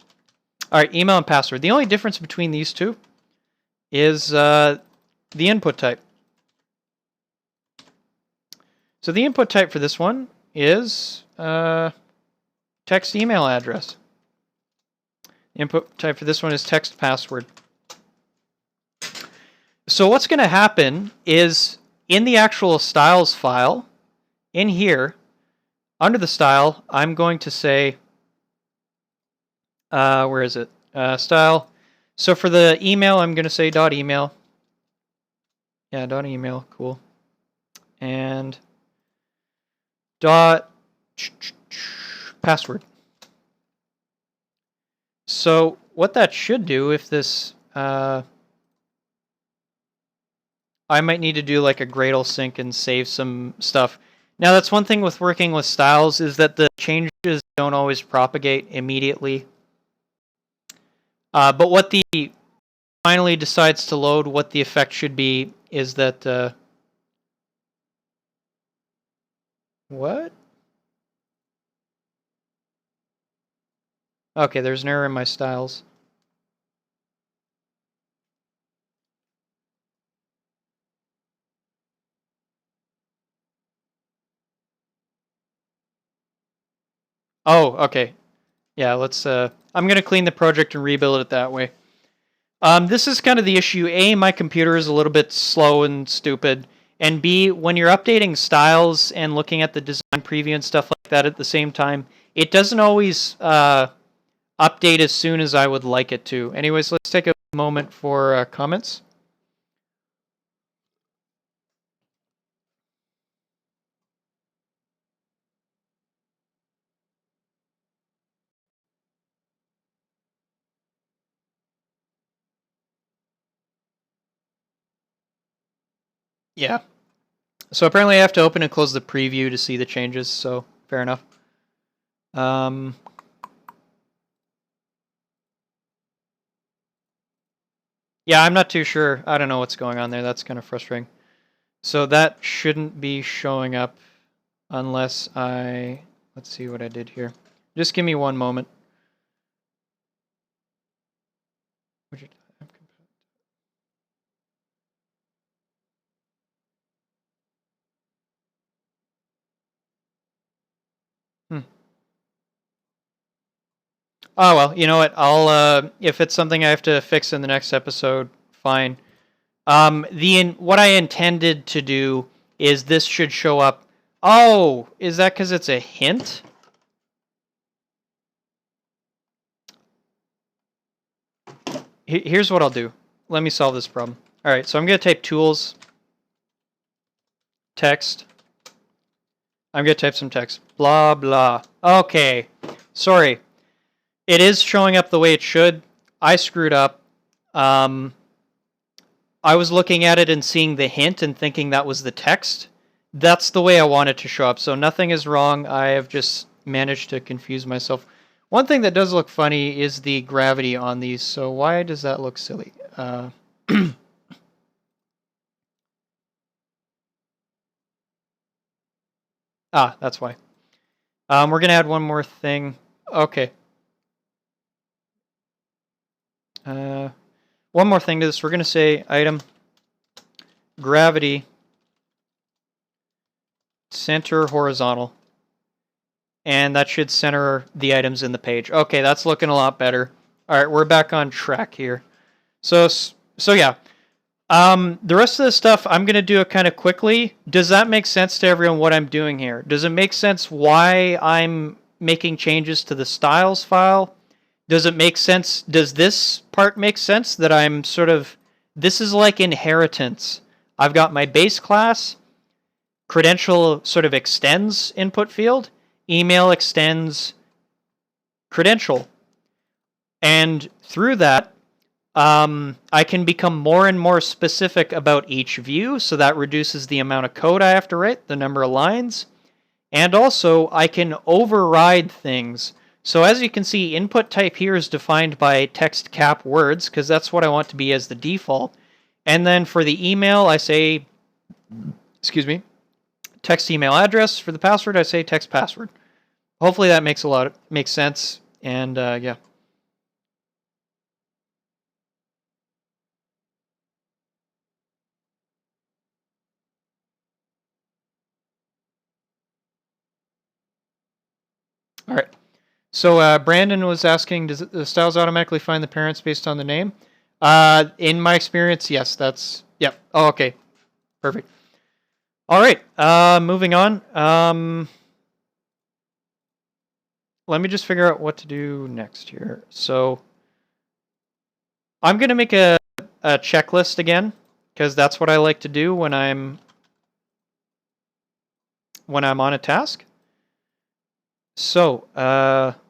Speaker 1: All right, email and password. The only difference between these two is the input type. So the input type for this one is text email address. The input type for this one is text password. So what's going to happen is in the actual styles file, in here, under the style, I'm going to say, where is it? Style. So for the email, I'm going to say .email. Yeah, .email, cool. And password. So what that should do, if this, I might need to do like a Gradle sync and save some stuff. Now that's one thing with working with styles is that the changes don't always propagate immediately. But what the finally decides to load, what the effect should be is that, what? Okay, there's an error in my styles. Oh, okay. Yeah, let's, I'm going to clean the project and rebuild it that way. This is kind of the issue. A, my computer is a little bit slow and stupid. And B, when you're updating styles and looking at the design preview and stuff like that at the same time, it doesn't always update as soon as I would like it to. Anyways, let's take a moment for comments. Yeah. So apparently I have to open and close the preview to see the changes, so fair enough. Yeah, I'm not too sure. I don't know what's going on there. That's kind of frustrating. So that shouldn't be showing up unless I... Let's see what I did here. Just give me one moment. Oh, well, you know what? I'll, if it's something I have to fix in the next episode, fine. What I intended to do is this should show up. Oh, is that because it's a hint? Here's what I'll do. Let me solve this problem. All right, so I'm going to type tools, text. I'm going to type some text. Blah, blah. Okay, sorry. It is showing up the way it should. I screwed up. I was looking at it and seeing the hint and thinking that was the text. That's the way I want it to show up. So nothing is wrong. I have just managed to confuse myself. One thing that does look funny is the gravity on these. So why does that look silly? That's why. We're going to add one more thing. Okay. One more thing to this. We're going to say item gravity center horizontal. and that should center the items in the page. Okay, that's looking a lot better. All right, we're back on track here. So yeah. The rest of the stuff, I'm going to do it kind of quickly. Does that make sense to everyone what I'm doing here? Does it make sense why I'm making changes to the styles file? Does it make sense? Does this part make sense that I'm sort of, this is like inheritance. I've got my base class, credential sort of extends input field, email extends credential. And through that, I can become more and more specific about each view, so that reduces the amount of code I have to write, the number of lines. And also, I can override things. So as you can see, input type here is defined by text cap words, because that's what I want to be as the default. And then for the email, I say, excuse me, text email address. For the password, I say text password. Hopefully that makes sense. And yeah. All right. So Brandon was asking, does the styles automatically find the parents based on the name? In my experience, yes. That's yep. Oh, okay. Perfect. All right. Moving on. Let me just figure out what to do next here. So I'm gonna make a checklist again, because that's what I like to do when I'm on a task. So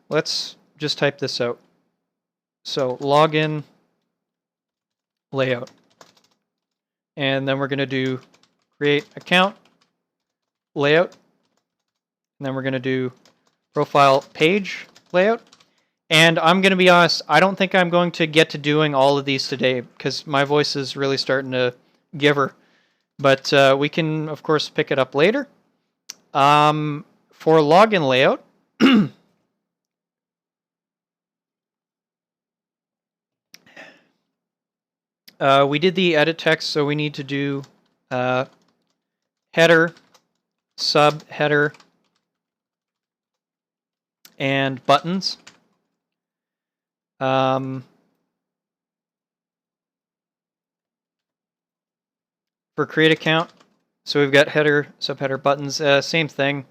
Speaker 1: let's just type this out. So login layout. And then we're going to do create account layout. And then we're going to do profile page layout. And I'm going to be honest, I don't think I'm going to get to doing all of these today because my voice is really starting to give her. But we can, of course, pick it up later. For login layout, we did the edit text, so we need to do header, subheader, and buttons. For create account, so we've got header, subheader, buttons, same thing.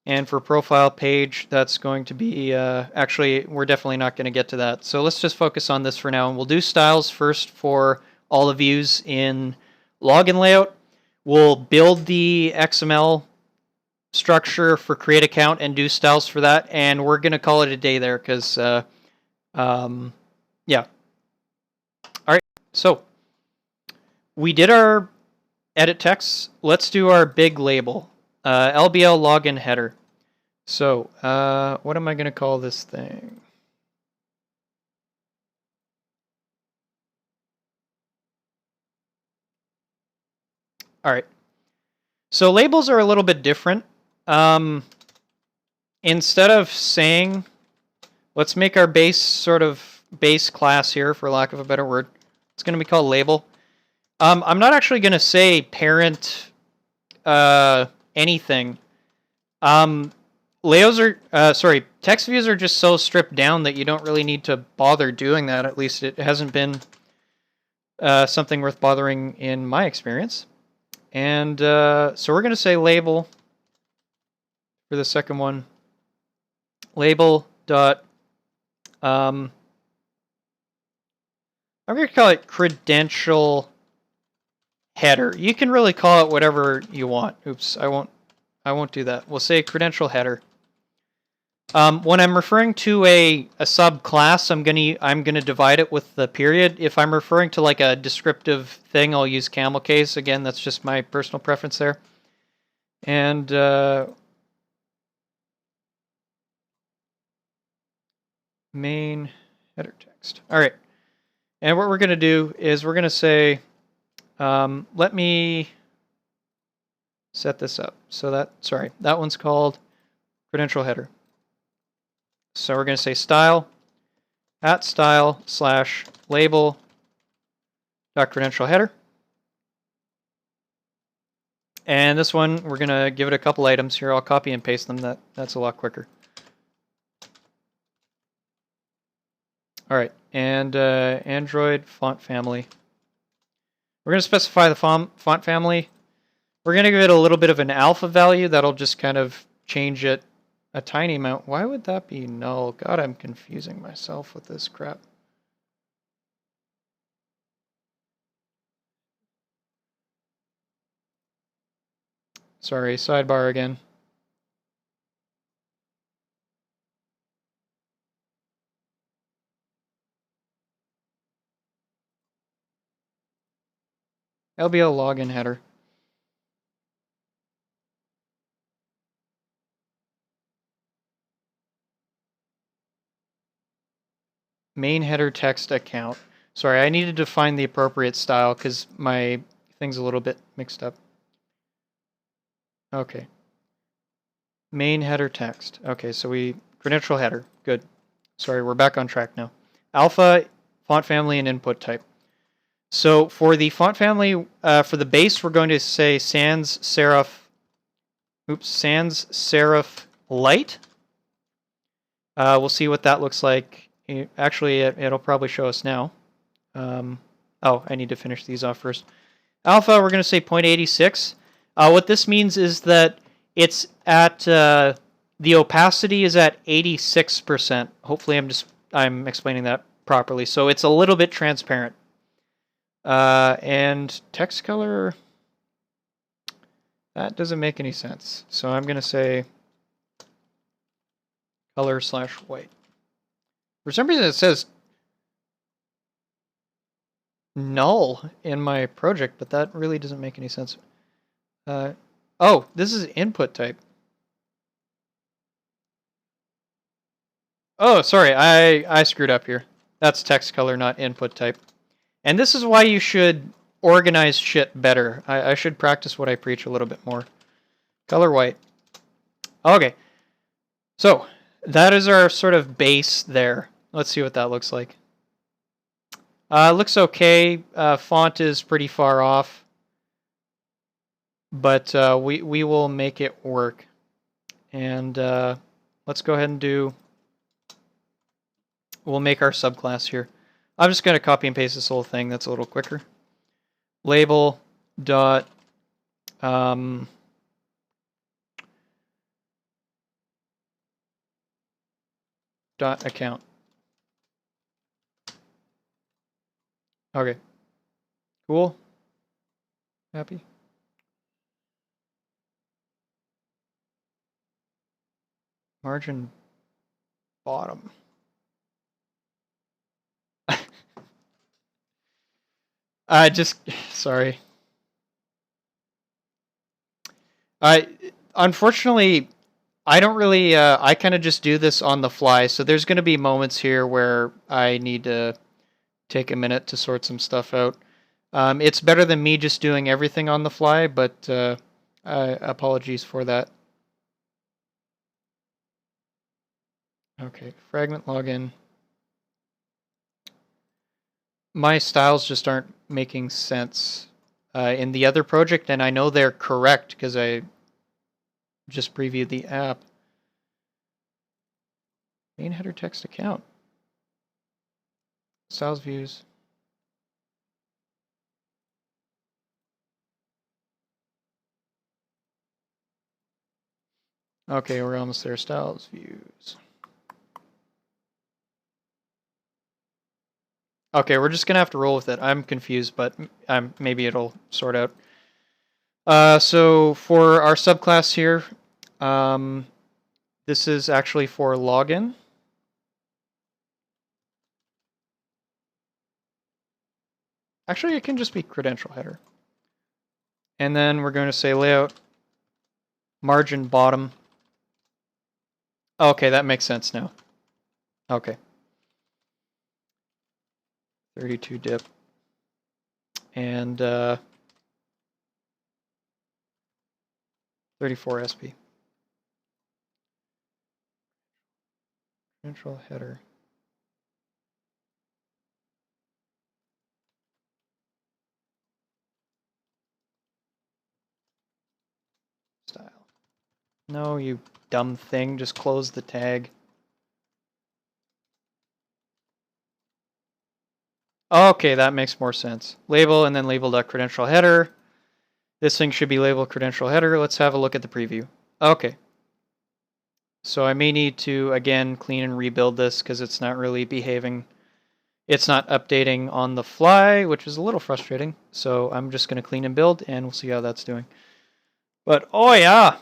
Speaker 1: And for profile page, that's going to be, actually, we're definitely not going to get to that. So let's just focus on this for now. And we'll do styles first for all the views in login layout. We'll build the XML structure for create account and do styles for that. And we're going to call it a day there because, yeah. All right, so we did our edit text. Let's do our big label. LBL login header. So, what am I going to call this thing? All right. So labels are a little bit different. Instead of saying, let's make our base class here, for lack of a better word. It's going to be called label. I'm not actually going to say parent anything. Text views are just so stripped down that you don't really need to bother doing that. At least it hasn't been something worth bothering in my experience. And so we're going to say label for the second one. Label dot. I'm going to call it credential header. You can really call it whatever you want. Oops, I won't do that. We'll say credential header. When I'm referring to a subclass, I'm gonna divide it with the period. If I'm referring to like a descriptive thing, I'll use camel case. Again, that's just my personal preference there. And main header text. All right. And what we're gonna do is we're gonna say, let me set this up. So that one's called credential header. So we're going to say style @style/label.credential header. And this one, we're going to give it a couple items here. I'll copy and paste them. That's a lot quicker. All right, and Android font family. We're going to specify the font family. We're going to give it a little bit of an alpha value. That'll just kind of change it a tiny amount. Why would that be null? God, I'm confusing myself with this crap. Sorry, sidebar again. LBL login header. Main header text account. Sorry, I needed to find the appropriate style because my thing's a little bit mixed up. Okay. Main header text. Okay, so credential header. Good. Sorry, we're back on track now. Alpha, font family, and input type. So for the font family, for the base, we're going to say sans serif light. We'll see what that looks like. Actually, it'll probably show us now. Oh, I need to finish these off first. Alpha, we're going to say 0.86. What this means is that it's at the opacity is at 86%. Hopefully, I'm explaining that properly. So it's a little bit transparent. And text color, that doesn't make any sense. So I'm going to say color/white. For some reason, it says null in my project, but that really doesn't make any sense. Oh, this is input type. Oh, sorry, I screwed up here. That's text color, not input type. And this is why you should organize shit better. I should practice what I preach a little bit more. Color white. Okay. So, that is our sort of base there. Let's see what that looks like. Looks okay. Font is pretty far off. But we will make it work. And let's go ahead and we'll make our subclass here. I'm just going to copy and paste this whole thing. That's a little quicker. Label dot dot account. Okay. Cool. Happy. Margin bottom. Sorry. Unfortunately, I don't really, I kind of just do this on the fly. So there's going to be moments here where I need to take a minute to sort some stuff out. It's better than me just doing everything on the fly, but apologies for that. Okay, fragment login. My styles just aren't making sense in the other project, and I know they're correct because I just previewed the app. Main header text account. Styles views. Okay, we're almost there. Styles views. Okay, we're just going to have to roll with it. I'm confused, but maybe it'll sort out. So for our subclass here, this is actually for login. Actually, it can just be credential header. And then we're going to say layout margin bottom. Okay, that makes sense now. Okay. 32 dip. And 34 SP. Credential header. No, you dumb thing. Just close the tag. Okay, that makes more sense. Label and then label.credential header. This thing should be labeled credential header. Let's have a look at the preview. Okay. So I may need to, again, clean and rebuild this because it's not really behaving. It's not updating on the fly, which is a little frustrating. So I'm just going to clean and build, and we'll see how that's doing. But, oh yeah.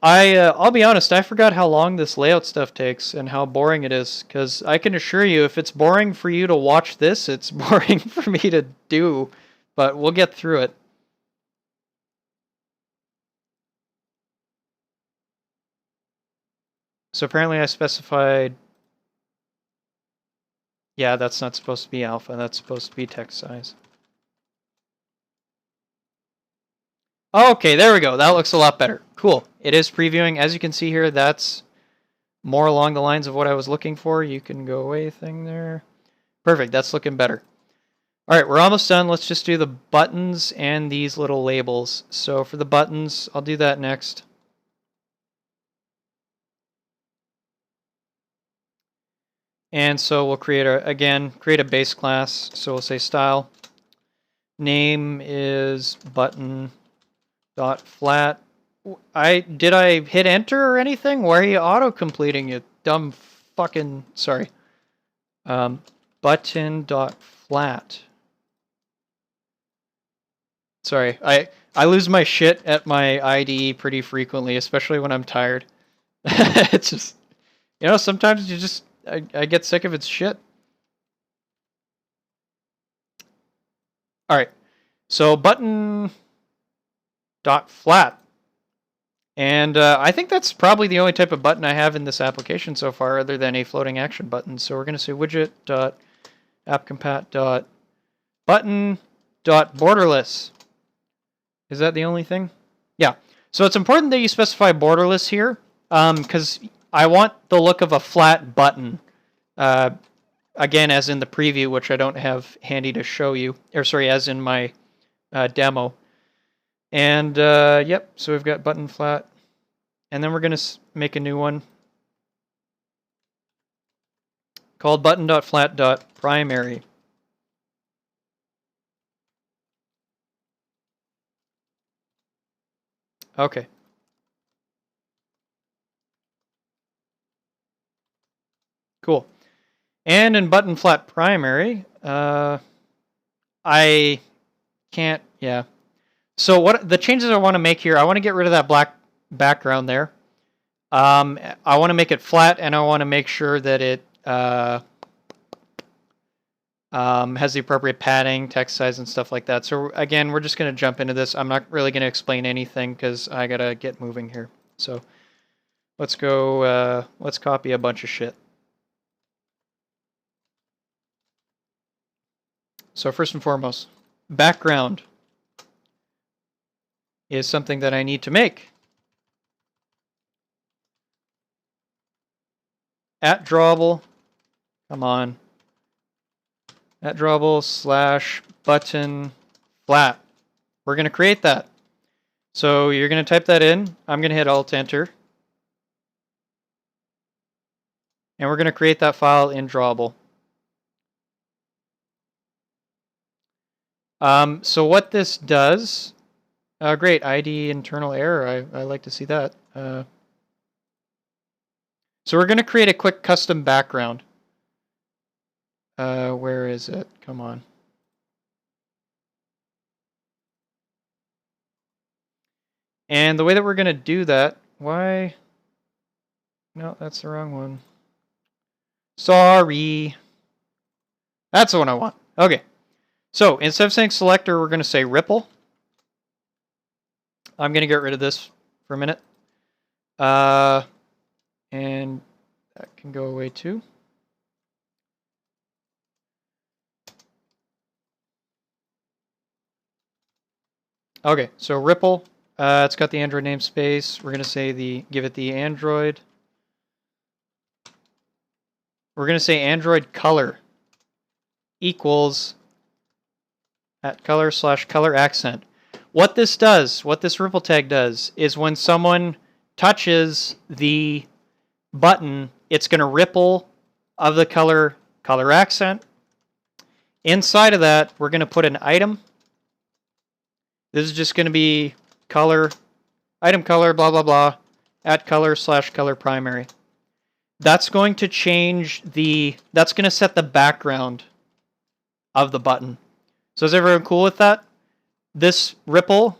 Speaker 1: I'll be honest, I forgot how long this layout stuff takes and how boring it is. Because I can assure you, if it's boring for you to watch this, it's boring for me to do. But we'll get through it. So apparently I specified... Yeah, that's not supposed to be alpha. That's supposed to be text size. Okay, there we go. That looks a lot better. Cool. It is previewing. As you can see here, that's more along the lines of what I was looking for. You can go away thing there. Perfect. That's looking better. All right, we're almost done. Let's just do the buttons and these little labels. So for the buttons, I'll do that next. And so we'll create a base class. So we'll say style. Name is button dot flat. Did I hit enter or anything? Why are you auto completing, you dumb fucking sorry. Button dot flat. Sorry, I lose my shit at my IDE pretty frequently, especially when I'm tired. It's just, you know, sometimes you just I get sick of its shit. All right, so button dot flat. And I think that's probably the only type of button I have in this application so far, other than a floating action button. So we're going to say widget.appcompat.button.borderless. Is that the only thing? Yeah. So it's important that you specify borderless here, because I want the look of a flat button. Again, as in the preview, which I don't have handy to show you, or sorry, as in my demo. And yep, so we've got button flat. And then we're going to make a new one called button.flat.primary. Okay. Cool. And in button flat primary, I can't, yeah. So what the changes I want to make here, I want to get rid of that black background there. I want to make it flat, and I want to make sure that it has the appropriate padding, text size, and stuff like that. So again, we're just going to jump into this. I'm not really going to explain anything because I got to get moving here. So let's go, let's copy a bunch of shit. So first and foremost, background is something that I need to make. At drawable, come on. At drawable / button flat. We're going to create that. So you're going to type that in. I'm going to hit Alt Enter. And we're going to create that file in drawable. So what this does, great, ID internal error. I like to see that. So we're going to create a quick custom background. Where is it? Come on. And the way that we're going to do that, why? No, that's the wrong one. Sorry. That's the one I want. Okay. So instead of saying selector, we're going to say ripple. I'm going to get rid of this for a minute. And that can go away too. Okay, so ripple. It's got the Android namespace. We're going to say give it the Android. We're going to say Android color equals at color / color accent. What this does, what this ripple tag does, is when someone touches the button, it's going to ripple of the color accent. Inside of that, we're going to put an item. This is just going to be color, item color, blah, blah, blah, at color / color primary. That's going to change that's going to set the background of the button. So is everyone cool with that? This ripple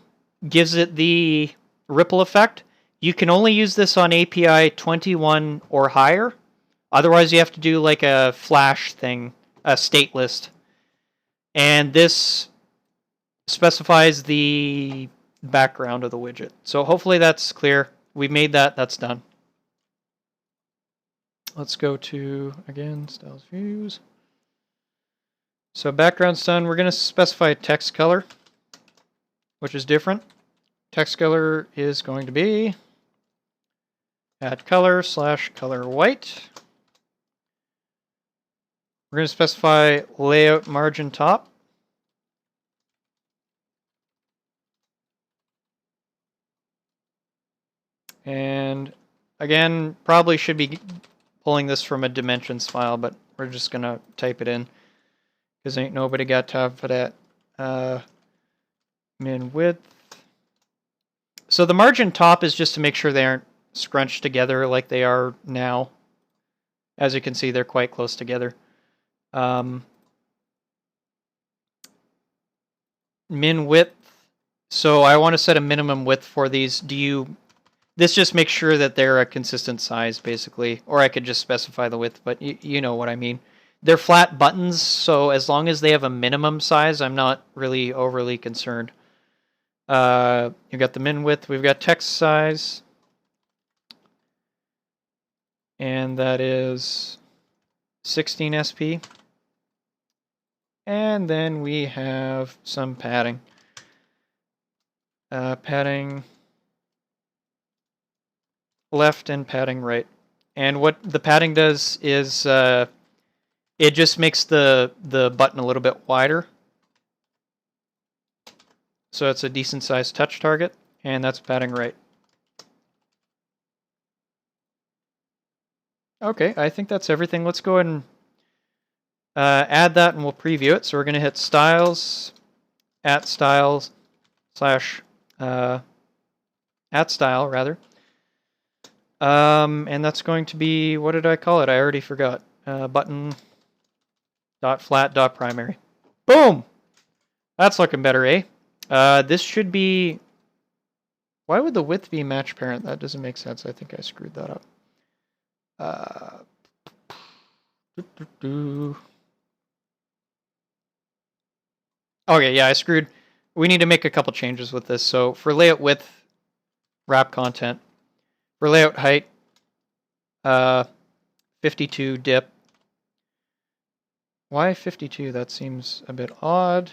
Speaker 1: gives it the ripple effect. You can only use this on API 21 or higher. Otherwise, you have to do like a flash thing, a state list. And this specifies the background of the widget. So hopefully that's clear. We've made that. That's done. Let's go to, again, styles views. So background's done. We're going to specify text color, which is different. Text color is going to be at color / color white. We're going to specify layout margin top. And again, probably should be pulling this from a dimensions file, but we're just going to type it in because ain't nobody got time for that. Min width. So the margin top is just to make sure they aren't scrunched together like they are now. As you can see, they're quite close together. Min width. So I want to set a minimum width for these. This just makes sure that they're a consistent size, basically. Or I could just specify the width, but you know what I mean. They're flat buttons, so as long as they have a minimum size, I'm not really overly concerned. You've got the min width. We've got text size. And that is 16 SP. And then we have some padding. Padding left and padding right. And what the padding does is it just makes the button a little bit wider. So it's a decent sized touch target, and that's padding right. Okay, I think that's everything. Let's go ahead and add that and we'll preview it. So we're going to hit styles, at styles / at style rather. And that's going to be, what did I call it? I already forgot. Button dot flat dot primary. Boom! That's looking better, eh? This should be, why would the width be match parent? That doesn't make sense. I think I screwed that up. Okay, yeah, I screwed. We need to make a couple changes with this. So for layout width, wrap content. For layout height, 52 dip. Why 52? That seems a bit odd.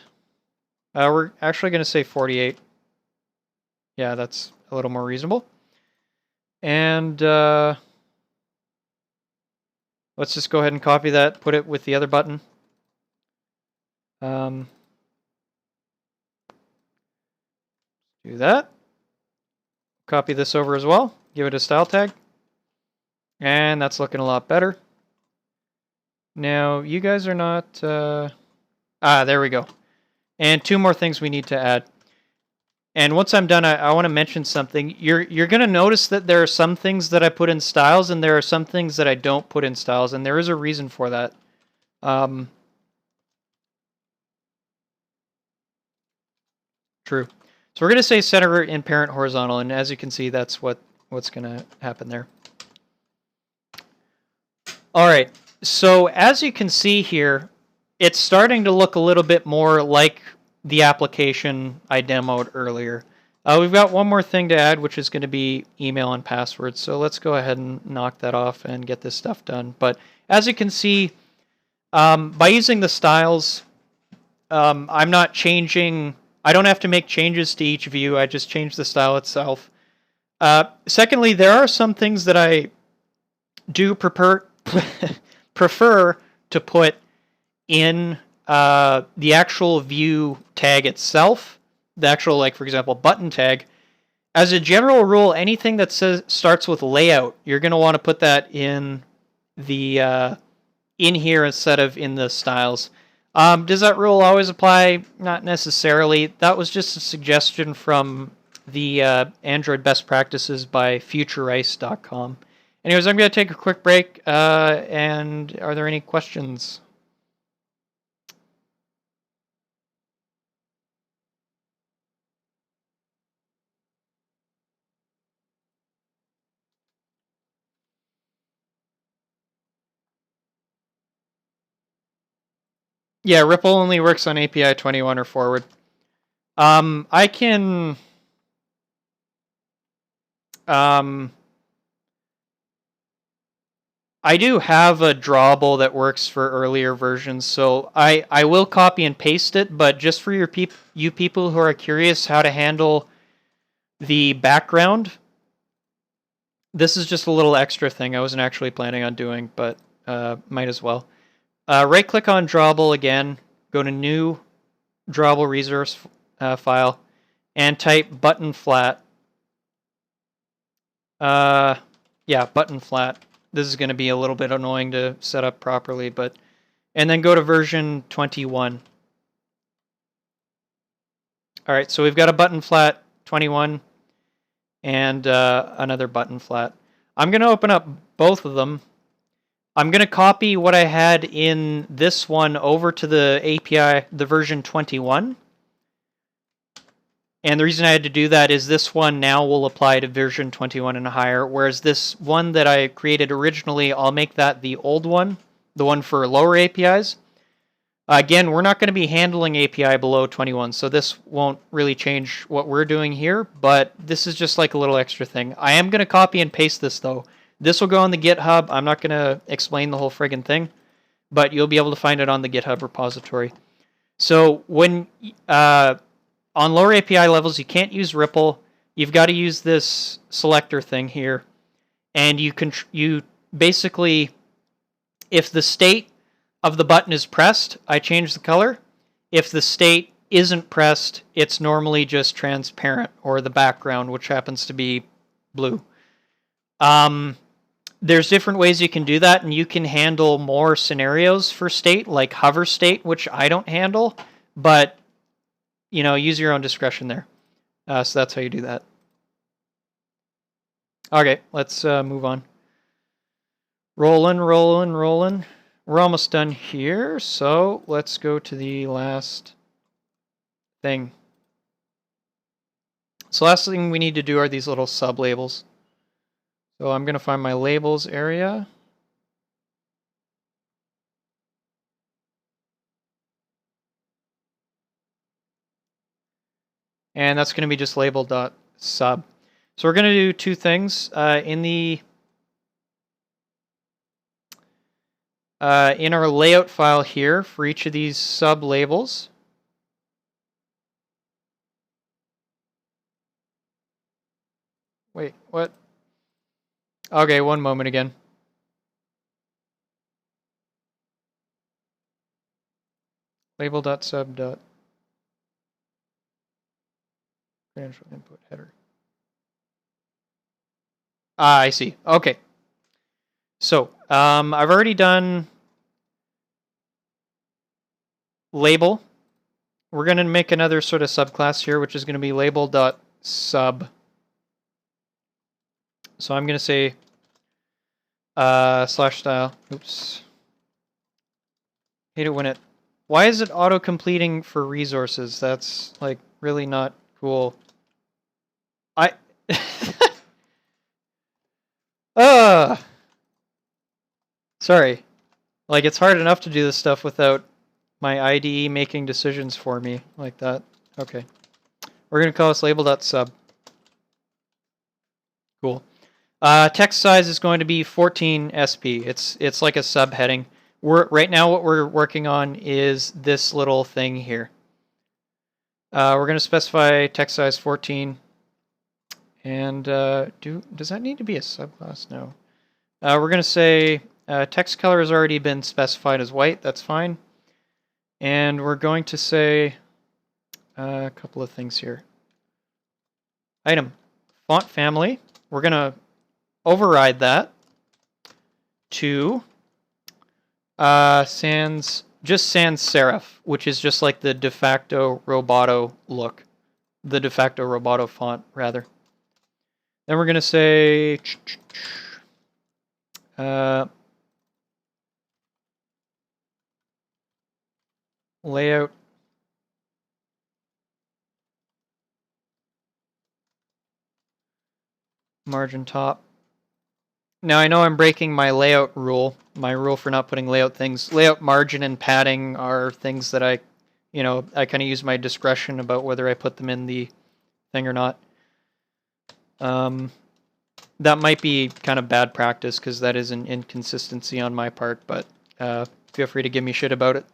Speaker 1: We're actually going to say 48. Yeah, that's a little more reasonable. And let's just go ahead and copy that, put it with the other button. Do that. Copy this over as well. Give it a style tag. And that's looking a lot better. Now, you guys are not... there we go. And two more things we need to add. And once I'm done, I want to mention something. You're going to notice that there are some things that I put in styles, and there are some things that I don't put in styles, and there is a reason for that. True. So we're going to say center in parent horizontal, and as you can see, that's what's going to happen there. All right. So as you can see here, it's starting to look a little bit more like the application I demoed earlier. We've got one more thing to add, which is going to be email and password. So let's go ahead and knock that off and get this stuff done. But as you can see, by using the styles, I'm not changing. I don't have to make changes to each view. I just change the style itself. Secondly, there are some things that I do prefer to put in the actual view tag itself, the actual, like, for example, button tag, as a general rule, anything that starts with layout, you're going to want to put that in the in here instead of in the styles. Does that rule always apply? Not necessarily. That was just a suggestion from the Android best practices by futurice.com. Anyways, I'm going to take a quick break. And are there any questions? Yeah, Ripple only works on API 21 or forward. I can... I do have a drawable that works for earlier versions, so I will copy and paste it, but just for you people who are curious how to handle the background, this is just a little extra thing I wasn't actually planning on doing, but might as well. Right-click on drawable again, go to New Drawable Resource File, and type button flat. Yeah, button flat. This is going to be a little bit annoying to set up properly, but... And then go to version 21. All right, so we've got a button flat 21 and another button flat. I'm going to open up both of them. I'm going to copy what I had in this one over to the API, the version 21. And the reason I had to do that is this one now will apply to version 21 and higher, whereas this one that I created originally, I'll make that the old one, the one for lower APIs. Again, we're not going to be handling API below 21, so this won't really change what we're doing here, but this is just like a little extra thing. I am going to copy and paste this, though. This will go on the GitHub. I'm not going to explain the whole friggin' thing, but you'll be able to find it on the GitHub repository. So when... on lower API levels, you can't use Ripple. You've got to use this selector thing here. And you basically, if the state of the button is pressed, I change the color. If the state isn't pressed, it's normally just transparent, or the background, which happens to be blue. There's different ways you can do that, and you can handle more scenarios for state, like hover state, which I don't handle, but you know, use your own discretion there. So that's how you do that. Okay, let's move on. Rolling. We're almost done here, so let's go to the last thing. So last thing we need to do are these little sub-labels. So I'm going to find my labels area. And that's going to be just label.sub. So we're going to do two things. In our layout file here, for each of these sub-labels, wait, what? Okay, one moment again. Label.sub. Credential input header. Ah, I see. Okay. So, I've already done label. We're going to make another sort of subclass here, which is going to be label.sub. So I'm going to say /style. Oops. Hate it when it... Why is it auto-completing for resources? That's, like, really not cool. Sorry. Like, it's hard enough to do this stuff without my IDE making decisions for me like that. Okay. We're going to call this label.sub. Cool. Text size is going to be 14 SP. It's like a subheading. Right now what we're working on is this little thing here. We're going to specify text size 14. And does that need to be a subclass? No. We're going to say text color has already been specified as white. That's fine. And we're going to say a couple of things here. Item font family. We're going to override that to sans serif, which is just like the de facto Roboto look. The de facto Roboto font, rather. Then we're going to say layout margin top. Now I know I'm breaking my layout rule, my rule for not putting layout things. Layout margin and padding are things that I kind of use my discretion about whether I put them in the thing or not. That might be kind of bad practice because that is an inconsistency on my part, but feel free to give me shit about it.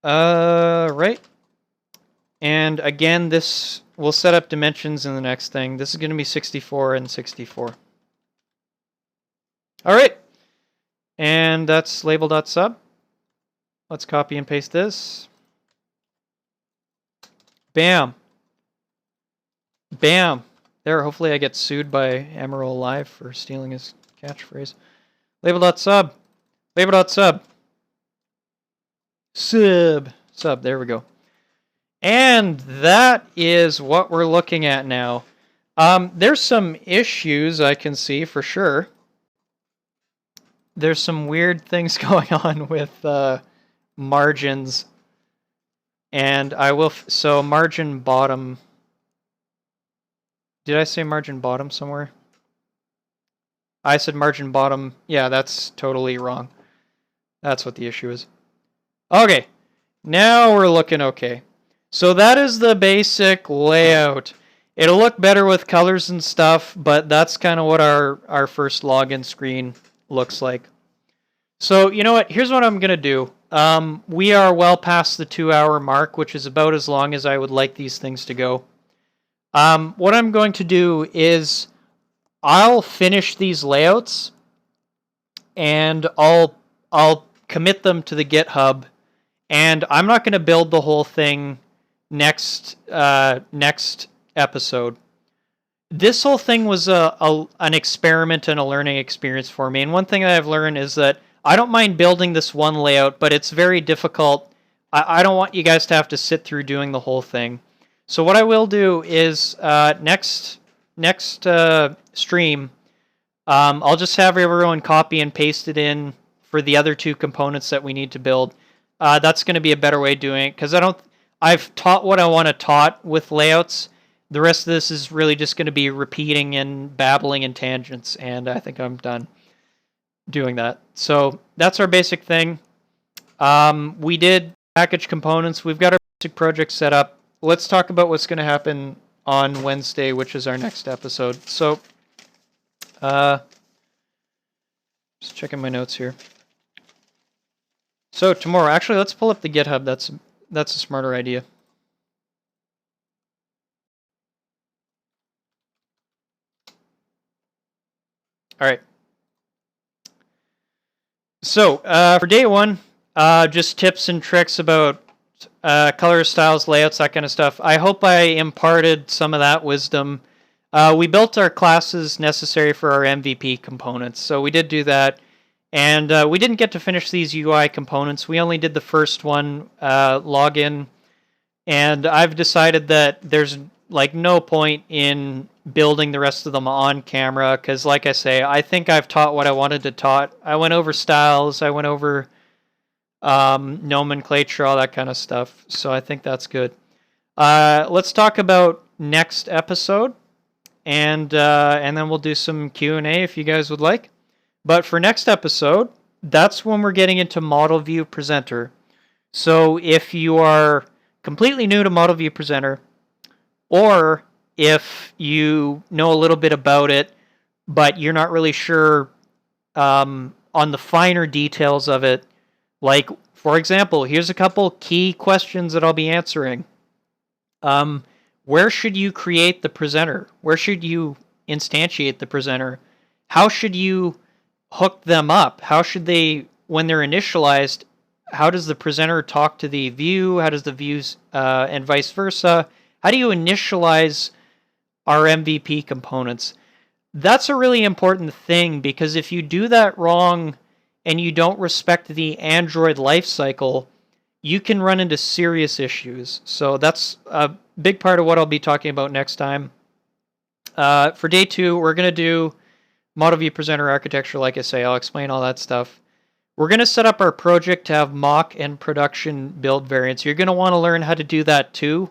Speaker 1: Right. And again, this will set up dimensions in the next thing. This is going to be 64 and 64. All right. And that's label.sub. Let's copy and paste this. Bam. Bam. There, hopefully I get sued by Emerald Live for stealing his catchphrase. Label.sub. Label.sub. Sub. There we go. And that is what we're looking at now. There's some issues I can see for sure. There's some weird things going on with margins. And I will... So margin bottom... Did I say margin bottom somewhere? I said margin bottom. Yeah, that's totally wrong. That's what the issue is. Okay. Now we're looking okay. So that is the basic layout. It'll look better with colors and stuff, but that's kind of what our first login screen looks like. So, you know what? Here's what I'm going to do. We are well past the 2-hour mark, which is about as long as I would like these things to go. What I'm going to do is I'll finish these layouts and I'll commit them to the GitHub, and I'm not going to build the whole thing next episode. This whole thing was an experiment and a learning experience for me. And one thing that I've learned is that I don't mind building this one layout, but it's very difficult. I don't want you guys to have to sit through doing the whole thing. So what I will do is next stream, I'll just have everyone copy and paste it in for the other two components that we need to build. That's going to be a better way of doing it because I've taught what I want to taught with layouts. The rest of this is really just going to be repeating and babbling and tangents, and I think I'm done doing that. So that's our basic thing. We did package components. We've got our basic project set up. Let's talk about what's going to happen on Wednesday, which is our next episode. So, just checking my notes here. So tomorrow, actually, let's pull up the GitHub. That's a smarter idea. All right. So for day one, just tips and tricks about color, styles, layouts, that kind of stuff. I hope I imparted some of that wisdom. We built our classes necessary for our MVP components, so we did do that. And we didn't get to finish these UI components. We only did the first one, login. And I've decided that there's like no point in building the rest of them on camera because, like I say, I think I've taught what I wanted to taught. I went over styles. I went over nomenclature, all that kind of stuff. So I think that's good. Let's talk about next episode, and then we'll do some Q&A if you guys would like. But for next episode, that's when we're getting into Model View Presenter. So if you are completely new to Model View Presenter, or if you know a little bit about it, but you're not really sure on the finer details of it, like, for example, here's a couple key questions that I'll be answering. Where should you create the presenter? Where should you instantiate the presenter? How should you hook them up? How should they, when they're initialized, how does the presenter talk to the view? How does the views, and vice versa? How do you initialize our MVP components. That's a really important thing, because if you do that wrong and you don't respect the Android lifecycle, you can run into serious issues. So that's a big part of what I'll be talking about next time. For day 2, we're going to do model view presenter architecture. Like I say, I'll explain all that stuff. We're going to set up our project to have mock and production build variants. You're going to want to learn how to do that too.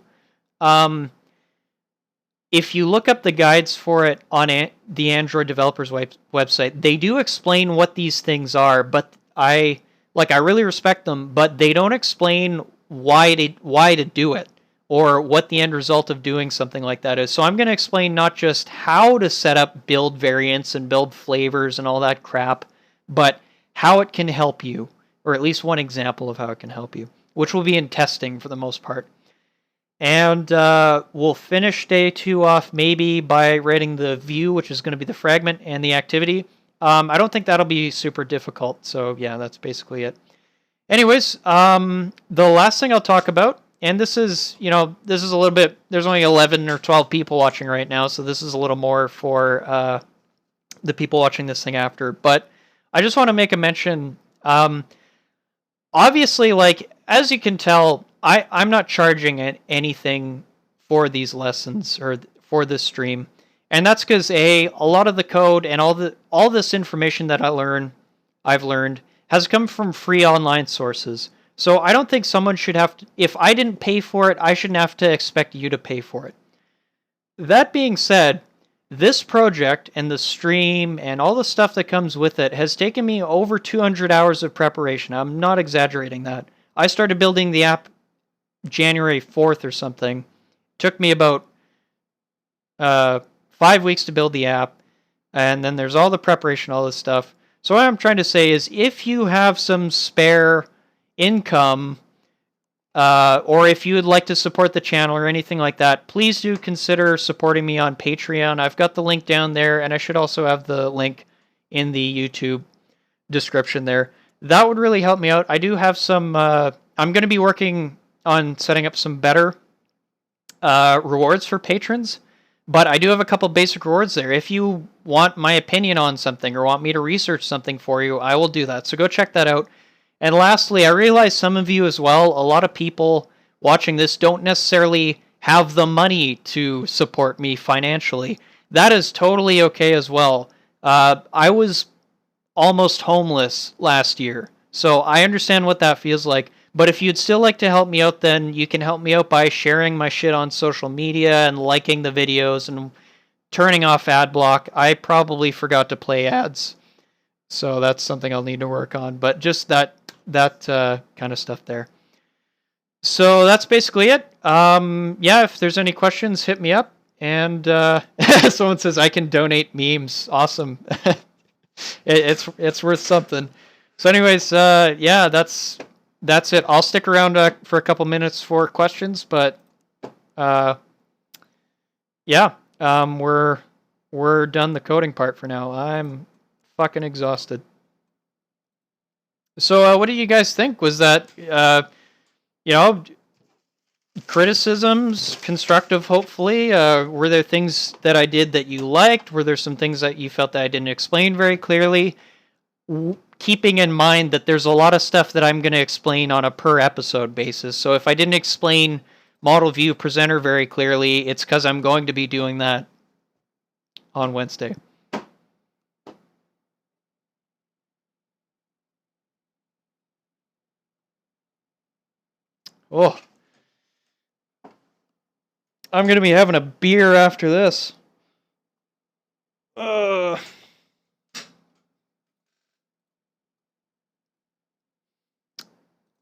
Speaker 1: If you look up the guides for it on the Android developers website, they do explain what these things are, but I really respect them, but they don't explain why to do it or what the end result of doing something like that is. So I'm going to explain not just how to set up build variants and build flavors and all that crap, but how it can help you, or at least one example of how it can help you, which will be in testing for the most part. And we'll finish day 2 off maybe by writing the view, which is going to be the fragment, and the activity. I don't think that'll be super difficult. So yeah, that's basically it. Anyways, the last thing I'll talk about, and this is a little bit, there's only 11 or 12 people watching right now, so this is a little more for the people watching this thing after. But I just want to make a mention. Obviously, as you can tell, I'm not charging anything for these lessons or for this stream. And that's because a lot of the code and all this information that I've learned has come from free online sources. So I don't think someone should have to, if I didn't pay for it, I shouldn't have to expect you to pay for it. That being said, this project and the stream and all the stuff that comes with it has taken me over 200 hours of preparation. I'm not exaggerating that. I started building the app January 4th or something. Took me about 5 weeks to build the app, and then there's all the preparation, all this stuff. So what I'm trying to say is, if you have some spare income, or if you would like to support the channel or anything like that, please do consider supporting me on Patreon. I've got the link down there, and I should also have the link in the YouTube description there. That would really help me out. I do have some, I'm going to be working on setting up some better rewards for patrons, but I do have a couple basic rewards there. If you want my opinion on something or want me to research something for you, I will do that. So go check that out. And lastly, I realize some of you as well, a lot of people watching this don't necessarily have the money to support me financially. That is totally okay as well. I was almost homeless last year, so I understand what that feels like. But if you'd still like to help me out, then you can help me out by sharing my shit on social media and liking the videos and turning off ad block. I probably forgot to play ads, so that's something I'll need to work on. But just that kind of stuff there. So that's basically it. Yeah, if there's any questions, hit me up. And someone says I can donate memes. Awesome. It's worth something. So anyways, yeah, that's it. I'll stick around for a couple minutes for questions, but yeah, we're done the coding part for now. I'm fucking exhausted. So what do you guys think? Was that criticisms, constructive, hopefully? Were there things that I did that you liked? Were there some things that you felt that I didn't explain very clearly? Keeping in mind that there's a lot of stuff that I'm going to explain on a per episode basis. So if I didn't explain model view presenter very clearly, it's because I'm going to be doing that on Wednesday. Oh, I'm going to be having a beer after this.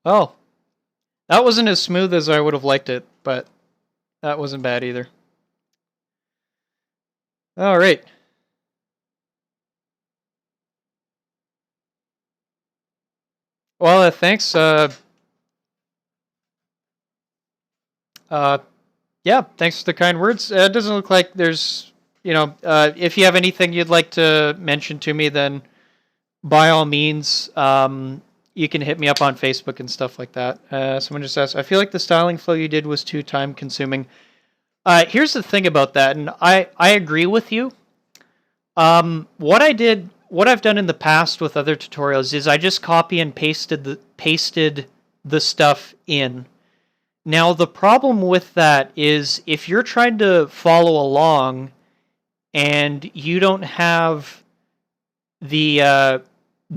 Speaker 1: Oh, that wasn't as smooth as I would have liked it, but that wasn't bad either. All right. Well, thanks. Yeah, thanks for the kind words. It doesn't look like there's, if you have anything you'd like to mention to me, then by all means, you can hit me up on Facebook and stuff like that. Someone just asked, I feel like the styling flow you did was too time consuming. Here's the thing about that, and I agree with you. What I've done in the past with other tutorials is I just copy and pasted the stuff in. Now the problem with that is if you're trying to follow along and you don't have the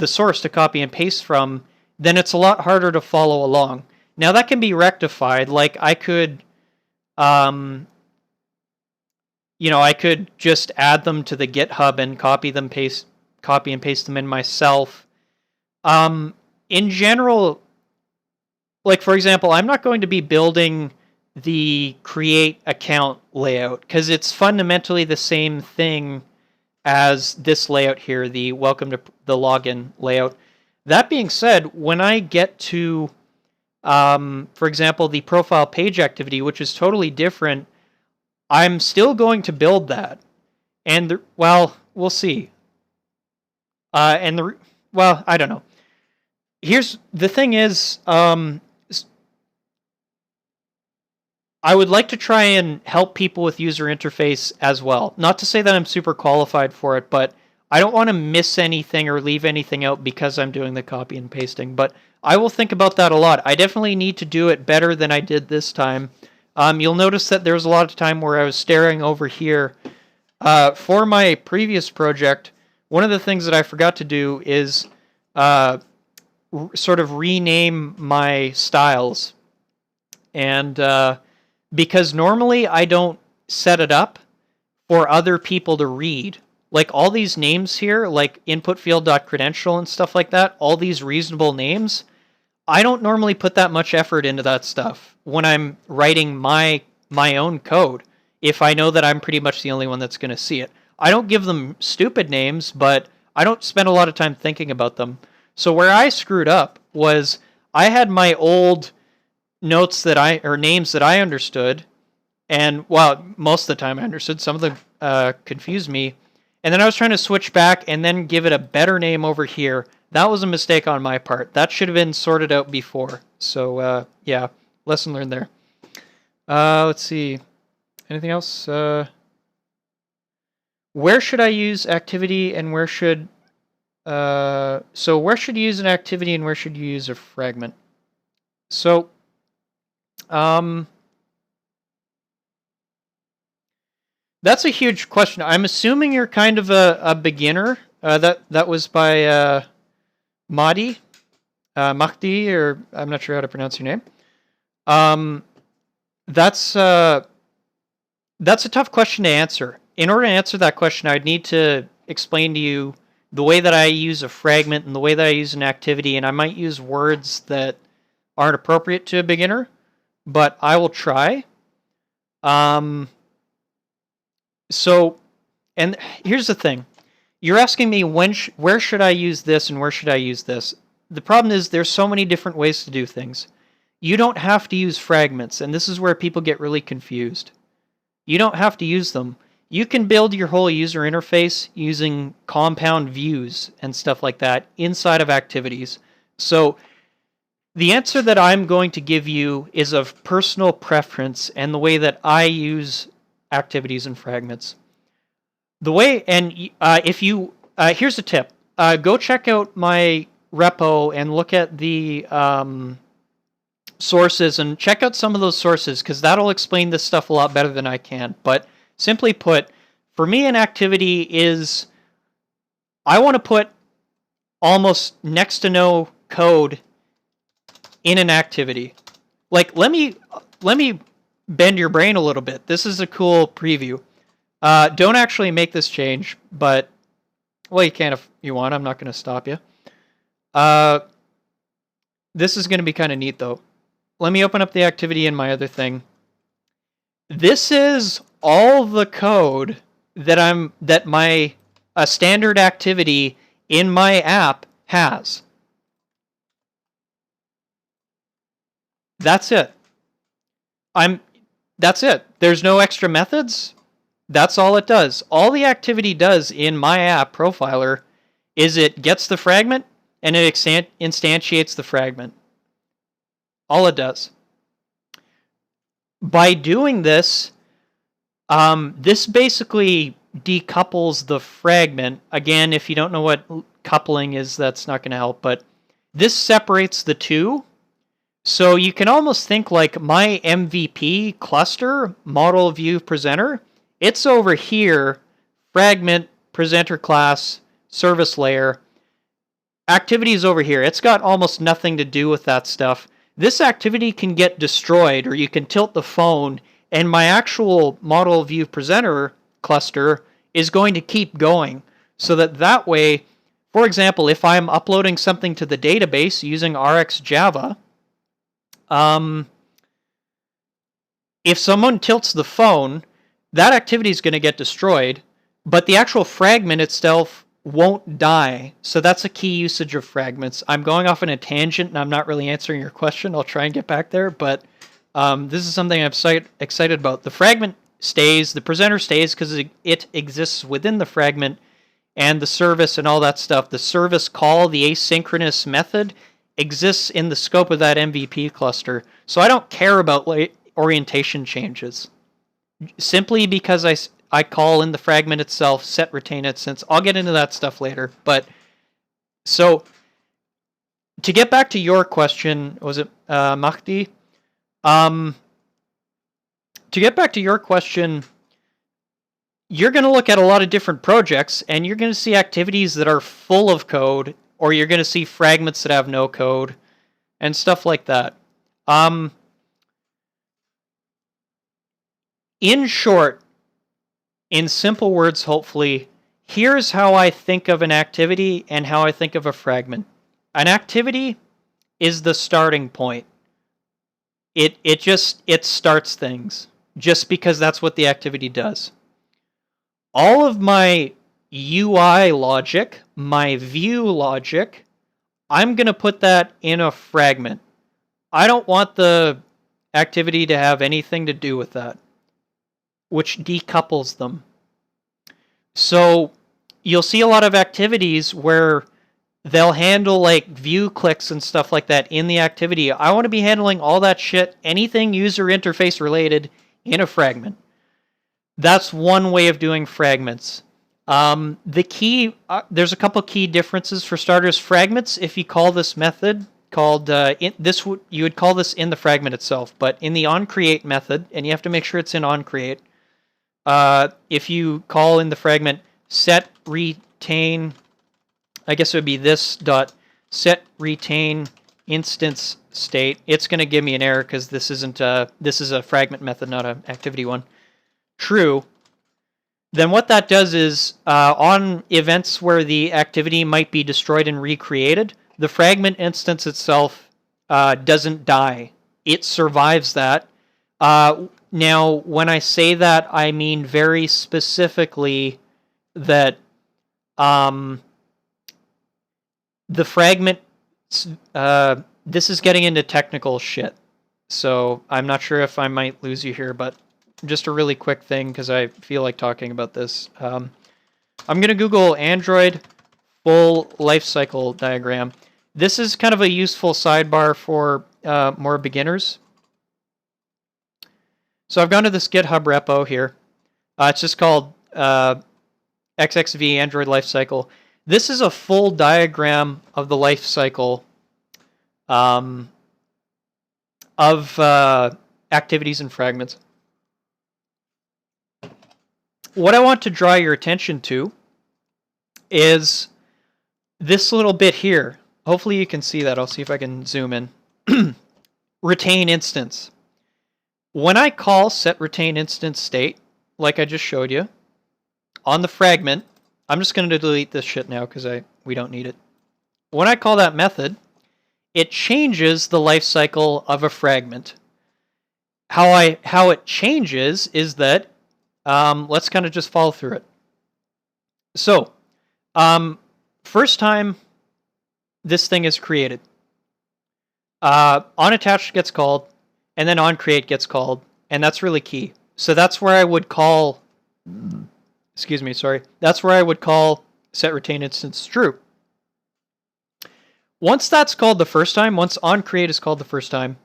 Speaker 1: source to copy and paste from, then it's a lot harder to follow along. Now that can be rectified. Like I could, I could just add them to the GitHub and copy and paste them in myself. In general, like for example, I'm not going to be building the create account layout because it's fundamentally the same thing as this layout here, the welcome to the login layout. That being said, when I get to, for example, the profile page activity, which is totally different, I'm still going to build that. And, we'll see. I don't know. Here's the thing is, I would like to try and help people with user interface as well. Not to say that I'm super qualified for it, but I don't want to miss anything or leave anything out because I'm doing the copy and pasting. But I will think about that a lot. I definitely need to do it better than I did this time. You'll notice that there was a lot of time where I was staring over here. For my previous project, one of the things that I forgot to do is sort of rename my styles. And because normally I don't set it up for other people to read. Like all these names here, like inputfield.credential and stuff like that, all these reasonable names, I don't normally put that much effort into that stuff when I'm writing my own code, if I know that I'm pretty much the only one that's going to see it. I don't give them stupid names, but I don't spend a lot of time thinking about them. So where I screwed up was I had my old notes names that I understood, and most of the time I understood. Some of them confused me, and then I was trying to switch back and then give it a better name over here. That was a mistake on my part. That should have been sorted out before. So yeah, lesson learned there. Let's see. Anything else? Where should I use activity and where should where should you use an activity and where should you use a fragment? So that's a huge question. I'm assuming you're kind of a beginner. That was by Mahdi, or I'm not sure how to pronounce your name. That's a tough question to answer. In order to answer that question, I'd need to explain to you the way that I use a fragment and the way that I use an activity, and I might use words that aren't appropriate to a beginner, but I will try. So, and here's the thing. You're asking me where should I use this and where should I use this? The problem is there's so many different ways to do things. You don't have to use fragments, and this is where people get really confused. You don't have to use them. You can build your whole user interface using compound views and stuff like that inside of activities. So the answer that I'm going to give you is of personal preference and the way that I use activities and fragments. The way, and here's a tip. Go check out my repo and look at the sources and check out some of those sources because that'll explain this stuff a lot better than I can. But simply put, for me, an activity is I want to put almost next to no code in an activity. Like, let me bend your brain a little bit. This is a cool preview. Don't actually make this change, but, well, you can if you want. I'm not going to stop you. This is going to be kind of neat, though. Let me open up the activity in my other thing. This is all the code that my standard activity in my app has. That's it. That's it. There's no extra methods. That's all it does. All the activity does in my app profiler is it gets the fragment and it instantiates the fragment. All it does. By doing this, This basically decouples the fragment. Again, if you don't know what coupling is, that's not going to help, but this separates the two. So you can almost think like my MVP cluster, model view presenter, it's over here, fragment, presenter class, service layer. Activity is over here. It's got almost nothing to do with that stuff. This activity can get destroyed, or you can tilt the phone, and my actual model view presenter cluster is going to keep going. So that way, for example, if I'm uploading something to the database using RxJava, if someone tilts the phone, that activity is going to get destroyed, but the actual fragment itself won't die. So that's a key usage of fragments. I'm going off on a tangent, and I'm not really answering your question. I'll try and get back there, but this is something I'm excited about. The fragment stays, the presenter stays because it exists within the fragment, and the service and all that stuff. The service call, the asynchronous method, exists in the scope of that MVP cluster. So I don't care about orientation changes. Simply because I call in the fragment itself set retain instance. I'll get into that stuff later. But so to get back to your question, was it Mahdi? To get back to your question, you're going to look at a lot of different projects, and you're going to see activities that are full of code, or you're going to see fragments that have no code, and stuff like that. In short, in simple words, hopefully, here's how I think of an activity and how I think of a fragment. An activity is the starting point. It starts things just because that's what the activity does. All of my UI logic, my view logic, I'm going to put that in a fragment. I don't want the activity to have anything to do with that, which decouples them. So you'll see a lot of activities where they'll handle like view clicks and stuff like that in the activity. I want to be handling all that shit, anything user interface related, in a fragment. That's one way of doing fragments. The key, there's a couple key differences. For starters, fragments, if you call this method called, you would call this in the fragment itself, but in the onCreate method, and you have to make sure it's in onCreate, if you call in the fragment set retain, I guess it would be this dot set retain instance state, it's going to give me an error because this isn't this is a fragment method, not an activity one. True. Then what that does is on events where the activity might be destroyed and recreated, the fragment instance itself doesn't die. It survives that. Now, when I say that, I mean very specifically that the fragment, this is getting into technical shit, so I'm not sure if I might lose you here, but just a really quick thing because I feel like talking about this. I'm going to Google Android full lifecycle diagram. This is kind of a useful sidebar for more beginners. So I've gone to this GitHub repo here. It's just called XXV Android Lifecycle. This is a full diagram of the lifecycle of activities and fragments. What I want to draw your attention to is this little bit here. Hopefully you can see that. I'll see if I can zoom in. Retain instance. When I call set retain instance state, like I just showed you, on the fragment, I'm just going to delete this shit now because we don't need it. When I call that method, it changes the lifecycle of a fragment. How it changes is that, let's kind of just follow through it. So, first time this thing is created, onAttached gets called, and then onCreate gets called, and that's really key. So that's where I would call, that's where I would call set retain instance true. Once that's called the first time, once onCreate is called the first time,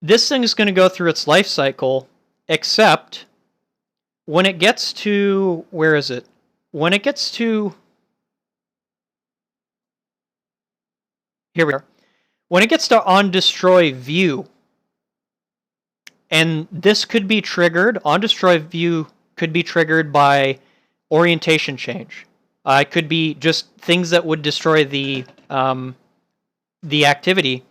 Speaker 1: this thing is going to go through its life cycle, except when it gets to, where is it? When it gets to, here we are. When it gets to on destroy view, and this could be triggered, on destroy view could be triggered by orientation change. It could be just things that would destroy the activity.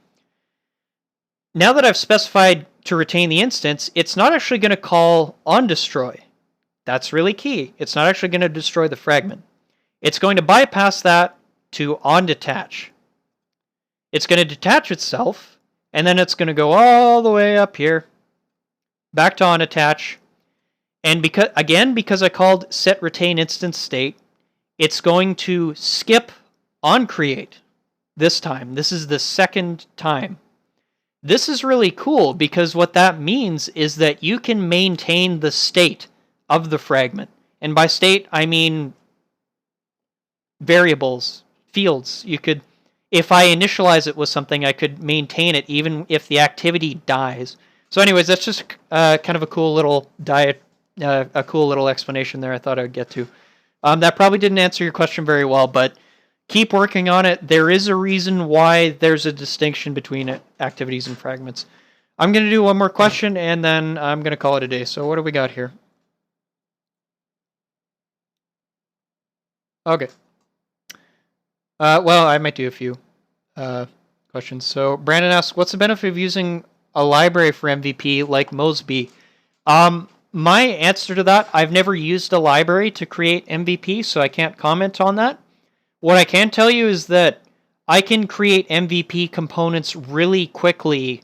Speaker 1: Now that I've specified to retain the instance, it's not actually going to call on destroy. That's really key. It's not actually going to destroy the fragment. It's going to bypass that to on detach. It's going to detach itself, and then it's going to go all the way up here, back to on attach. And because I called set retain instance state, it's going to skip on create this time. This is the second time. This is really cool because what that means is that you can maintain the state of the fragment. And by state, I mean variables, fields. You could, if I initialize it with something, I could maintain it even if the activity dies. So anyways, that's just kind of a cool little a cool little explanation there I thought I'd get to. That probably didn't answer your question very well, but keep working on it. There is a reason why there's a distinction between activities and fragments. I'm going to do one more question, and then I'm going to call it a day. So what do we got here? Okay. Well, I might do a few questions. So Brandon asks, what's the benefit of using a library for MVP like Mosby? My answer to that, I've never used a library to create MVP, so I can't comment on that. What I can tell you is that I can create MVP components really quickly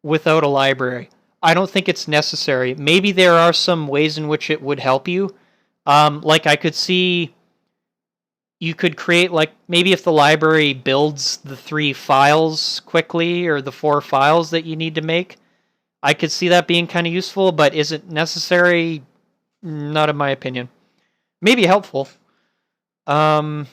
Speaker 1: without a library. I don't think it's necessary. Maybe there are some ways in which it would help you. Like I could see you could create, like, maybe if the library builds the 3 files quickly or the 4 files that you need to make, I could see that being kind of useful, but is it necessary? Not in my opinion. Maybe helpful. Uh,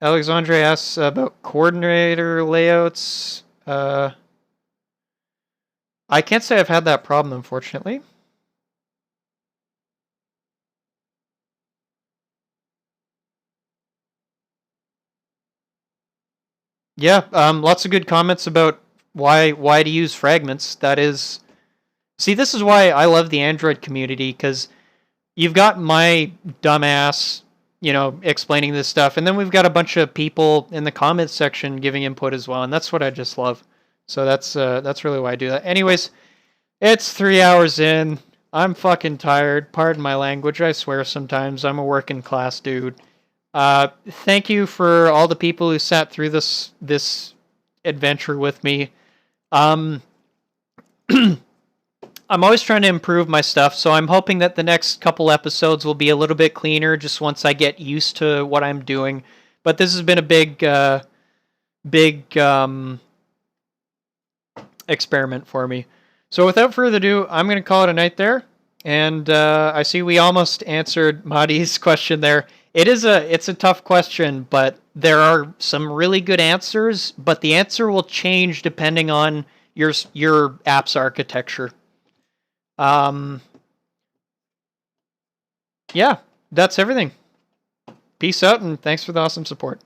Speaker 1: Alexandre asks about coordinator layouts. I can't say I've had that problem, unfortunately. Yeah, lots of good comments about why to use fragments. That is, see, this is why I love the Android community, because you've got my dumbass, explaining this stuff, and then we've got a bunch of people in the comments section giving input as well, and that's what I just love. So that's really why I do that. Anyways, it's 3 hours in. I'm fucking tired. Pardon my language. I swear sometimes. I'm a working class dude. Thank you for all the people who sat through this adventure with me. I'm always trying to improve my stuff, so I'm hoping that the next couple episodes will be a little bit cleaner just once I get used to what I'm doing. But this has been a big experiment for me. So without further ado, I'm going to call it a night there. And I see we almost answered Mahdi's question there. It's a tough question, but there are some really good answers, but the answer will change depending on your app's architecture. Yeah, that's everything. Peace out, and thanks for the awesome support.